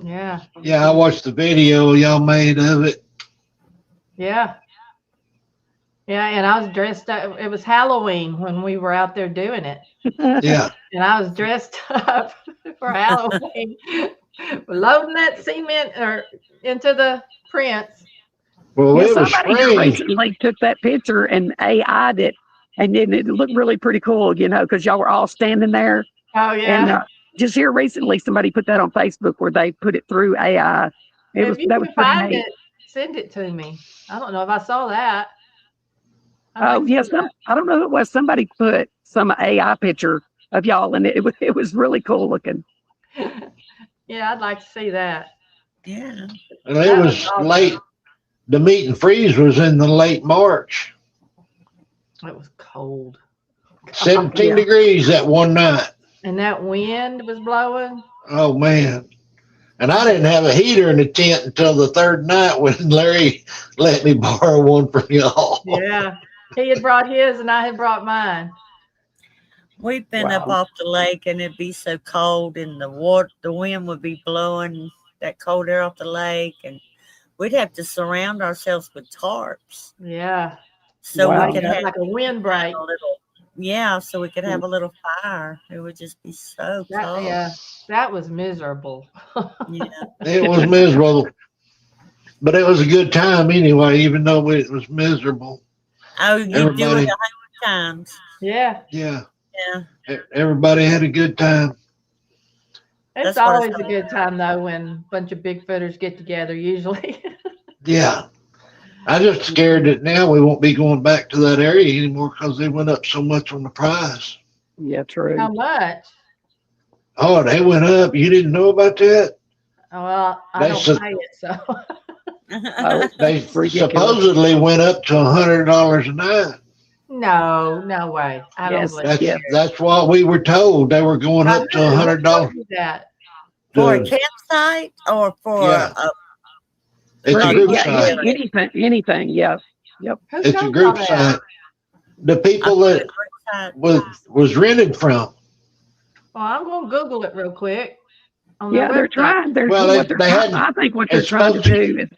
Yeah. Yeah, I watched the video y'all made of it. Yeah. Yeah, and I was dressed up. It was Halloween when we were out there doing it. Yeah. And I was dressed up for Halloween, loading that cement into the prints. Well, it was somebody strange. recently took that picture and AI'd it and then it looked really pretty cool, because y'all were all standing there. Oh yeah. And just here recently, somebody put that on Facebook where they put it through AI. If you That was can pretty find neat. it, send it to me. I don't know if I saw that. Oh yes, I don't know who it was. Somebody put some AI picture of y'all, and it was really cool looking. Yeah, I'd like to see that. Yeah. And it was late. The meet and freeze was in the late March. It was cold. 17 degrees that one night. And that wind was blowing. Oh man. And I didn't have a heater in the tent until the third night when Larry let me borrow one from y'all. Yeah. He had brought his and I had brought mine. We've been up off the lake and it'd be so cold and the wind would be blowing that cold air off the lake and we'd have to surround ourselves with tarps. Yeah. So we could have like a windbreak. So we could have a little fire. It would just be so cold. Yeah. That was miserable. Yeah. It was miserable. But it was a good time anyway, even though it was miserable. Oh, you do it 100 times. Yeah. Yeah. Yeah. Everybody had a good time. It's always a good time though when a bunch of Bigfooters get together usually. Yeah. I'm just scared that now we won't be going back to that area anymore because they went up so much on the price. Yeah, true. How much? Oh, they went up. You didn't know about that? Oh, well, I don't pay it, so. They supposedly went up to $100 a night. No way. I don't believe that's what we were told. They were going up to $100. That. For a campsite or for it's a group site. Anything, yeah. Yep. It's a group site. The people that was rented from. Well, I'm going to Google it real quick. They're trying. I think what they're trying to do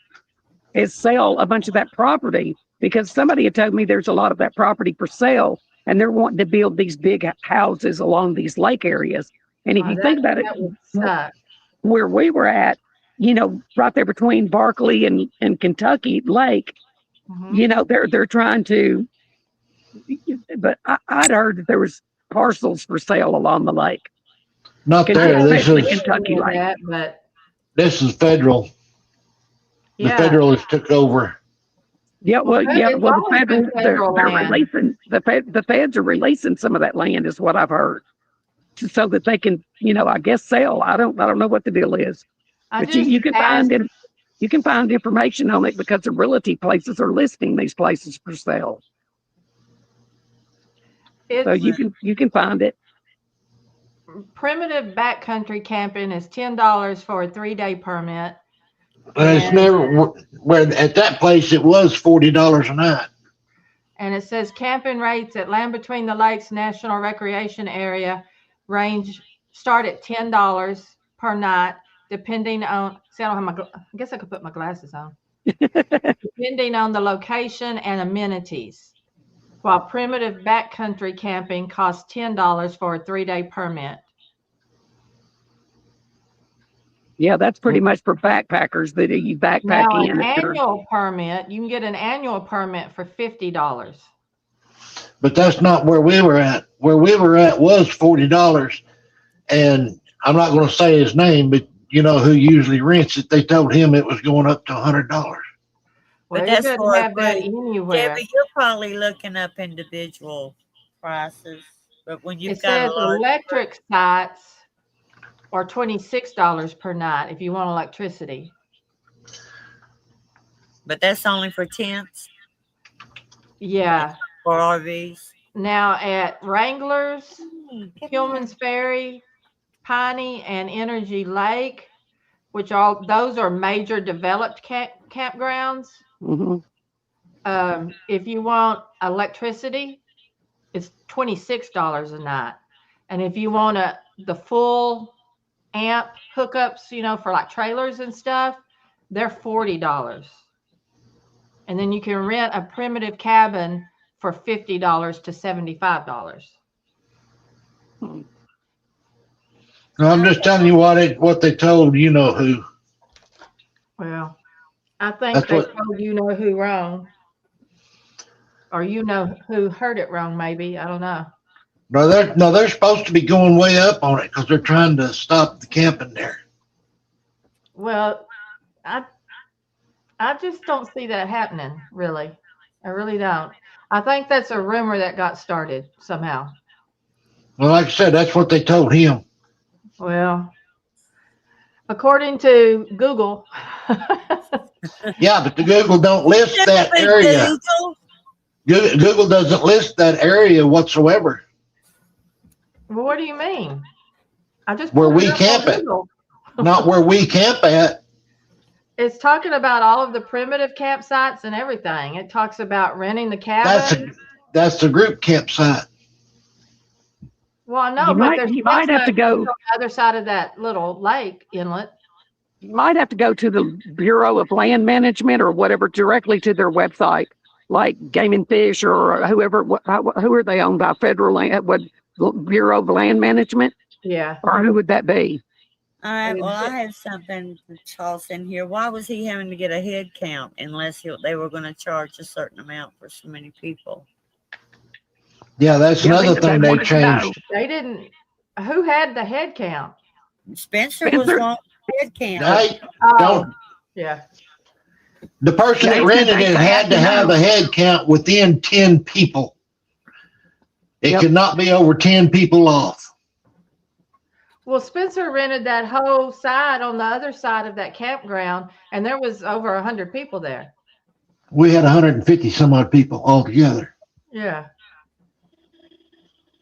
is sell a bunch of that property because somebody had told me there's a lot of that property for sale and they're wanting to build these big houses along these lake areas. And if you think about it, where we were at, right there between Barkley and Kentucky Lake, they're trying to, but I'd heard that there was parcels for sale along the lake. Not there. This is Kentucky Lake. This is federal. The federalists took over. Yeah, the federal, they're releasing the feds are releasing some of that land, is what I've heard, so that they can, I guess sell. I don't know what the deal is, but you can find information on it because the realty places are listing these places for sale. So you can find it. Primitive backcountry camping is $10 for a 3-day permit. And it's never where at that place it was $40 a night. And it says camping rates at Land Between the Lakes National Recreation Area start at $10 per night, depending on. See, I don't have I guess I could put my glasses on. Depending on the location and amenities. While primitive backcountry camping costs $10 for a 3-day permit. Yeah, that's pretty much for backpackers that you backpack now, in. An annual permit, you can get an annual permit for $50. But that's not where we were at. Where we were at was $40. And I'm not going to say his name, but who usually rents it. They told him it was going up to $100. But that's for anywhere. Debbie, you're probably looking up individual prices. But when you've got electric sites are $26 per night if you want electricity. But that's only for tents? Yeah. For RVs? Now at Wranglers, Hillman's Ferry, Piney, and Energy Lake, which those are major developed campgrounds. Mm-hmm. If you want electricity, it's $26 a night. And if you want the full amp hookups, for like trailers and stuff, they're $40. And then you can rent a primitive cabin for $50 to $75. No, I'm just telling you what they told who. Well, I think they told who wrong. or you know who heard it wrong, maybe. I don't know. No, they're supposed to be going way up on it because they're trying to stop the camping there. Well, I just don't see that happening, really. I really don't. I think that's a rumor that got started somehow. Well, like I said, that's what they told him. Well, according to Google. Yeah, but the Google don't list that area. Google doesn't list that area whatsoever. Well, what do you mean? I just Where pulled we it up camp on at. Google. Not where we camp at. It's talking about all of the primitive campsites and everything. It talks about renting the cabin. That's the group campsite. Well, I know, but you might have to go on the other side of that little lake inlet. You might have to go to the Bureau of Land Management or whatever, directly to their website, like Game and Fish or whoever. Who are they owned by? Federal Land? What, Bureau of Land Management? Yeah. Or who would that be? All right. Well, I have something to toss in here. Why was he having to get a head count unless they were going to charge a certain amount for so many people? Yeah, that's another thing they changed. They didn't. Who had the head count? Spencer was on head count. Don't. Yeah. The person that rented it had to have a head count within 10 people. It could not be over 10 people off. Well, Spencer rented that whole side on the other side of that campground, and there was over 100 people there. We had 150 some odd people altogether. Yeah.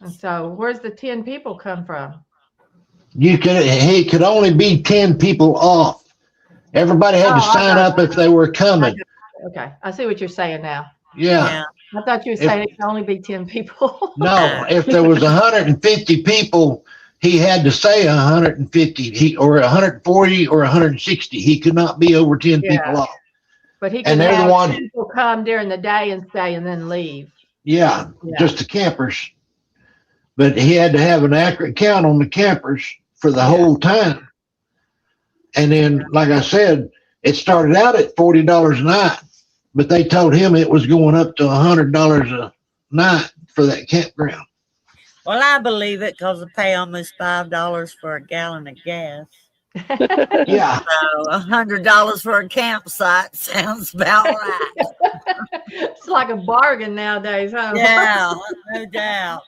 And so where's the 10 people come from? He could only be 10 people off. Everybody had to sign up if they were coming. Okay. I see what you're saying now. Yeah. I thought you were saying it could only be 10 people. No, if there was 150 people, he had to say 150 or 140 or 160. He could not be over 10 people off. But he could have people come during the day and stay and then leave. Yeah, just the campers. But he had to have an accurate count on the campers for the whole time. And then, like I said, it started out at $40 a night, but they told him it was going up to $100 a night for that campground. Well, I believe it because I pay almost $5 for a gallon of gas. Yeah. So $100 for a campsite sounds about right. It's like a bargain nowadays, huh? Yeah, no doubt.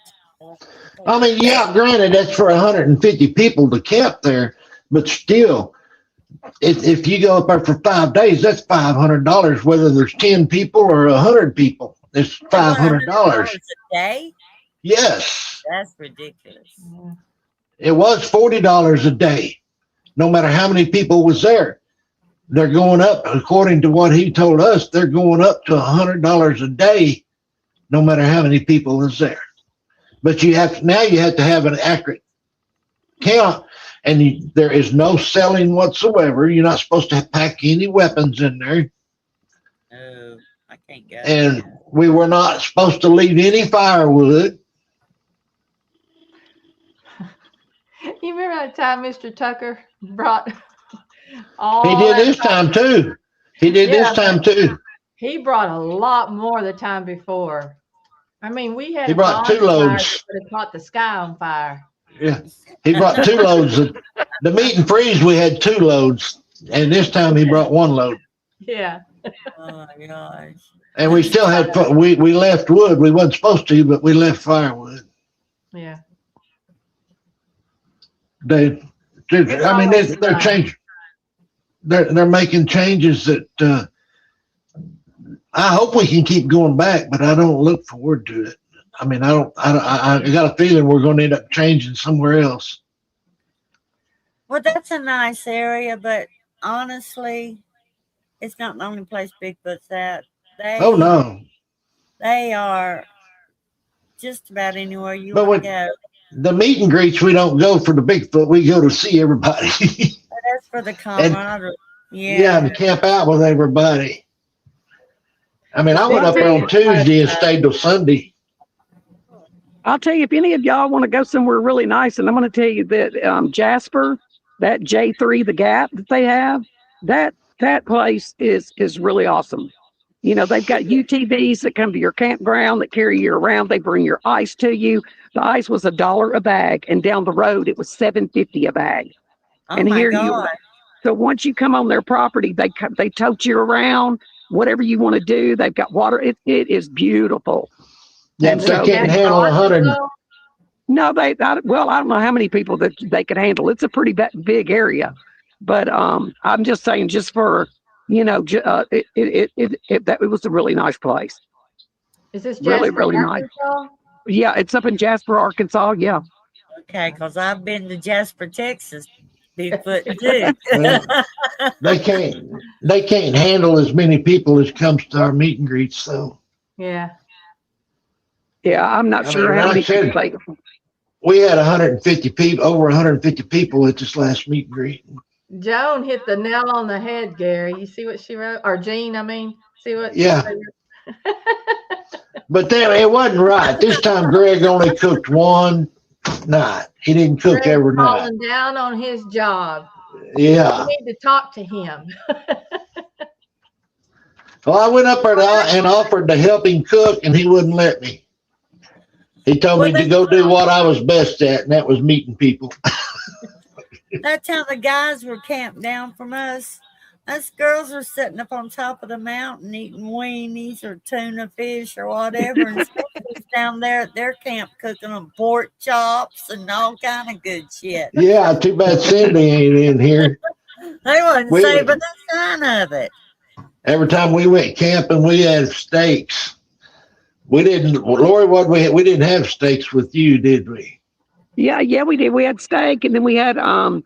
I mean, yeah, granted, that's for 150 people to camp there, but still, if you go up there for 5 days, that's $500, whether there's 10 people or 100 people. It's $500 a day? Yes. That's ridiculous. It was $40 a day, no matter how many people was there. They're going up, according to what he told us, they're going up to $100 a day, no matter how many people is there. But you have to have an accurate count, and there is no selling whatsoever. You're not supposed to pack any weapons in there. Oh, I can't go. And we were not supposed to leave any firewood. You remember that time Mr. Tucker brought all He did this time too. He did this time too. He brought a lot more the time before. I mean, we had He brought 2 loads. That would have caught the sky on fire. Yeah, he brought 2 loads. The meat and freeze, we had 2 loads, and this time he brought 1 load. Yeah. Oh my gosh. And we still had we left wood. We wasn't supposed to, but we left firewood. Yeah. They're changing. They're making changes that I hope we can keep going back, but I don't look forward to it. I mean, I got a feeling we're going to end up changing somewhere else. Well, that's a nice area, but honestly, it's not the only place Bigfoot's at. Oh no, they are just about anywhere you want to go. The meet and greets, we don't go for the Bigfoot. We go to see everybody. That's for the camaraderie. Yeah, to camp out with everybody. I mean, I went up there on Tuesday and stayed till Sunday. I'll tell you, if any of y'all want to go somewhere really nice, and I'm going to tell you that Jasper, that J3, the Gap that they have, that place is really awesome. You know, they've got UTVs that come to your campground that carry you around. They bring your ice to you. The ice was $1 a bag, and down the road it was $7.50 a bag. Oh And my here God. you are. So once you come on their property, they tote you around. Whatever you want to do, they've got water. It is beautiful. Yeah, And they so can't handle 100. No, I don't know how many people that they could handle. It's a pretty big area, but I'm just saying, just for it was a really nice place. Is this Really, Jasper, really nice. Arkansas? Yeah, it's up in Jasper, Arkansas. Yeah. Okay, because I've been to Jasper, Texas, Bigfoot too. Well, they can't handle as many people as comes to our meet and greets, though. Yeah. Yeah, I'm not sure how many people. We had 150 people, over 150 people at this last meet and greet. Joan hit the nail on the head, Gary. You see what she wrote? Or Jean, I mean. See what? Yeah. But then it wasn't right. This time Greg only cooked one night. He didn't cook Greg's every night. falling down on his job. Yeah. We need to talk to him. Well, I went up there and offered to help him cook, and he wouldn't let me. He told me to go do what I was best at, and that was meeting people. That's how the guys were camped down from us. Us girls were sitting up on top of the mountain eating weenies or tuna fish or whatever, and was down there at their camp cooking them pork chops and all kind of good shit. Yeah, too bad Cindy ain't in here. They wasn't saving the sign of it. Every time we went camping, we had steaks. We didn't, Lori, we didn't have steaks with you, did we? Yeah, we did. We had steak, and then we had the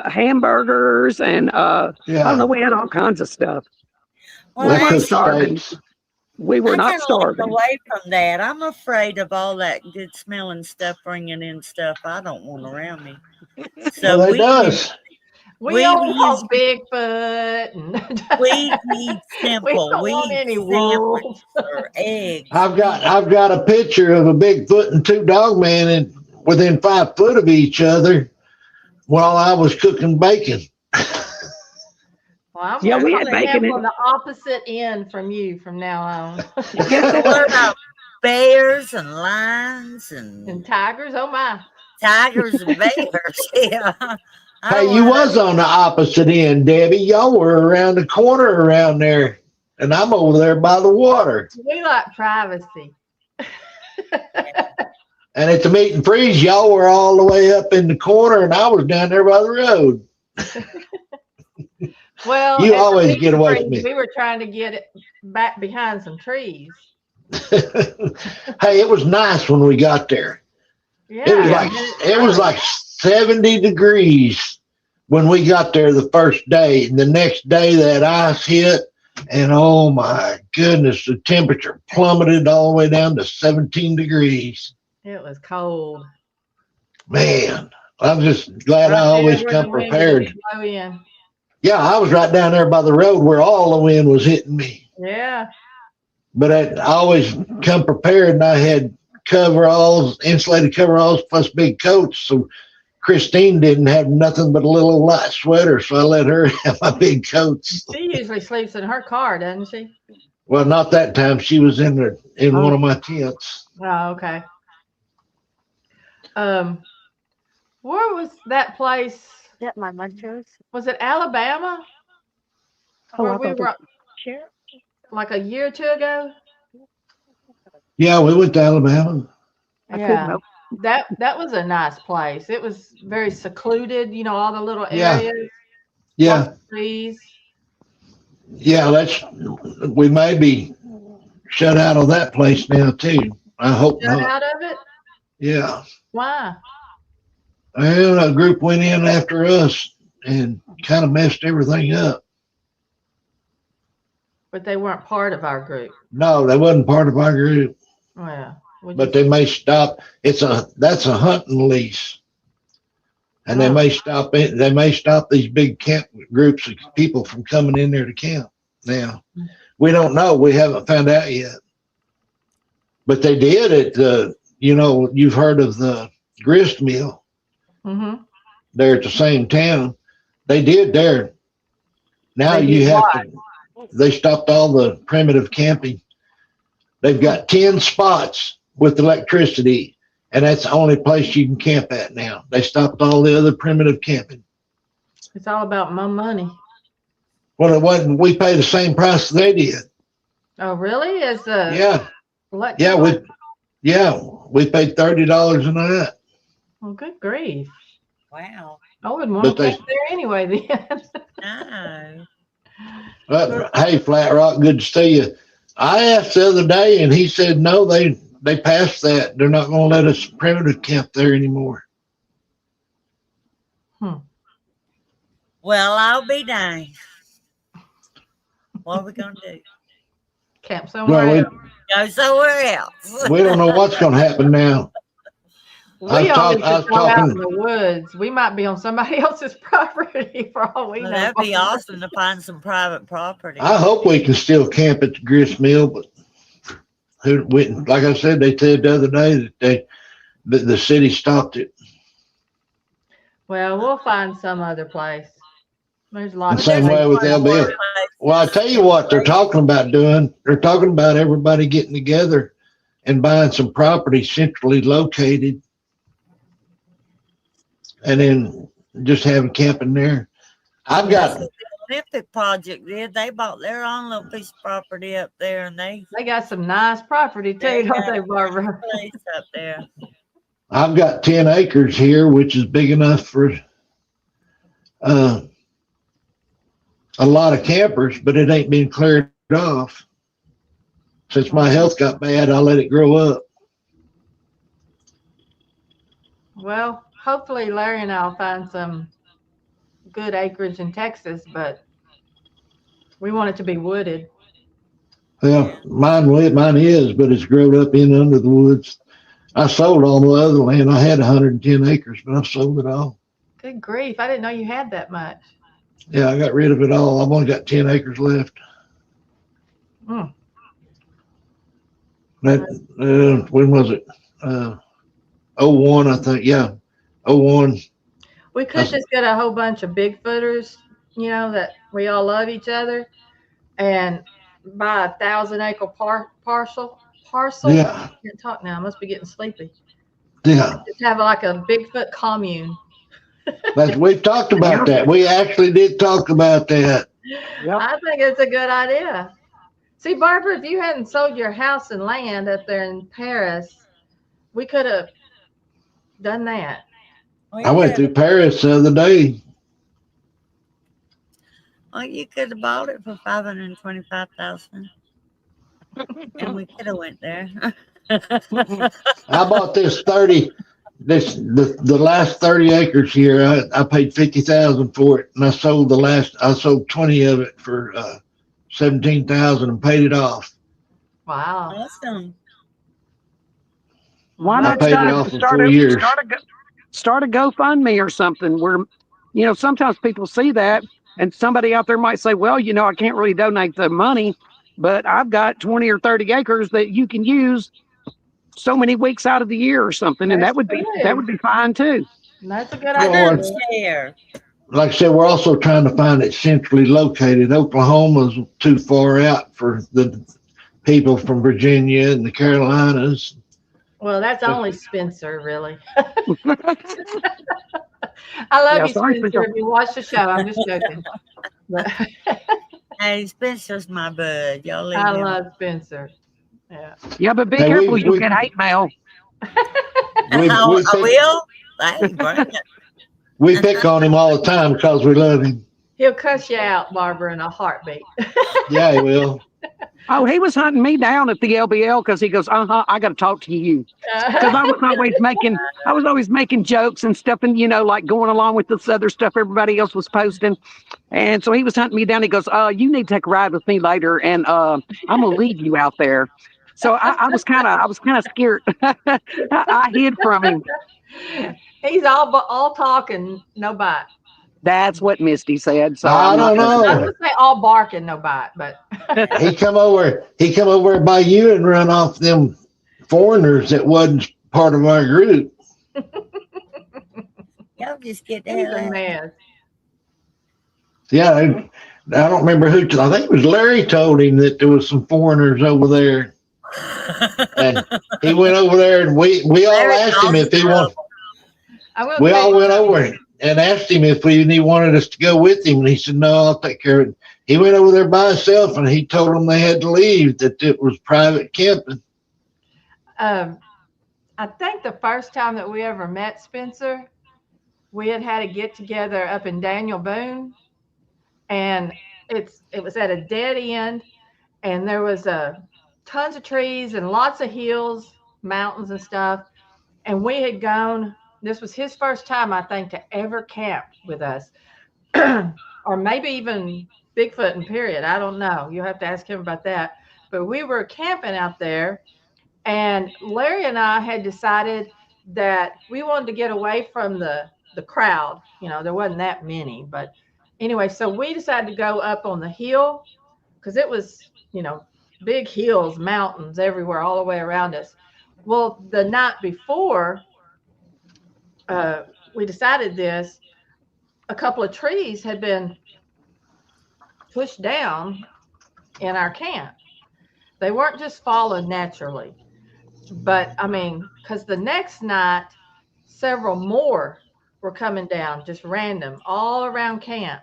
hamburgers, and I don't know, we had all kinds of stuff. Well, we weren't starving. We were not starving. Away from that, I'm afraid of all that good smelling stuff bringing in stuff I don't want around me. So well, it does. We don't want Bigfoot. We need simple. We don't want any wolves or eggs. I've got a picture of a Bigfoot and two dogmen and within 5 foot of each other while I was cooking bacon. Well, we had bacon on the opposite end from you from now on. What about bears and lions and tigers? Oh my! Tigers and bears. Yeah. Hey, you was on the opposite end, Debbie. Y'all were around the corner around there, and I'm over there by the water. We like privacy. And at the meet and freeze, y'all were all the way up in the corner, and I was down there by the road. Well, you always get away from me. We were trying to get it back behind some trees. Hey, it was nice when we got there. Yeah, it was like 70 degrees when we got there the first day, and the next day that ice hit, and oh my goodness, the temperature plummeted all the way down to 17 degrees. It was cold. Man, I'm just glad I always come prepared. Yeah, I was right down there by the road where all the wind was hitting me. Yeah. But I always come prepared, and I had coveralls, insulated coveralls, plus big coats. So Christine didn't have nothing but a little light sweater, so I let her have my big coats. She usually sleeps in her car, doesn't she? Well, not that time. She was in one of my tents. Oh, okay. Where was that place? That my munchos. Was it Alabama? Where we were Sure. like a year or two ago? Yeah, we went to Alabama. Yeah. That was a nice place. It was very secluded, you know, all the little areas. Yeah. Trees. Yeah, we may be shut out of that place now too. I hope Shut not. out of it? Yeah. Why? Well, a group went in after us and kind of messed everything up. But they weren't part of our group. No, they wasn't part of our group. Yeah. But they may stop. That's a hunting lease, and they may stop it. They may stop these big camp groups of people from coming in there to camp. Now, we don't know. We haven't found out yet. But they did it. You've heard of the grist mill. Mm-hmm. They're at the same town. They did there. Now you have to. they stopped all the primitive camping. They've got 10 spots with electricity, and that's the only place you can camp at now. They stopped all the other primitive camping. It's all about my money. Well, it wasn't. We pay the same price they did. Oh, really? As a Yeah, electric? we paid $30 a night. Well, good grief. Wow. I wouldn't want But to they- camp there anyway then. No. But, hey, Flat Rock, good to see you. I asked the other day, and he said no. They passed that. They're not going to let us primitive camp there anymore. Well, I'll be dang. What are we going to do? Camp somewhere Well, else. Go somewhere else. we don't know what's going to happen now. I We was only talk- I was should go out in talking- the woods. We might be on somebody else's property for all we Well, know. that'd be awesome to find some private property. I hope we can still camp at the grist mill, but like I said, they said the other day that the city stopped it. Well, we'll find some other place. There's a lot The of same way with places. LBL. Well, I tell you what they're talking about doing. They're talking about everybody getting together and buying some property centrally located, and then just having camping there. I've That's got what the Olympic Project did. They bought their own little piece of property up there, and they got some nice property too, don't they, Barbara? a place up there. I've got 10 acres here, which is big enough for a lot of campers, but it ain't been cleared off. Since my health got bad, I let it grow up. Well, hopefully Larry and I'll find some good acreage in Texas, but we want it to be wooded. Well, mine is, but it's grown up in under the woods. I sold all the other land. I had 110 acres, but I've sold it all. Good grief. I didn't know you had that much. Yeah, I got rid of it all. I've only got 10 acres left. Mm. That, when was it? 01, I think. Yeah, 01. We could just get a whole bunch of Bigfooters, that we all love each other, and buy 1,000-acre parcel. Yeah. I can't talk now. I must be getting sleepy. Yeah, Just have like a Bigfoot commune. we've talked about that. We actually did talk about that. I think it's a good idea. See, Barbara, if you hadn't sold your house and land up there in Paris, we could have done that. I went through Paris the other day. Well, you could have bought it for $525,000, and we could have went there. I bought this the last 30 acres here. I paid $50,000 for it, and I sold 20 of it for $17,000 and paid it off. Wow. Awesome. Why I not paid it off in 4 years. start a GoFundMe or something where, sometimes people see that and somebody out there might say, well, I can't really donate the money, but I've got 20 or 30 acres that you can use so many weeks out of the year or something. And that would be fine too. That's a good Well, idea. Share. Like I said, we're also trying to find it centrally located. Oklahoma's too far out for the people from Virginia and the Carolinas. Well, that's only Spencer, really. I love you, sorry, Spencer. If you watch the show, I'm just joking. But Hey, Spencer's my bud. Y'all leave I him. love Spencer. Yeah. Yeah, but be Hey, careful. You'll we- get hate mail. We I pick- will. Hey, bring it. We pick on him all the time because we love him. He'll cuss you out, Barbara, in a heartbeat. Yeah, he will. Oh, he was hunting me down at the LBL because he goes, I got to talk to you. Because I was always making jokes and stuff and, like going along with this other stuff everybody else was posting. And so he was hunting me down. He goes, you need to take a ride with me later. And I'm going to lead you out there. So I was kind of scared. I hid from him. He's all talking, no bite. That's what Misty said. So I don't I was know. gonna say all barking, no bite, but He come over by you and run off them foreigners that wasn't part of our group. Y'all just get the he's hell a out. mess. Yeah, I don't remember who. I think it was Larry told him that there was some foreigners over there, and he went over there, and we all Larry asked him if he wanted. I'm We gonna all tell went over and asked him if he wanted us to go with him, and he said, "No, I'll take care of it." He went over there by himself, and he told them they had to leave, that it was private camping. I think the first time that we ever met Spencer, we had a get together up in Daniel Boone, and it was at a dead end, and there was tons of trees and lots of hills, mountains and stuff. And we had gone. This was his first time, I think, to ever camp with us, or maybe even Bigfoot and period. I don't know. You'll have to ask him about that. But we were camping out there, and Larry and I had decided that we wanted to get away from the crowd. You know, there wasn't that many, but anyway, so we decided to go up on the hill because it was, you know, big hills, mountains everywhere, all the way around us. Well, the night before we decided this, a couple of trees had been pushed down in our camp. They weren't just falling naturally, but I mean, because the next night, several more were coming down, just random, all around camp.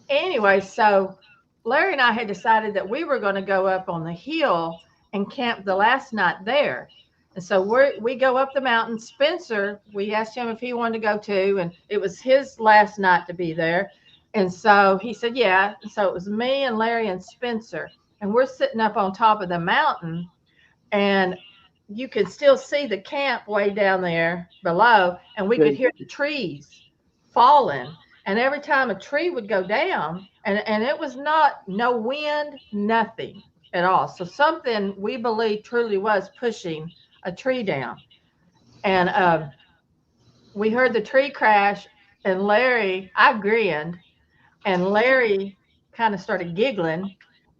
Anyway, so Larry and I had decided that we were going to go up on the hill and camp the last night there. And so we go up the mountain. Spencer, we asked him if he wanted to go too, and it was his last night to be there. And so he said, yeah. And so it was me and Larry and Spencer, and we're sitting up on top of the mountain, and you could still see the camp way down there below, and we could hear the trees falling. And every time a tree would go down, and it was no wind, nothing at all. So something we believe truly was pushing a tree down. And we heard the tree crash, and I grinned, and Larry kind of started giggling,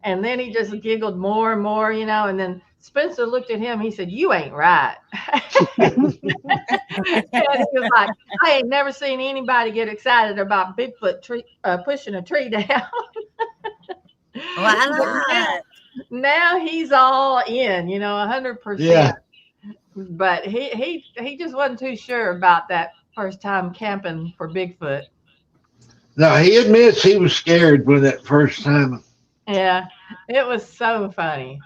and then he just giggled more and more, you know, and then Spencer looked at him. He said, "You ain't right." And he was like, "I ain't never seen anybody get excited about Bigfoot pushing a tree down." Why not? Now he's all in, you know, 100%. Yeah. But he just wasn't too sure about that first time camping for Bigfoot. No, he admits he was scared when that first time. Yeah, it was so funny.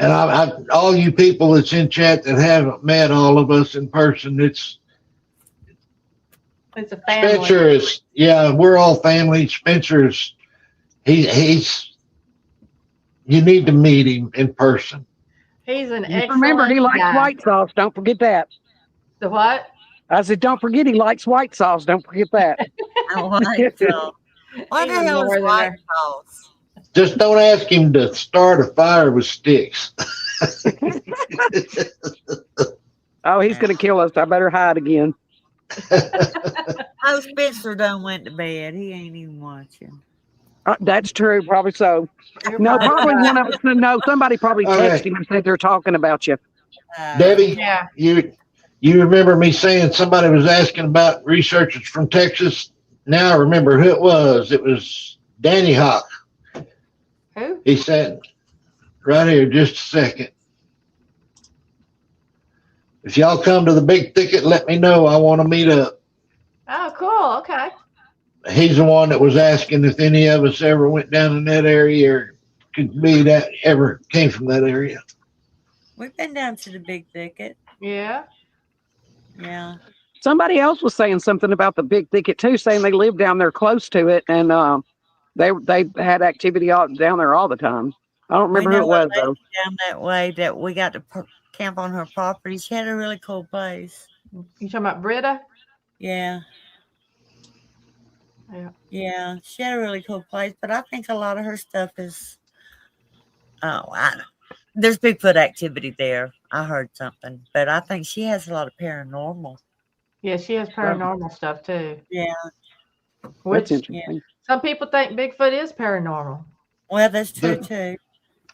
And all you people that's in chat that haven't met all of us in person, it's a family. Spencer is, yeah, we're all family. Spencer is, he's, you need to meet him in person. He's an Just excellent remember, he likes guy. white sauce. Don't forget that. The what? I said, don't forget he likes white sauce. Don't forget that. White sauce. What the He's hell is northerner. white sauce? Just don't ask him to start a fire with sticks. Oh, he's going to kill us. I better hide again. Oh, Spencer done went to bed. He ain't even watching. That's true. Probably so. You're No, probably probably right. one of us. No, somebody probably Okay. texted him and said they're talking about you. Debbie, Yeah. you remember me saying somebody was asking about researchers from Texas? Now I remember who it was. It was Danny Hawk. Who? He said, right here, just a second. If y'all come to the big thicket, let me know. I want to meet up. Oh, cool. Okay. He's the one that was asking if any of us ever went down in that area or could be that ever came from that area. We've been down to the big thicket. Yeah. Yeah. Somebody else was saying something about the big thicket too, saying they live down there close to it, and they had activity down there all the time. I don't remember who it was though. Down that way that we got to camp on her property. She had a really cool place. You talking about Britta? Yeah. Yeah. Yeah, she had a really cool place, but I think a lot of her stuff is, there's Bigfoot activity there. I heard something, but I think she has a lot of paranormal. Yeah, she has paranormal stuff too. Yeah. Which That's interesting. some people think Bigfoot is paranormal. Well, that's true too.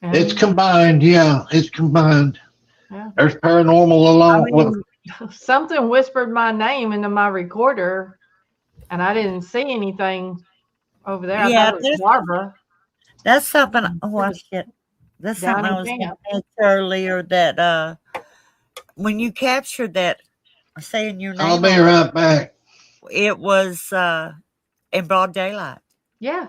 It's combined. Yeah, it's combined. Yeah. There's paranormal along with. Something whispered my name into my recorder and I didn't see anything over there. I Yeah, thought it was Barbara that's something. Oh shit, that's down something I in was going camp. to mention earlier. That when you captured that, saying your I'll name, be right back. it was in broad daylight. Yeah,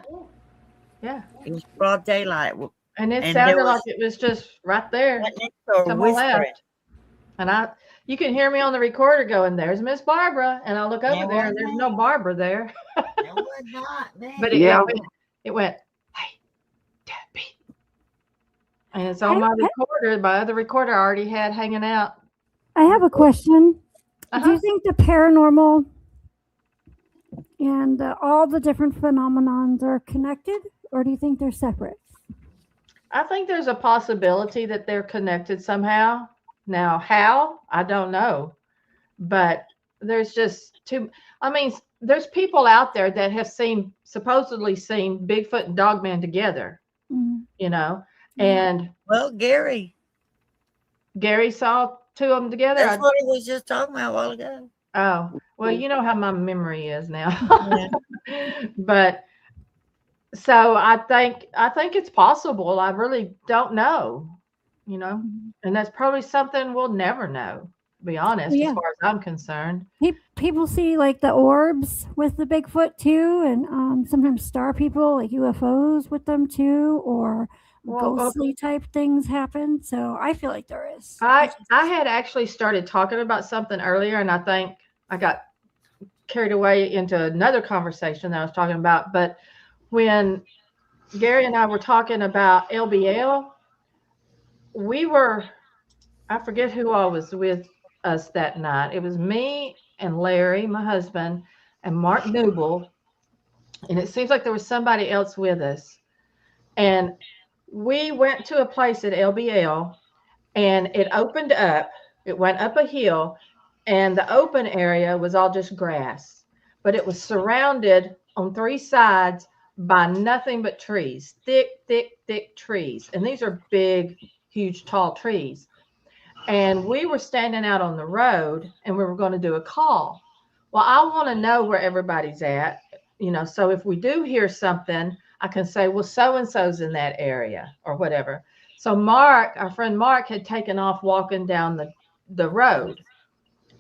yeah. It was broad daylight, And it and there sounded like was it was just right there next door to my whispering. left. And you can hear me on the recorder going, "There's Miss Barbara," and I look over there, and there's no Barbara there. It was not, man. But it went, "Hey, Debbie," and it's on my recorder. My other recorder I already had hanging out. I have a question. Uh-huh. Do you think the paranormal and all the different phenomenons are connected, or do you think they're separate? I think there's a possibility that they're connected somehow. Now, how? I don't know. But there's just there's people out there that have supposedly seen Bigfoot and Dogman together, you know, and well, Gary saw two of them together. That's what he was just talking about a while ago. Oh, well, you know how my memory is now. But so I think it's possible. I really don't know, you know, and that's probably something we'll never know, to be honest, as far as I'm concerned. People see like the orbs with the Bigfoot too, and sometimes star people like UFOs with them too, or ghostly type things happen. So I feel like there is. I had actually started talking about something earlier, and I think I got carried away into another conversation that I was talking about. But when Gary and I were talking about LBL, I forget who all was with us that night. It was me and Larry, my husband, and Mark Newble. And it seems like there was somebody else with us. And we went to a place at LBL, and it opened up. It went up a hill, and the open area was all just grass. But it was surrounded on three sides by nothing but trees, thick trees. And these are big, huge, tall trees. And we were standing out on the road, and we were going to do a call. Well, I want to know where everybody's at, you know, so if we do hear something, I can say, well, so-and-so's in that area or whatever. So Mark, our friend Mark, had taken off walking down the road.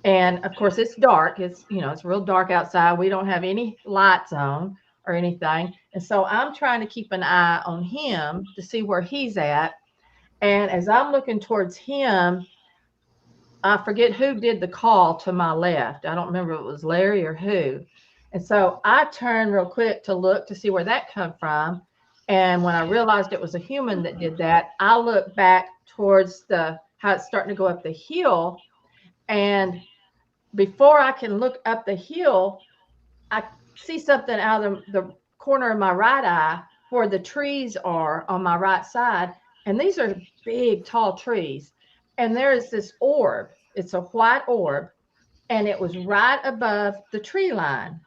And of course it's dark. It's real dark outside. We don't have any lights on or anything. And so I'm trying to keep an eye on him to see where he's at. And as I'm looking towards him, I forget who did the call to my left. I don't remember if it was Larry or who. And so I turned real quick to look to see where that come from. And when I realized it was a human that did that, I looked back towards how it's starting to go up the hill. And before I can look up the hill, I see something out of the corner of my right eye where the trees are on my right side. And these are big, tall trees. And there is this orb. It's a white orb. And it was right above the tree line.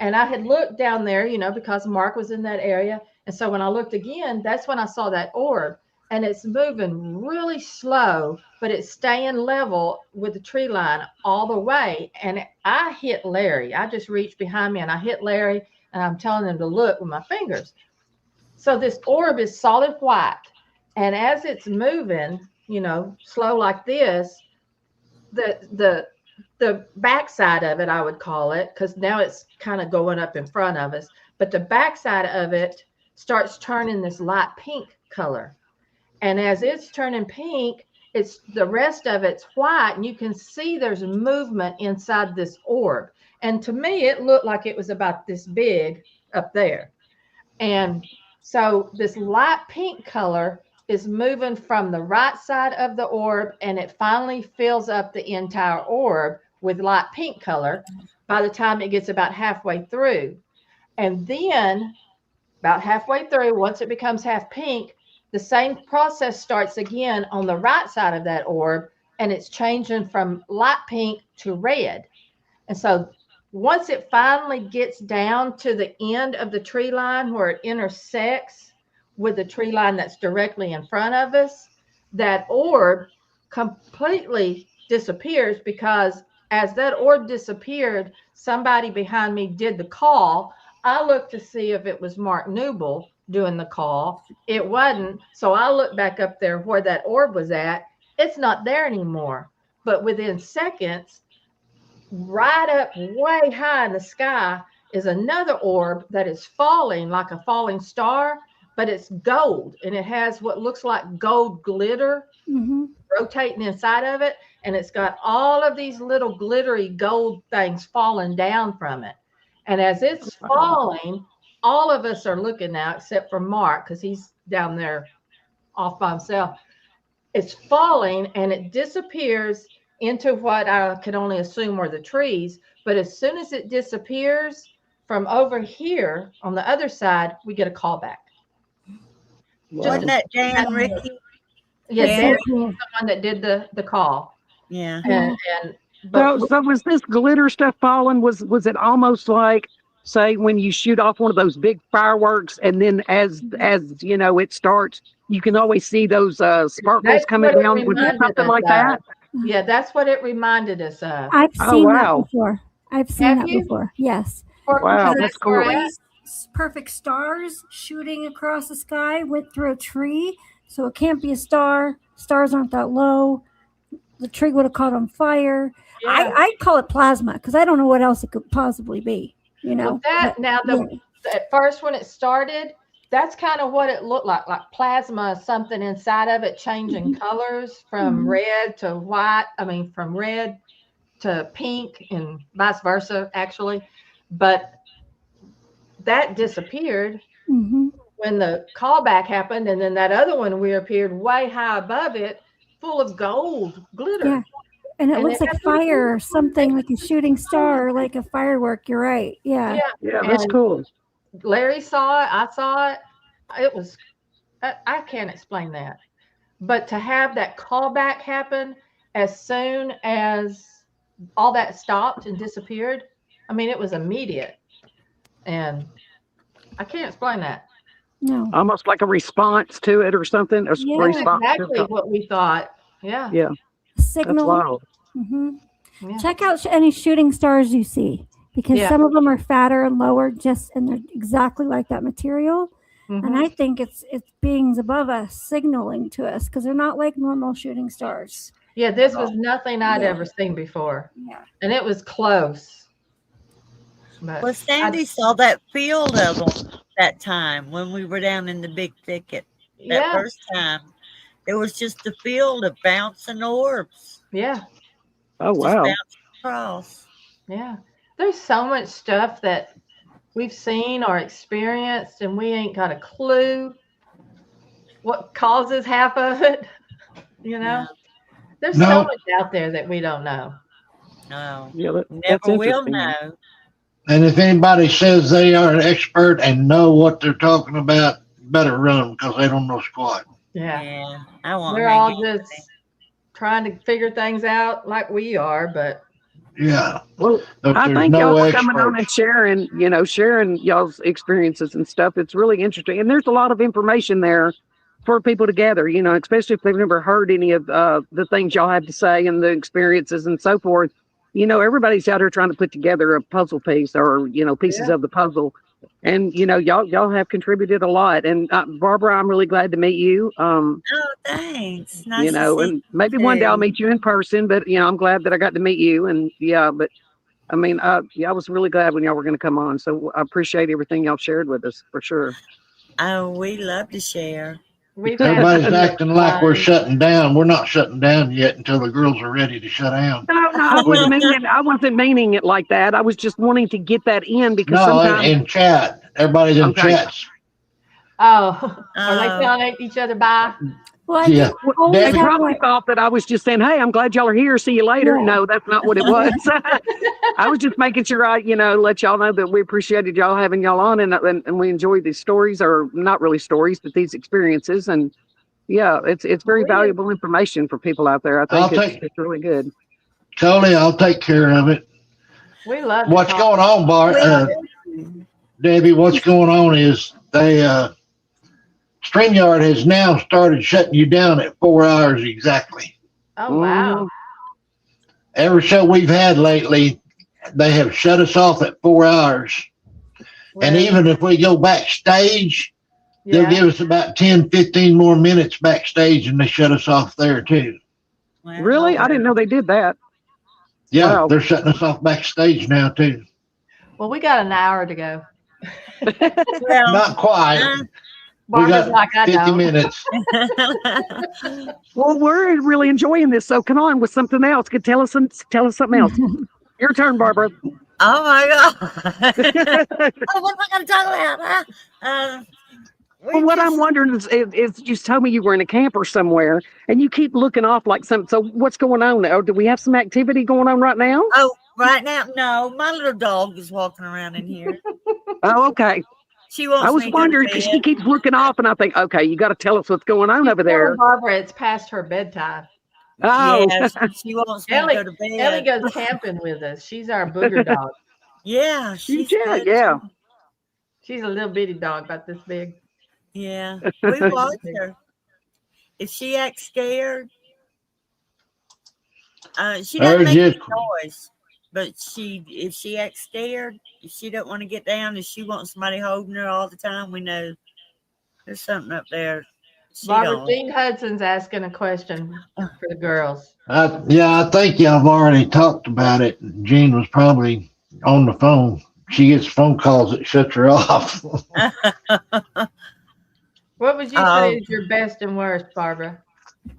And I had looked down there, because Mark was in that area. And so when I looked again, that's when I saw that orb. And it's moving really slow, but it's staying level with the tree line all the way. And I hit Larry. I just reached behind me and I hit Larry, and I'm telling him to look with my fingers. So this orb is solid white. And as it's moving, slow like this, the backside of it, I would call it, because now it's kind of going up in front of us, but the backside of it starts turning this light pink color. And as it's turning pink, the rest of it's white, and you can see there's movement inside this orb. And to me, it looked like it was about this big up there. And so this light pink color is moving from the right side of the orb, and it finally fills up the entire orb with light pink color by the time it gets about halfway through. And then about halfway through, once it becomes half pink, the same process starts again on the right side of that orb, and it's changing from light pink to red. And so once it finally gets down to the end of the tree line where it intersects with the tree line that's directly in front of us, that orb completely disappears because as that orb disappeared, somebody behind me did the call. I looked to see if it was Mark Newble doing the call. It wasn't. So I looked back up there where that orb was at. It's not there anymore. But within seconds, right up way high in the sky is another orb that is falling like a falling star, but it's gold, and it has what looks like gold glitter rotating inside of it, and it's got all of these little glittery gold things falling down from it. And as it's falling, all of us are looking now except for Mark, because he's down there off by himself. It's falling and it disappears into what I could only assume were the trees. But as soon as it disappears, from over here on the other side, we get a call back. Wasn't that Dan Ricky? Yeah, Dan? Dan's the one that did the call. Yeah. But So was this glitter stuff falling? Was it almost like, say, when you shoot off one of those big fireworks, and then as you know it starts, you can always see those sparkles coming down? Was it something like that? Yeah, that's what it reminded us of. I've seen that before. I've seen that before. Yes. Wow, that's cool. Perfect stars shooting across the sky, went through a tree, so it can't be a star. Stars aren't that low. The tree would have caught on fire. Yeah. I call it plasma because I don't know what else it could possibly be. You know, at first when it started, that's kind of what it looked like plasma, something inside of it changing colors from red to white. I mean, from red to pink and vice versa, actually. But that disappeared when the callback happened, and then that other one reappeared way high above it, full of gold glitter. Yeah. And it looks like fire or something, like a shooting star or like a firework. You're right. Yeah. Yeah, that's cool. Larry saw it. I saw it. It was, I can't explain that. But to have that callback happen as soon as all that stopped and disappeared, I mean, it was immediate. And I can't explain that. No. Almost like a response to it or something. That's exactly what we thought. Yeah. Yeah. Signal. That's wild. Yeah. Check out any shooting stars you see, because some of them are fatter and lower, and they're exactly like that material. And I think it's beings above us signaling to us, because they're not like normal shooting stars. Yeah, this was nothing I'd ever seen before. Yeah. And it was close. But well, Sandy saw that field of them that time when we were down in the big thicket. That first time. It was just a field of bouncing orbs. Yeah. Oh, wow. Just bouncing across. Yeah. There's so much stuff that we've seen or experienced, and we ain't got a clue what causes half of it. You know? There's so much out there that we don't know. No. Yeah, never will know. And if anybody says they are an expert and know what they're talking about, better run, because they don't know squat. Yeah. I won't. They're all just trying to figure things out like we are, but yeah. Well, I think y'all for coming on and sharing y'all's experiences and stuff. It's really interesting, and there's a lot of information there for people to gather. You know, especially if they've never heard any of the things y'all have to say and the experiences and so forth. You know, everybody's out here trying to put together a puzzle piece, or pieces of the puzzle. And y'all have contributed a lot. And Barbara, I'm really glad to meet you. Oh, thanks. Nice to see and maybe one day I'll meet you in person. But I'm glad that I got to meet you. And but I mean, I was really glad when y'all were going to come on. So I appreciate everything y'all shared with us for sure. Oh, we love to share. Everybody's acting like we're shutting down. We're not shutting down yet until the girls are ready to shut down. No, I wasn't meaning it like that. I was just wanting to get that in because sometimes in chat, everybody's in chats. Oh, are they telling each other bye? Well, they probably thought that I was just saying, "Hey, I'm glad y'all are here. See you later." Yeah. No, that's not what it was. I was just making sure I, let y'all know that we appreciated y'all having y'all on, and we enjoyed these stories, or not really stories, but these experiences. And it's very valuable information for people out there. I think it's really good. Coley, I'll take care of it. We love what's going on, Bart. Debbie, what's going on is they. StreamYard has now started shutting you down at 4 hours exactly. Oh, wow. every show we've had lately, they have shut us off at 4 hours. And even if we go backstage, they'll give us about 10, 15 more minutes backstage, and they shut us off there too. Well, Really? I didn't know they did that. Yeah, Wow. they're shutting us off backstage now too. Well, we got an hour to go. well, Not quite. We Barbara's got like, I 50 don't. minutes. Well, we're really enjoying this. So come on with something else. Tell us something else. Your turn, Barbara. Oh my God. Oh, what am I going to talk about? Huh? Well, what I'm wondering is you told me you were in a camper somewhere, and you keep looking off like something. So what's going on there? Do we have some activity going on right now? Oh, right now, no. My little dog is walking around in here. Oh, okay. She wants I was me wondering to because bed. she keeps looking off, and I think, okay, you got to tell us what's going on over there. Barbara, it's past her bedtime. Oh, Yeah, she wants me to go to bed. Ellie goes camping with us. She's our booger dog. Yeah, she's yeah, good. yeah. She's a little bitty dog, about this big. Yeah, we watch her. If she acts scared, she doesn't make any noise. But if she acts scared, if she don't want to get down, if she wants somebody holding her all the time, we know there's something up there. Barbara, Jean Hudson's asking a question for the girls. Yeah, I think y'all have already talked about it. Jean was probably on the phone. She gets phone calls that shuts her off. What would you say is your best and worst, Barbara?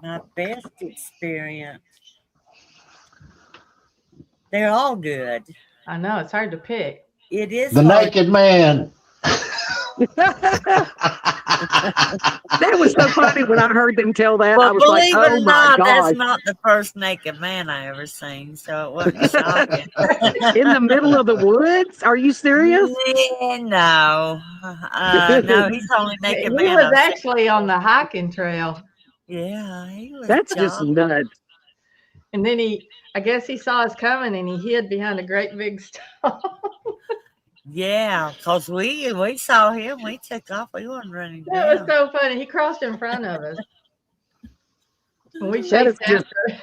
My best experience. They're all good. I know, it's hard to pick. It is the hard. naked man. That was so funny when I heard them tell that. Well, I was like, believe it oh or my not, gosh. that's not the first naked man I ever seen, so it wasn't shocking. In the middle of the woods? Are you serious? Yeah, no. No, he's the only naked man. He was actually on the hiking trail. Yeah, he was. That's just nuts. And then I guess he saw us coming and he hid behind a great big stone. Yeah, because we saw him. We took off. We wasn't running down. That was so funny. He crossed in front of us. And we That is chased after.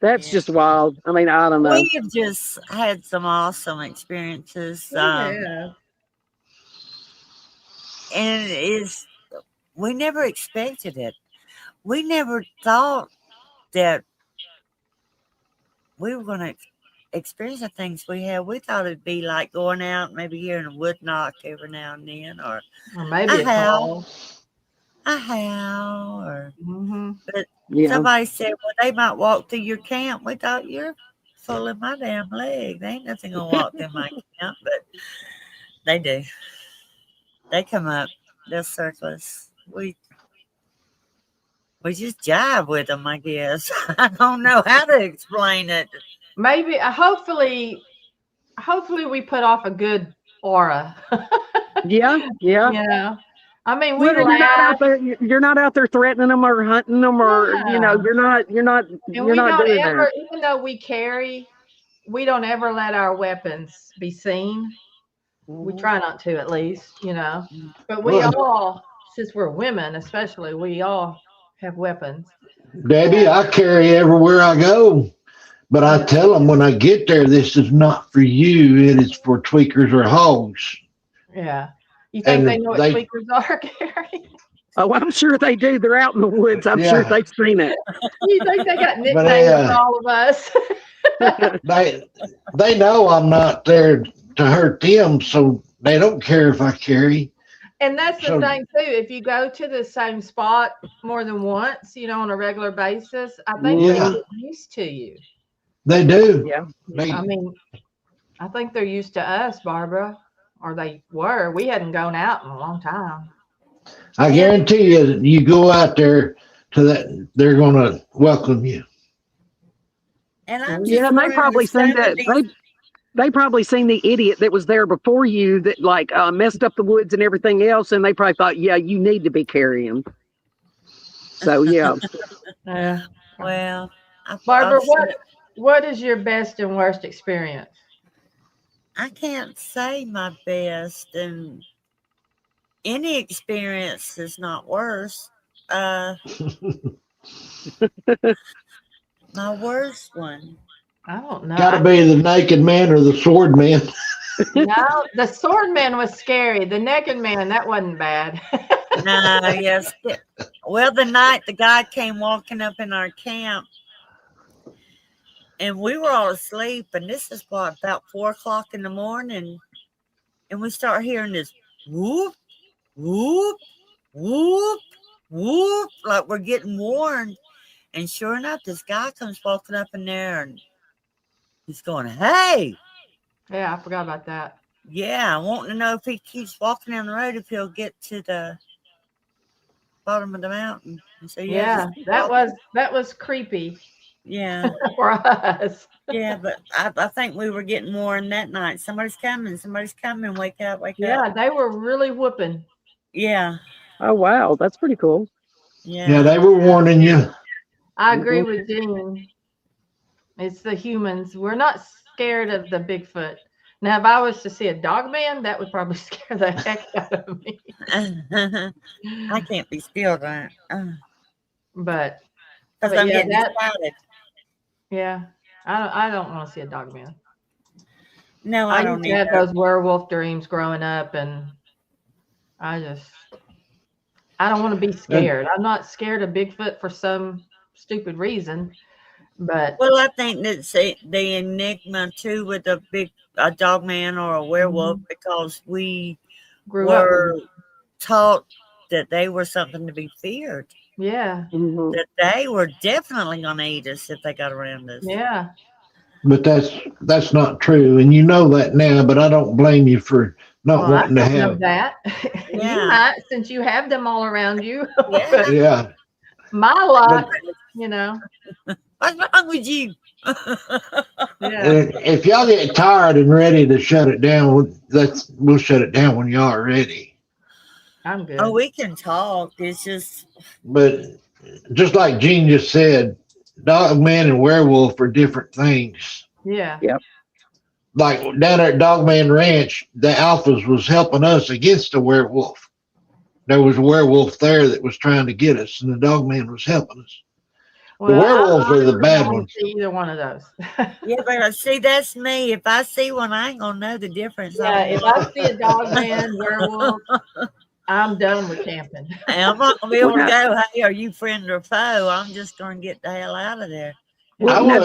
That's just wild. I mean, I don't know. We have just had some awesome experiences. Yeah. And we never expected it. We never thought that we were going to experience the things we had. We thought it'd be like going out, maybe hearing a wood knock every now and then, or maybe a call. A howl, or but Yeah. somebody said, well, they might walk through your camp. We thought, you're full of my damn leg. They ain't nothing gonna walk through my camp, but they do. They come up, they'll circle us. We just jive with them, I guess. I don't know how to explain it. Maybe, hopefully we put off a good aura. Yeah. Yeah. I mean, Well, you're not out there threatening them or hunting them, or you're not doing that. Even though we carry, we don't ever let our weapons be seen. We try not to, at least, But we all, since we're women, especially, we all have weapons. Debbie, I carry everywhere I go, but I tell them when I get there, this is not for you. It is for tweakers or hogs. Yeah. You think they know what tweakers are, Gary? Oh, I'm sure they do. They're out in the woods. I'm sure they've seen it. You think they got nicknames for all of us? They know I'm not there to hurt them, so they don't care if I carry. And that's the thing too. If you go to the same spot more than once, on a regular basis, I think they get used to you. They do. Yeah. I mean, I think they're used to us, Barbara, or they were. We hadn't gone out in a long time. I guarantee you that you go out there to that, they're going to welcome you. And they probably seen that. They probably seen the idiot that was there before you that messed up the woods and everything else, and they probably thought, yeah, you need to be carrying. So yeah. Yeah. Well, Barbara, what is your best and worst experience? I can't say my best, and any experience is not worse. My worst one. I don't know. Got to be the naked man or the sword man. No, the sword man was scary. The naked man, that wasn't bad. No, yes. Well, the night the guy came walking up in our camp, and we were all asleep, and this is what, about 4 o'clock in the morning, and we start hearing this whoop, whoop, whoop, whoop, like we're getting warned. And sure enough, this guy comes walking up in there, and he's going, "Hey." Yeah, I forgot about that. Yeah, I want to know if he keeps walking down the road, if he'll get to the bottom of the mountain. And so Yeah, just that was creepy. Yeah. For us. Yeah, but I think we were getting warned that night. Somebody's coming, wake up, wake up. Yeah, they were really whooping. Yeah. Oh wow, that's pretty cool. Yeah, they were warning you. I agree with Jean. It's the humans. We're not scared of the Bigfoot. Now, if I was to see a dog man, that would probably scare the heck out of me. I can't be still, right? But because I'm getting excited. Yeah, I don't want to see a dog man. No, I don't used to have those werewolf dreams growing up, and I don't want to be scared. I'm not scared of Bigfoot for some stupid reason, but well, I think that's the enigma too with a dog man or a werewolf, because we were taught that they were something to be feared. Yeah. That they were definitely going to eat us if they got around us. Yeah. But that's not true, and you know that now. But I don't blame you for not wanting to have that. Yeah. You might, since you have them all around you. Yeah. Yeah. My luck, you know. What's wrong with you? Yeah. If y'all get tired and ready to shut it down, we'll shut it down when y'all are ready. I'm good. Oh, we can talk. It's just. But just like Jean just said, Dogman and werewolf are different things. Yeah. Yep. Like down there at Dogman Ranch, the alphas was helping us against a werewolf. There was a werewolf there that was trying to get us, and the Dogman was helping us. Well, the werewolves are the bad ones. See either one of those. Yeah, but see, that's me. If I see one, I ain't gonna know the difference. Yeah, if I see a Dogman, werewolf, I'm done with camping. I'm not gonna be able to go, "Hey, are you friend or foe?" I'm just gonna get the hell out of there. Well, now,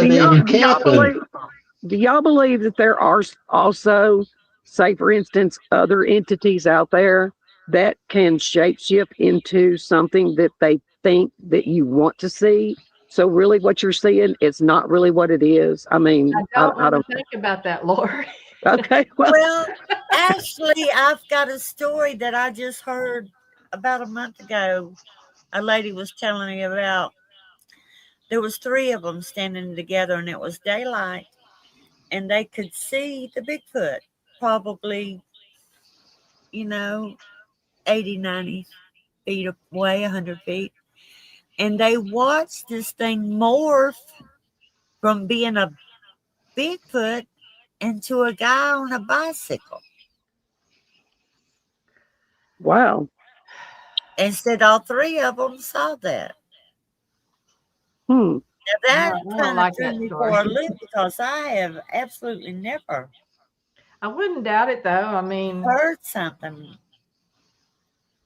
do y'all believe that there are also, say for instance, other entities out there that can shapeshift into something that they think that you want to see? So really what you're seeing is not really what it is. I mean, I don't think about that, Lori. Okay. Well, actually, I've got a story that I just heard about a month ago. A lady was telling me about. There was 3 of them standing together, and it was daylight, and they could see the Bigfoot, probably, 80, 90 feet away, 100 feet. And they watched this thing morph from being a Bigfoot into a guy on a bicycle. Wow. And said all 3 of them saw that. Now that kind of threw me for a loop, because I have absolutely never. I wouldn't doubt it, though. I mean, heard something.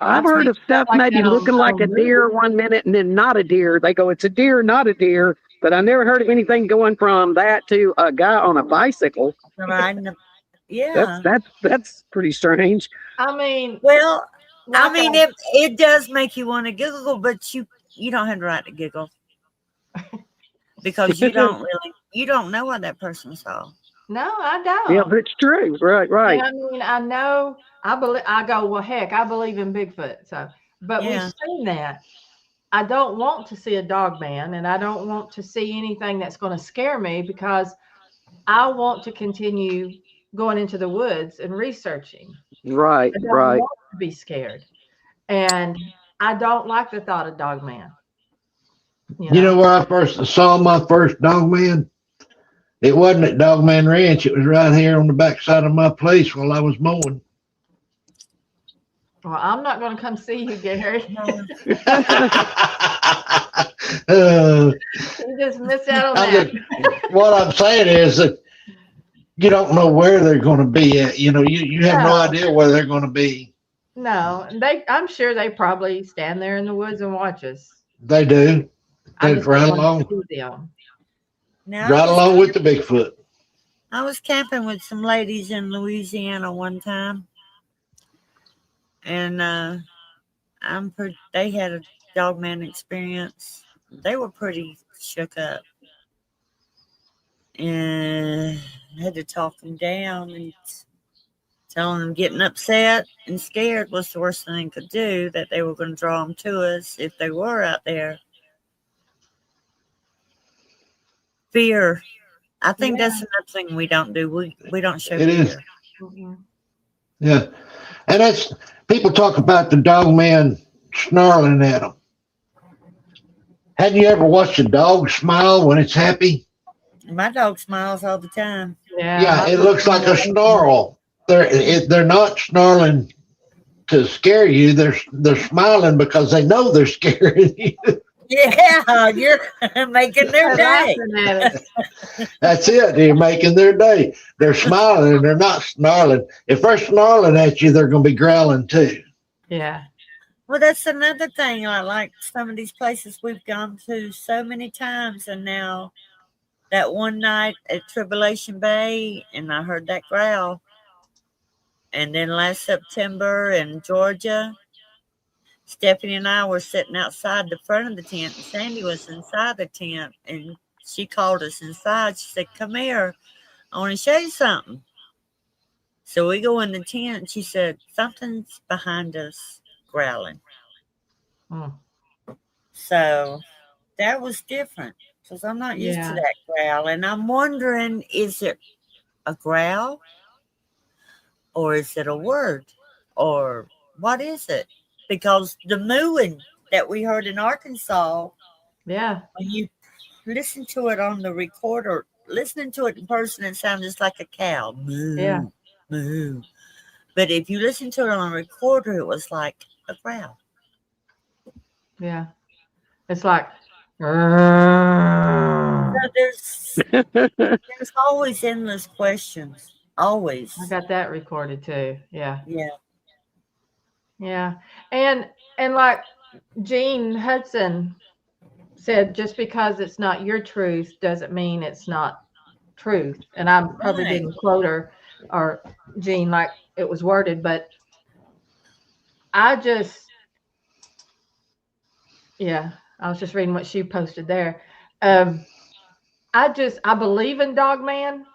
I've heard of stuff maybe looking like a deer one minute and then not a deer. They go, it's a deer, not a deer. But I never heard of anything going from that to a guy on a bicycle. Yeah. That's pretty strange. I mean, well, it does make you want to giggle, but you don't have the right to giggle. Because you don't know what that person saw. No, I don't. Yeah, that's true. Right. And I mean, I know, I go, well, heck, I believe in Bigfoot. So, but we've seen that. I don't want to see a dog man, and I don't want to see anything that's going to scare me, because I want to continue going into the woods and researching. Right. I don't want to be scared. And I don't like the thought of dog man. You know where I first saw my first Dogman? It wasn't at Dogman Ranch. It was right here on the backside of my place while I was mowing. Well, I'm not going to come see you, Gary. You just miss out on that. What I'm saying is that you don't know where they're going to be at. You have no idea where they're going to be. No, I'm sure they probably stand there in the woods and watch us. They do. They right along with the Bigfoot. I was camping with some ladies in Louisiana one time, and they had a dogman experience. They were pretty shook up, and I had to talk them down and telling them getting upset and scared was the worst thing they could do, that they were going to draw them to us if they were out there. Fear. I think that's another thing we don't do. We don't show fear. Mm-hmm. Yeah. And that's, people talk about the dog man snarling at them. Hadn't you ever watched a dog smile when it's happy? My dog smiles all the time. Yeah, it looks like a snarl. They're not snarling to scare you. They're smiling because they know they're scaring you. Yeah, you're making their day. That's it. You're making their day. They're smiling and they're not snarling. If they're snarling at you, they're going to be growling too. Yeah. Well, that's another thing. I like some of these places we've gone to so many times, and now that one night at Tribulation Bay, and I heard that growl. And then last September in Georgia, Stephanie and I were sitting outside the front of the tent, and Sandy was inside the tent, and she called us inside. She said, "Come here, I want to show you something." So we go in the tent, and she said, "Something's behind us growling." So that was different, because I'm not used to that growl. And I'm wondering, is it a growl? Or is it a word? Or what is it? Because the mooing that we heard in Arkansas, when you listen to it on the recorder, listening to it in person, it sounds just like a cow. Moo, moo. But if you listen to it on a recorder, it was like a growl. Yeah. It's like, there's always endless questions. Always. I got that recorded too. Yeah. Yeah. Yeah. And like Gene Hudson said, just because it's not your truth doesn't mean it's not truth. And I probably didn't quote her or Gene like it was worded, but I was just reading what she posted there. I believe in Dogman.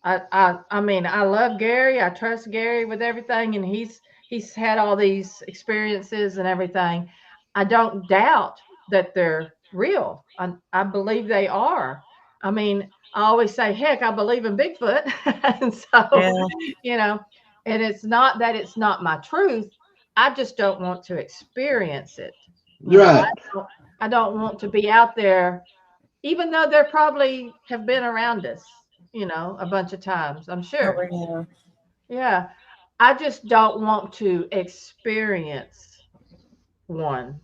I mean, I love Gary. I trust Gary with everything, and he's had all these experiences and everything. I don't doubt that they're real. I believe they are. I mean, I always say, heck, I believe in Bigfoot. And so, and it's not that it's not my truth. I just don't want to experience it. Right. I don't want to be out there, even though they probably have been around us, a bunch of times, I'm sure. Oh, yeah. I just don't want to experience one.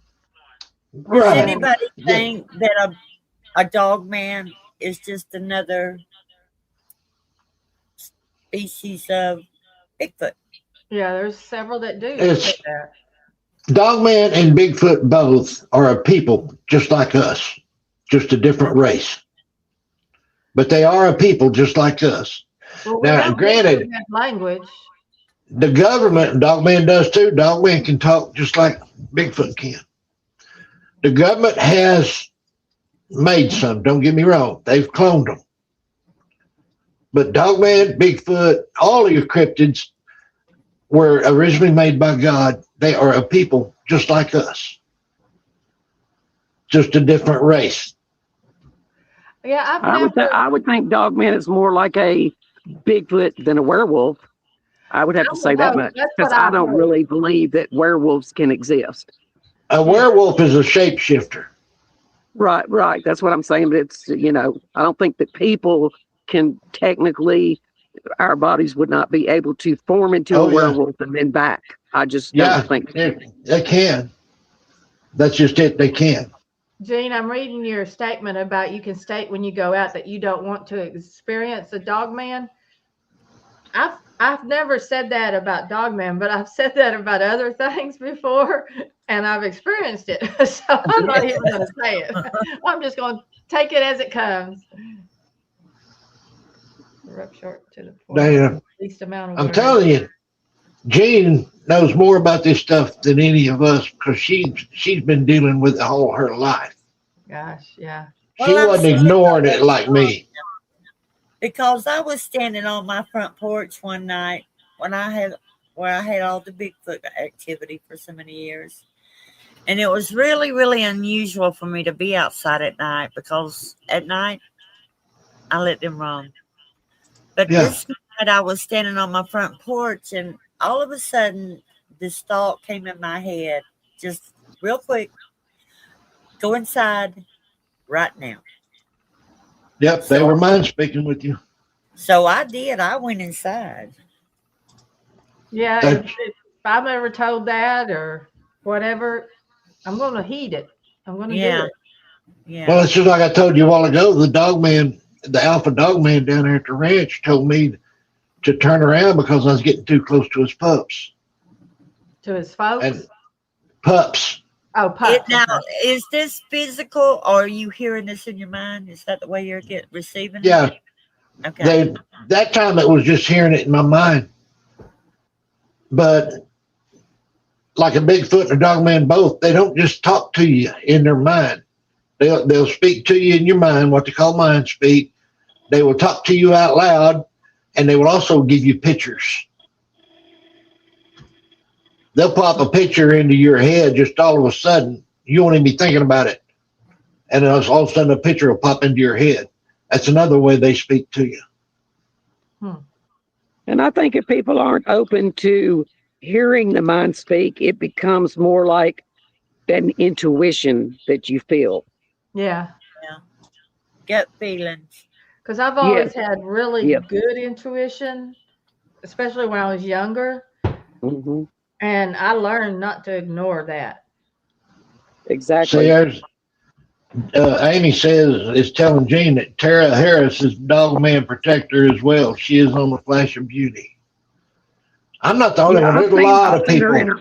Does anybody think that a dog man is just another species of Bigfoot? Yeah, there's several that do. Dogman and Bigfoot both are a people just like us, just a different race. But they are a people just like us. Well, now, granted, language. The government, Dogman does too. Dogman can talk just like Bigfoot can. The government has made some, don't get me wrong. They've cloned them. But Dogman, Bigfoot, all of your cryptids were originally made by God. They are a people just like us. Just a different race. Yeah, I would think Dogman is more like a Bigfoot than a werewolf. I would have to say that much, because I don't really believe that werewolves can exist. A werewolf is a shapeshifter. Right. That's what I'm saying. But it's, I don't think that people can technically, our bodies would not be able to form into a werewolf and then back. I just don't think they can. That's just it. They can. Gene, I'm reading your statement about you can state when you go out that you don't want to experience a dog man. I've never said that about dog man, but I've said that about other things before, and I've experienced it. So I'm not even going to say it. I'm just going to take it as it comes. Up short to the point. Dana, Least amount of I'm words. telling you, Jean knows more about this stuff than any of us because she's been dealing with it all her life. Gosh, yeah. She Well, I'm wasn't sure ignoring it like me. because I was standing on my front porch one night where I had all the Bigfoot activity for so many years. And it was really, really unusual for me to be outside at night because at night I let them roam. But this night I was standing on my front porch and all of a sudden this thought came in my head, just real quick, go inside right now. Yep, they were mind speaking with you. So I did. I went inside. Yeah, if I'm ever told that or whatever, I'm going to heed it. I'm going to do it. Yeah. Well, it's just like I told you a while ago. The alpha dog man down there at the ranch told me to turn around because I was getting too close to his pups. To his folks? And pups. Oh, pups. Now, is this physical or are you hearing this in your mind? Is that the way you're receiving it? Yeah. Okay. That time it was just hearing it in my mind. But like a Bigfoot and a dog man both, they don't just talk to you in their mind. They'll speak to you in your mind, what they call mind speak. They will talk to you out loud, and they will also give you pictures. They'll pop a picture into your head just all of a sudden. You won't even be thinking about it. And all of a sudden a picture will pop into your head. That's another way they speak to you. And I think if people aren't open to hearing the mind speak, it becomes more like an intuition that you feel. Yeah. Gut feelings. Because I've always had really good intuition, especially when I was younger. Mm-hmm. And I learned not to ignore that. Exactly. See, Amy is telling Jean that Tara Harris is dog man protector as well. She is on the Flash of Beauty. I'm not the only one. There's a lot of people.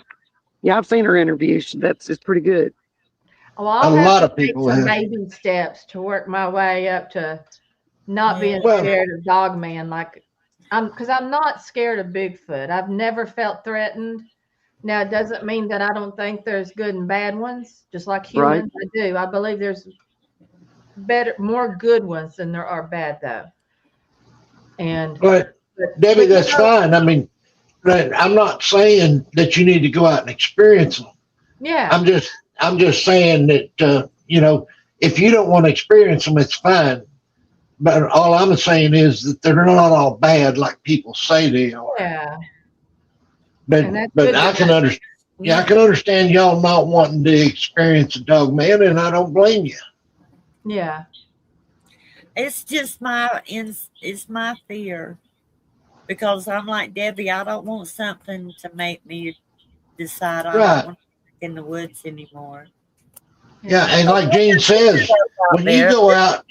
I've seen her interview. It's pretty good. Well, I'll a lot have of to take people some have. baby steps to work my way up to not being scared of dog man. Because I'm not scared of Bigfoot. I've never felt threatened. Now, it doesn't mean that I don't think there's good and bad ones, just like humans. I do. I believe there's more good ones than there are bad, though. But Debbie, that's fine. I mean, I'm not saying that you need to go out and experience them. Yeah. I'm just saying that if you don't want to experience them, it's fine. But all I'm saying is that they're not all bad like people say they are. Yeah. But I can understand. Yeah, I can understand y'all not wanting to experience a dog man, and I don't blame you. Yeah. It's just it's my fear. Because I'm like Debbie, I don't want something to make me decide I don't want to be in the woods anymore. Yeah, and like Jean says, when you go out,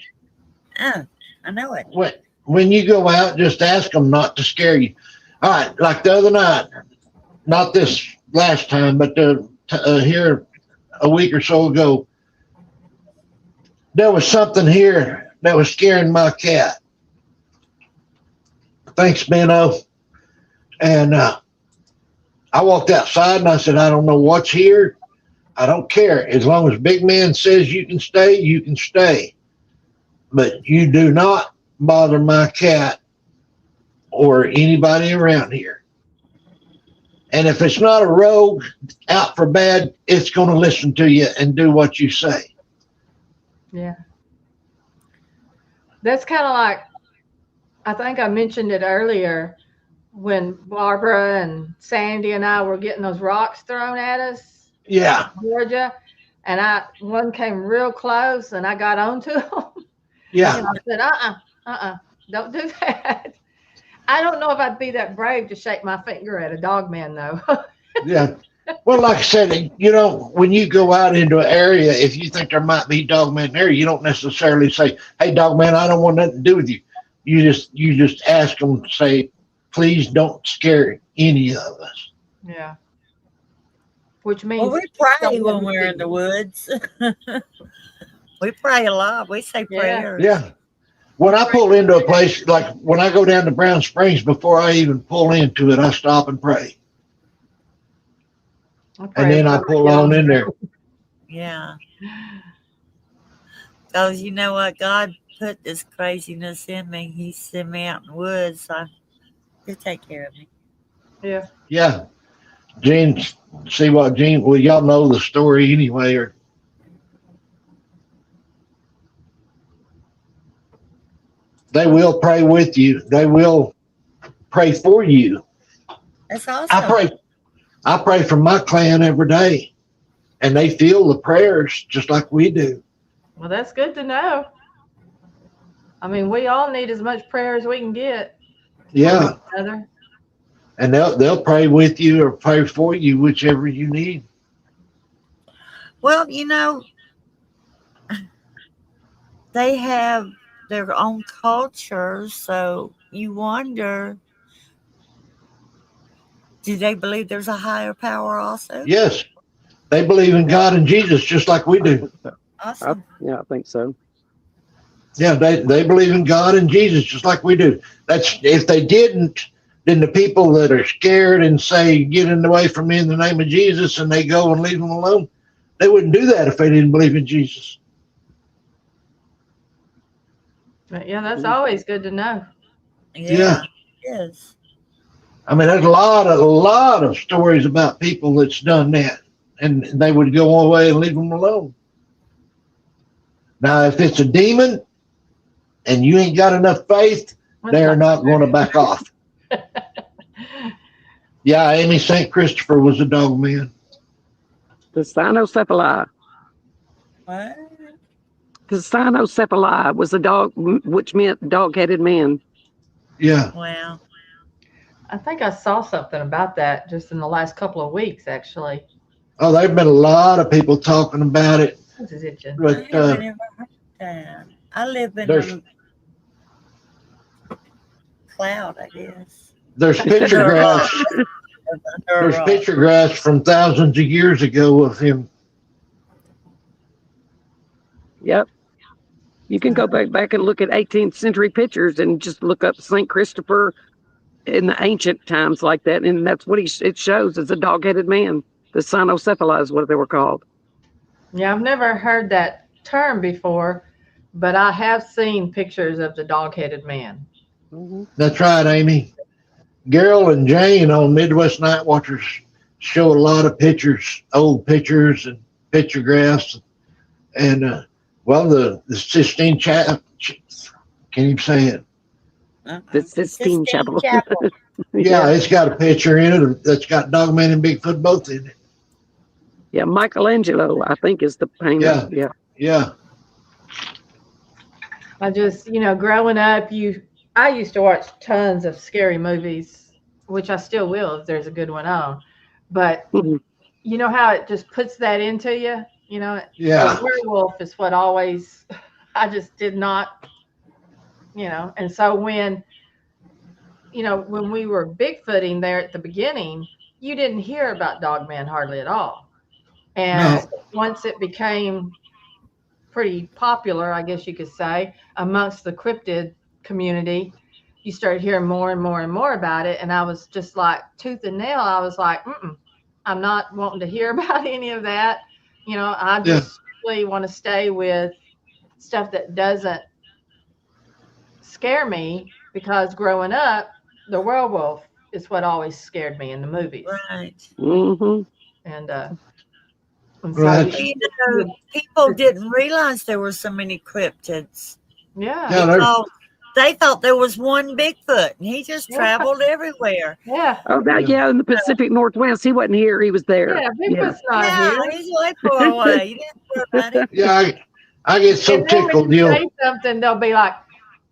I know it. When you go out, just ask them not to scare you. All right, like the other night, not this last time, but here a week or so ago, there was something here that was scaring my cat. Thanks, Benno. And I walked outside and I said, I don't know what's here. I don't care. As long as Big Man says you can stay, you can stay. But you do not bother my cat or anybody around here. And if it's not a rogue out for bad, it's going to listen to you and do what you say. Yeah. That's kind of like, I think I mentioned it earlier when Barbara and Sandy and I were getting those rocks thrown at us. Yeah. In Georgia. And one came real close and I got onto them. Yeah. And I said, don't do that. I don't know if I'd be that brave to shake my finger at a dog man, though. Yeah. Well, like I said, you know, when you go out into an area, if you think there might be dogman there, you don't necessarily say, "Hey, dogman, I don't want nothing to do with you." You just ask them, say, "Please don't scare any of us." Yeah. Which Well, means we pray when we're in the woods. We pray a lot. We say prayers. Yeah. When I pull into a place, like when I go down to Brown Springs, before I even pull into it, I stop and pray. And then I pull on in there. Yeah. Because you know what? God put this craziness in me. He sent me out in the woods. So he'll take care of me. Yeah. Yeah. Gene, see what Gene, well, y'all know the story anyway, or they will pray with you. They will pray for you. That's awesome. I pray for my clan every day, and they feel the prayers just like we do. Well, that's good to know. I mean, we all need as much prayer as we can get. Yeah. Together. And they'll pray with you or pray for you, whichever you need. Well, you know, they have their own culture, so you wonder, do they believe there's a higher power also? Yes. They believe in God and Jesus just like we do. Awesome. I think so. Yeah, they believe in God and Jesus just like we do. That's if they didn't, then the people that are scared and say, "Get in the way from me in the name of Jesus," and they go and leave them alone, they wouldn't do that if they didn't believe in Jesus. But yeah, that's always good to know. Yeah. Yes. I mean, there's a lot of stories about people that's done that, and they would go away and leave them alone. Now, if it's a demon and you ain't got enough faith, they're not going to back off. Yeah, Amy St. Christopher was a dog man. The cynocephaly. What? The cynocephaly was a dog, which meant dog-headed man. Yeah. Wow. I think I saw something about that just in the last couple of weeks, actually. Oh, there've been a lot of people talking about it. This is itching. But I haven't ever heard that. I live in a cloud, I guess. there's picture graphs. There's picture graphs from thousands of years ago of him. Yep. You can go back and look at 18th century pictures and just look up St. Christopher in the ancient times like that, and that's what it shows as a dog-headed man. The cynocephaly is what they were called. Yeah, I've never heard that term before, but I have seen pictures of the dog-headed man. Mm-hmm. That's right, Amy. Gerald and Jane on Midwest Night Watchers show a lot of pictures, old pictures and picture graphs. And, well, the Sistine Chapel, can't even say it. The Sistine Chapel. Yeah, it's got a picture in it that's got Dogman and Bigfoot both in it. Yeah, Michelangelo, I think, is the painter. Yeah. I just, growing up, I used to watch tons of scary movies, which I still will if there's a good one on. But you know how it just puts that into you? Yeah. The werewolf is what always, I just did not, And so when we were Bigfooting there at the beginning, you didn't hear about Dogman hardly at all. And once it became pretty popular, I guess you could say, amongst the cryptid community, you started hearing more and more and more about it. And I was just like tooth and nail. I was like, I'm not wanting to hear about any of that. I just really want to stay with stuff that doesn't scare me, because growing up, the werewolf is what always scared me in the movies. Right. Mm-hmm. And Right. so People didn't realize there were so many cryptids. Yeah. They thought there was one Bigfoot, and he just traveled everywhere. Yeah. Oh, in the Pacific Northwest. He wasn't here. He was there. Yeah, Bigfoot's not here. He's way far away. You didn't hear about him. Yeah, I get so And then tickled. when you say something, they'll be like,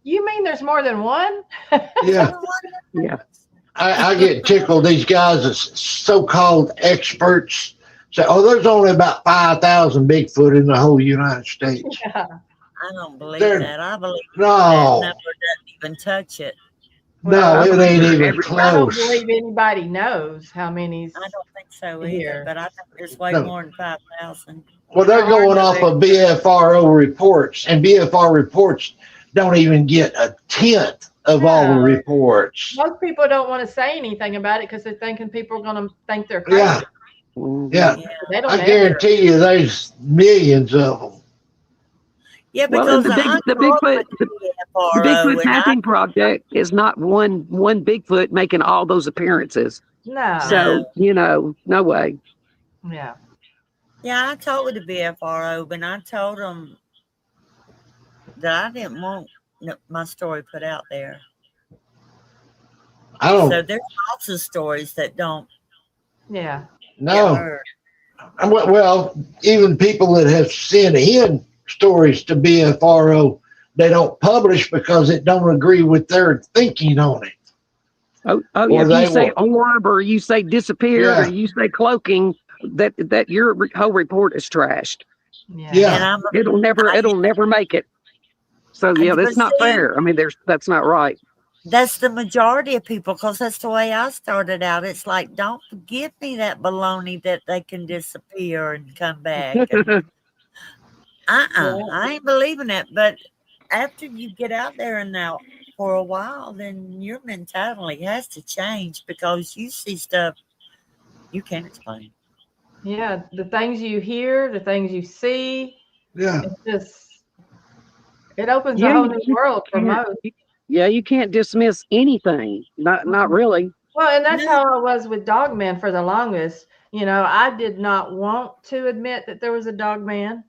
"You mean there's more than one?" Yeah. Yeah. I get tickled. These guys, so-called experts, say, "Oh, there's only about 5,000 Bigfoot in the whole United States." Yeah. I don't believe They're- that. I believe that No, number doesn't even touch it. no, it ain't even I don't close. believe anybody knows how many's I don't think so either, here. but I think there's way No. more than 5,000. Well, they're going off of BFRO reports, and BFR reports don't even get a tenth of all the No. reports. Most people don't want to say anything about it because they're thinking people are going to think they're crazy. Yeah, yeah. They don't I ever- guarantee you, there's millions of them. Yeah, Well, because and the Bigfoot Tapping Project is not one Bigfoot making all those appearances. No. So, no way. Yeah. Yeah, I told the BFRO, but I told them that I didn't want my story put out there. I don't So there's lots of stories that don't Yeah. get know. heard. Well, even people that have sent in stories to BFRO, they don't publish because it don't agree with their thinking on it. Oh Or yeah. If they you say will- orb or you say disappeared Yeah. or you say cloaking, that your whole report is trashed. Yeah. Yeah. And It'll never make it. So yeah, that's not fair. I mean, that's not right. that's the majority of people, because that's the way I started out. It's like, don't give me that baloney that they can disappear and come back. And, I ain't believing it. But after you get out there and out for a while, then your mentality has to change because you see stuff you can't explain. Yeah. The things you hear, the things you see, Yeah. it's just, it opens Yeah, a whole you new world for can't- most. Yeah, you can't dismiss anything. Not really. Well, and that's how I was with Dogman for the longest. I did not want to admit that there was a Dogman,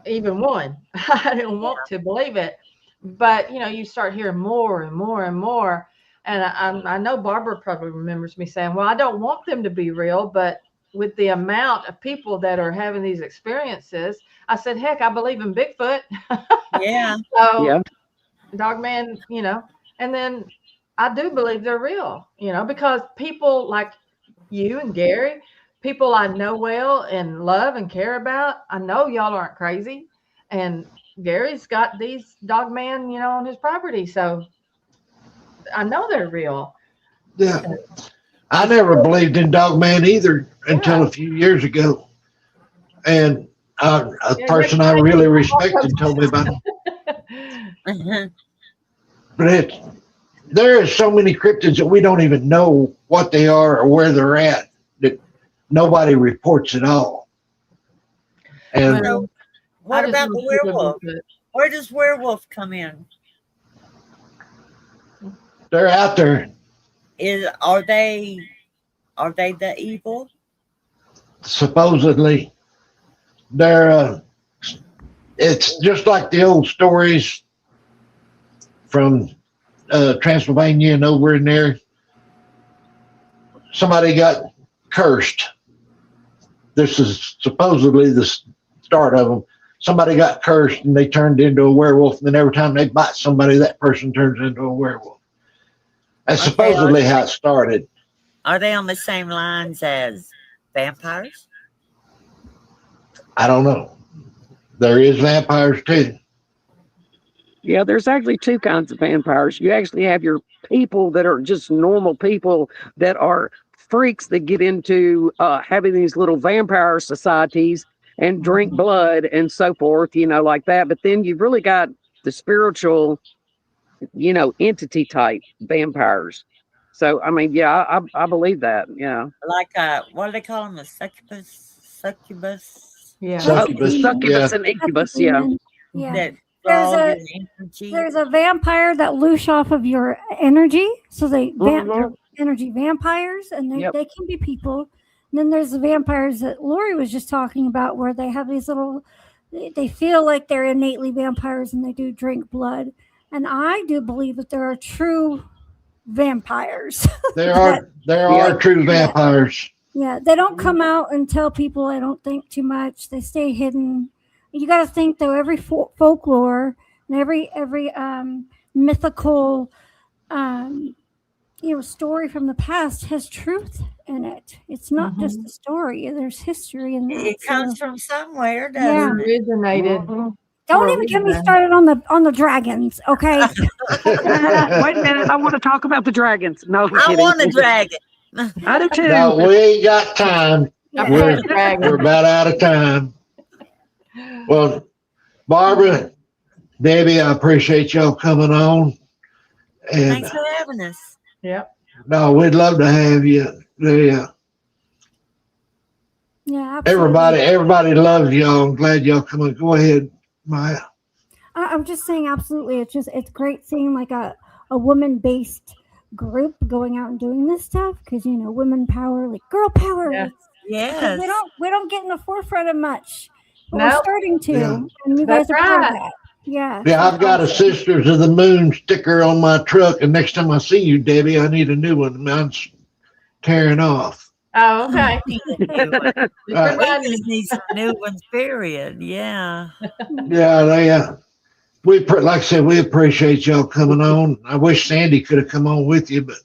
even one. I didn't want to believe it. But, you start hearing more and more and more. And I know Barbara probably remembers me saying, well, I don't want them to be real, but with the amount of people that are having these experiences, I said, heck, I believe in Bigfoot. Yeah. So Yeah. Dogman, and then I do believe they're real, because people like you and Gary, people I know well and love and care about, I know y'all aren't crazy. And Gary's got these Dogman, on his property. So I know they're real. Yeah. I never believed in Dogman either until a few years ago. And a person I really respected told me about it. But there are so many cryptids that we don't even know what they are or where they're at, that nobody reports at all. And So, what about the werewolf? Where does werewolf come in? they're out there. Are they the evil? Supposedly, they're it's just like the old stories from Transylvania and over in there. Somebody got cursed. This is supposedly the start of them. Somebody got cursed and they turned into a werewolf, and then every time they bite somebody, that person turns into a werewolf. That's supposedly how it started. Are they on the same lines as vampires? I don't know. There is vampires too. Yeah, there's actually two kinds of vampires. You actually have your people that are just normal people that are freaks that get into having these little vampire societies and drink blood and so forth, like that. But then you've really got the spiritual, entity type vampires. So, I mean, yeah, I believe that. Yeah. Like, what do they call them? A succubus? Yeah. Succubus and incubus. Yeah. Yeah. That There's draw a- your energy. There's a vampire that loose off of your energy. So they're energy vampires, and they can be people. And then there's the vampires that Lori was just talking about, where they have these they feel like they're innately vampires and they do drink blood. And I do believe that there are true vampires. There are true vampires. Yeah, they don't come out and tell people, I don't think, too much. They stay hidden. You got to think, though, every folklore and every mythical story from the past has truth in it. It's not just a story. There's history in that. It comes from somewhere, Yeah. doesn't it? Originated. Don't even get me started on the dragons, okay? Wait a minute. I want to talk about the dragons. No, I'm I kidding. want a dragon. I do too. No, we ain't got time. Yeah. We're about out of time. Well, Barbara, Debbie, I appreciate y'all coming on. And Thanks for having us. Yep. no, we'd love to have you. Yeah, absolutely. Everybody loves y'all. I'm glad y'all come on. Go ahead, Maya. I'm just saying, absolutely. It's great seeing like a woman-based group going out and doing this stuff because women power, like girl power. Yeah. like, Yes. we don't get in the forefront of much, but we're Nope. starting to, Yeah. and you That's guys are part of right. that. Yeah. Yeah, I've got a Sisters of the Moon sticker on my truck, and next time I see you, Debbie, I need a new one. Mine's tearing off. Oh, okay. We Remind me. just need some new ones, period. Yeah. Yeah, like I said, we appreciate y'all coming on. I wish Sandy could have come on with you, but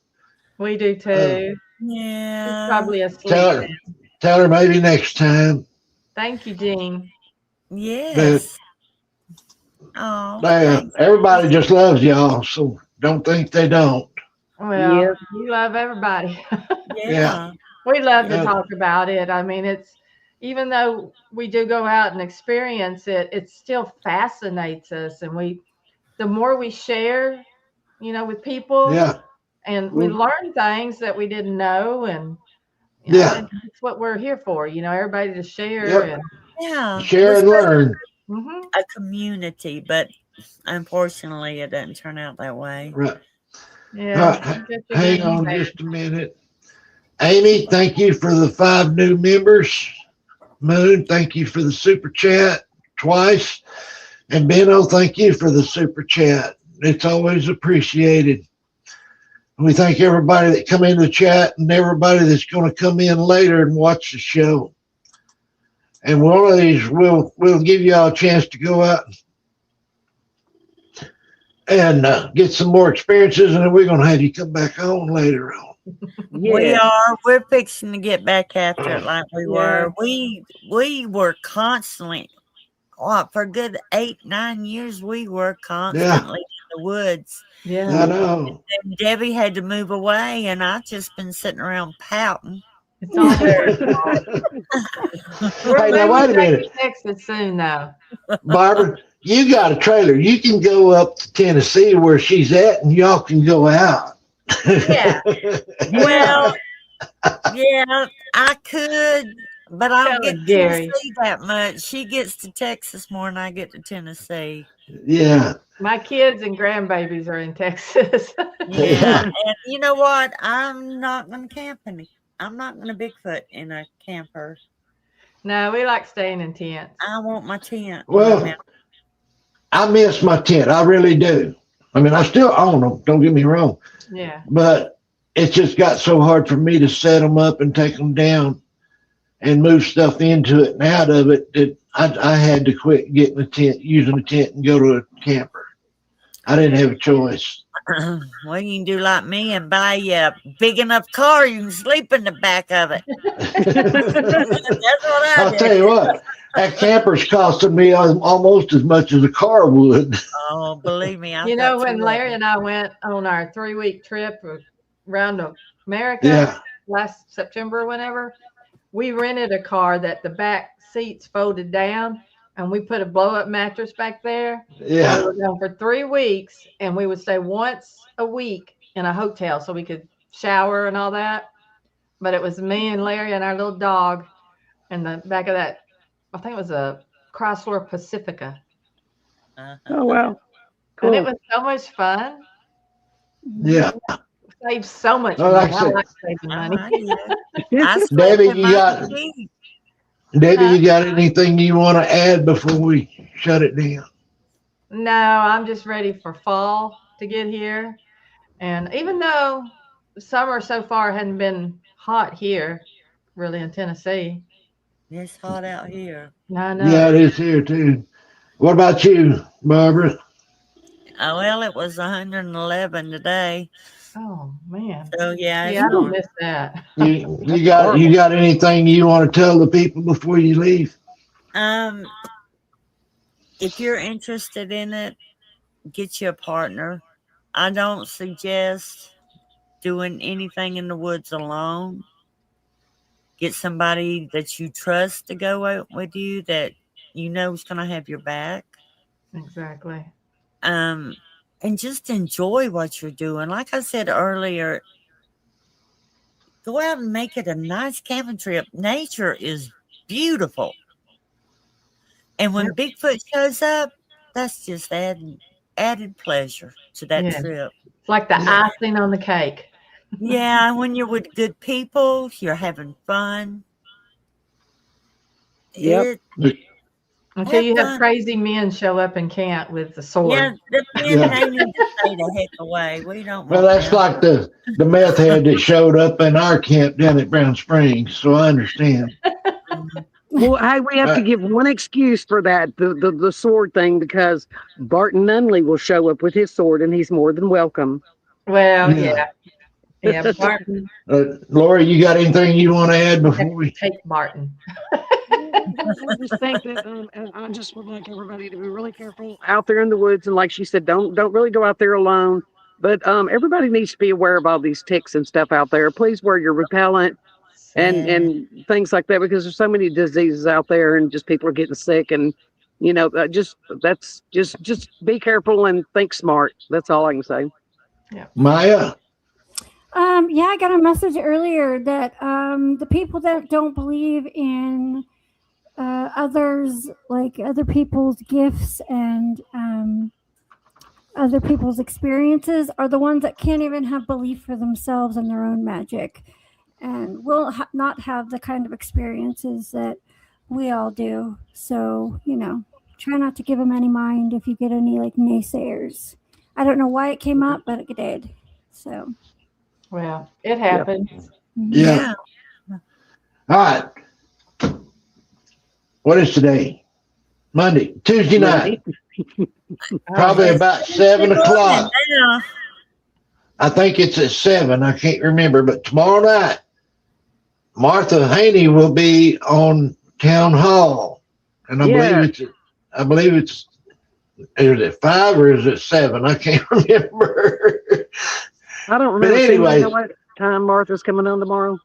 We do too. Yeah. She's probably asleep. tell her maybe next time. Thank you, Jean. Yes. Oh, thanks. Everybody just loves y'all, so don't think they don't. Well, Yep. you love everybody. Yeah. We love to Yeah. talk about it. I mean, it's even though we do go out and experience it, it still fascinates us. And the more we share, with people, Yeah, and we learn things that we didn't know, and Yeah. and that's what we're here for. Everybody to share. Yep. And Yeah. share and learn. Mhm. A community, but unfortunately, it doesn't turn out that way. Right. Yeah. All right, hang on just a minute. Amy, thank you for the 5 new members. Moon, thank you for the super chat twice. And Benno, thank you for the super chat. It's always appreciated. We thank everybody that come in the chat and everybody that's going to come in later and watch the show. And one of these, we'll give you all a chance to go out and get some more experiences, and then we're going to have you come back on later on. We are. We're fixing to get back after it like we were. We were constantly, for a good 8-9 years, we were constantly in the woods. Yeah. I know. And Debbie had to move away, and I've just been sitting around pouting. It's all there. Hey, now wait a minute. Texas soon, though. Barbara, you got a trailer. You can go up to Tennessee where she's at, and y'all can go out. Yeah. Well, yeah, I could, but I don't Tell get her, to Gary. Tennessee that much. She gets to Texas more than I get to Tennessee. Yeah. My kids and grandbabies are in Texas. Yeah, and you know what? I'm not going to camp I'm not going to Bigfoot in a camper. No, we like staying in tents. I want my tent. Well, I miss my tent. I really do. I mean, I still own them. Don't get me wrong. Yeah. But it's just got so hard for me to set them up and take them down and move stuff into it and out of it that I had to quit getting a tent, using a tent, and go to a camper. I didn't have a choice. Well, you can do like me and buy you a big enough car. You can sleep in the back of it. That's what I'll tell you what, that camper's costing me almost as much as a car would. Oh, believe me. When Larry and I went on our 3-week trip around America last September or whenever, we rented a car that the back seats folded down, and we put a blow-up mattress back there. Yeah. We were gone for 3 weeks, and we would stay once a week in a hotel so we could shower and all that. But it was me and Larry and our little dog in the back of that. I think it was a Chrysler Pacifica. Oh, wow. And it Cool. was so much fun. Yeah. Saved so much Well, money. like I I said- like saving money. Debbie, you got anything you want to add before we shut it down? No, I'm just ready for fall to get here. And even though summer so far hadn't been hot here, really in Tennessee. It's hot out here. No, no. Yeah, it is here too. What about you, Barbara? Oh, well, it was 111 today. Oh man. So yeah, Yeah, I don't miss that. You got anything you want to tell the people before you leave? If you're interested in it, get you a partner. I don't suggest doing anything in the woods alone. Get somebody that you trust to go out with you, that you know is going to have your back. Exactly. And just enjoy what you're doing. Like I said earlier, go out and make it a nice camping trip. Nature is beautiful. And when Bigfoot shows up, that's just added pleasure to that trip. It's like the icing on the cake. Yeah, when you're with good people, you're having fun. Yep. Until you have crazy men show up and camp with the sword. Yeah, the men, they need to stay the heck away. We don't want Well, that's them. like the meth head that showed up in our camp down at Brown Springs, so I understand. Well, hey, we have to give one excuse for that, the sword thing, because Barton Nunley will show up with his sword, and he's more than welcome. Well, yeah, Barton. Lori, you got anything you want to add before we take Barton? I just think that, and I just would like everybody to be really careful out there in the woods, and like she said, don't really go out there alone. But everybody needs to be aware of all these ticks and stuff out there. Please wear your repellent and things like that, because there's so many diseases out there, and just people are getting sick. And just be careful and think smart. That's all I can say. Yeah, Maya. Yeah, I got a message earlier that the people that don't believe in others, like other people's gifts and other people's experiences, are the ones that can't even have belief for themselves in their own magic, and will not have the kind of experiences that we all do. So, try not to give them any mind if you get any like naysayers. I don't know why it came up, but it did. So. Well, it happens. Yeah. All right. What is today? Monday, Tuesday night. Probably about 7 o'clock. I think it's at 7. I can't remember, but tomorrow night, Martha Haney will be on Town Hall, and I believe it's is it 5 or is it 7? I can't remember. I don't remember. But anyway, what time Martha's coming on tomorrow?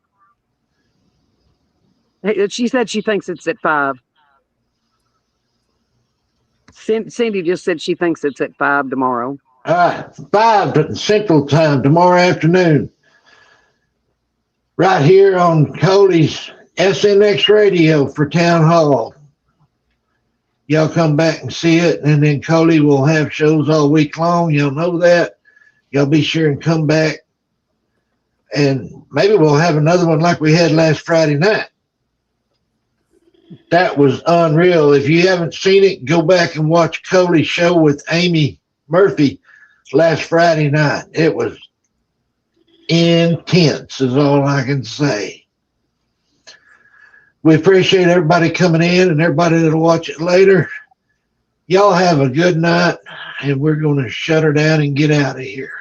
She said she thinks it's at 5. Cindy just said she thinks it's at 5 tomorrow. All right, 5 Central Time tomorrow afternoon. Right here on Coley's SNX Radio for Town Hall. Y'all come back and see it, and then Coley will have shows all week long. Y'all know that. Y'all be sure and come back, and maybe we'll have another one like we had last Friday night. That was unreal. If you haven't seen it, go back and watch Coley's show with Amy Murphy last Friday night. It was intense, is all I can say. We appreciate everybody coming in and everybody that'll watch it later. Y'all have a good night, and we're going to shut her down and get out of here.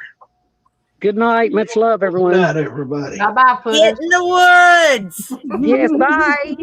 Good night. Much love, everyone. Good night, everybody. Bye-bye, Get in the woods. Yes, bye.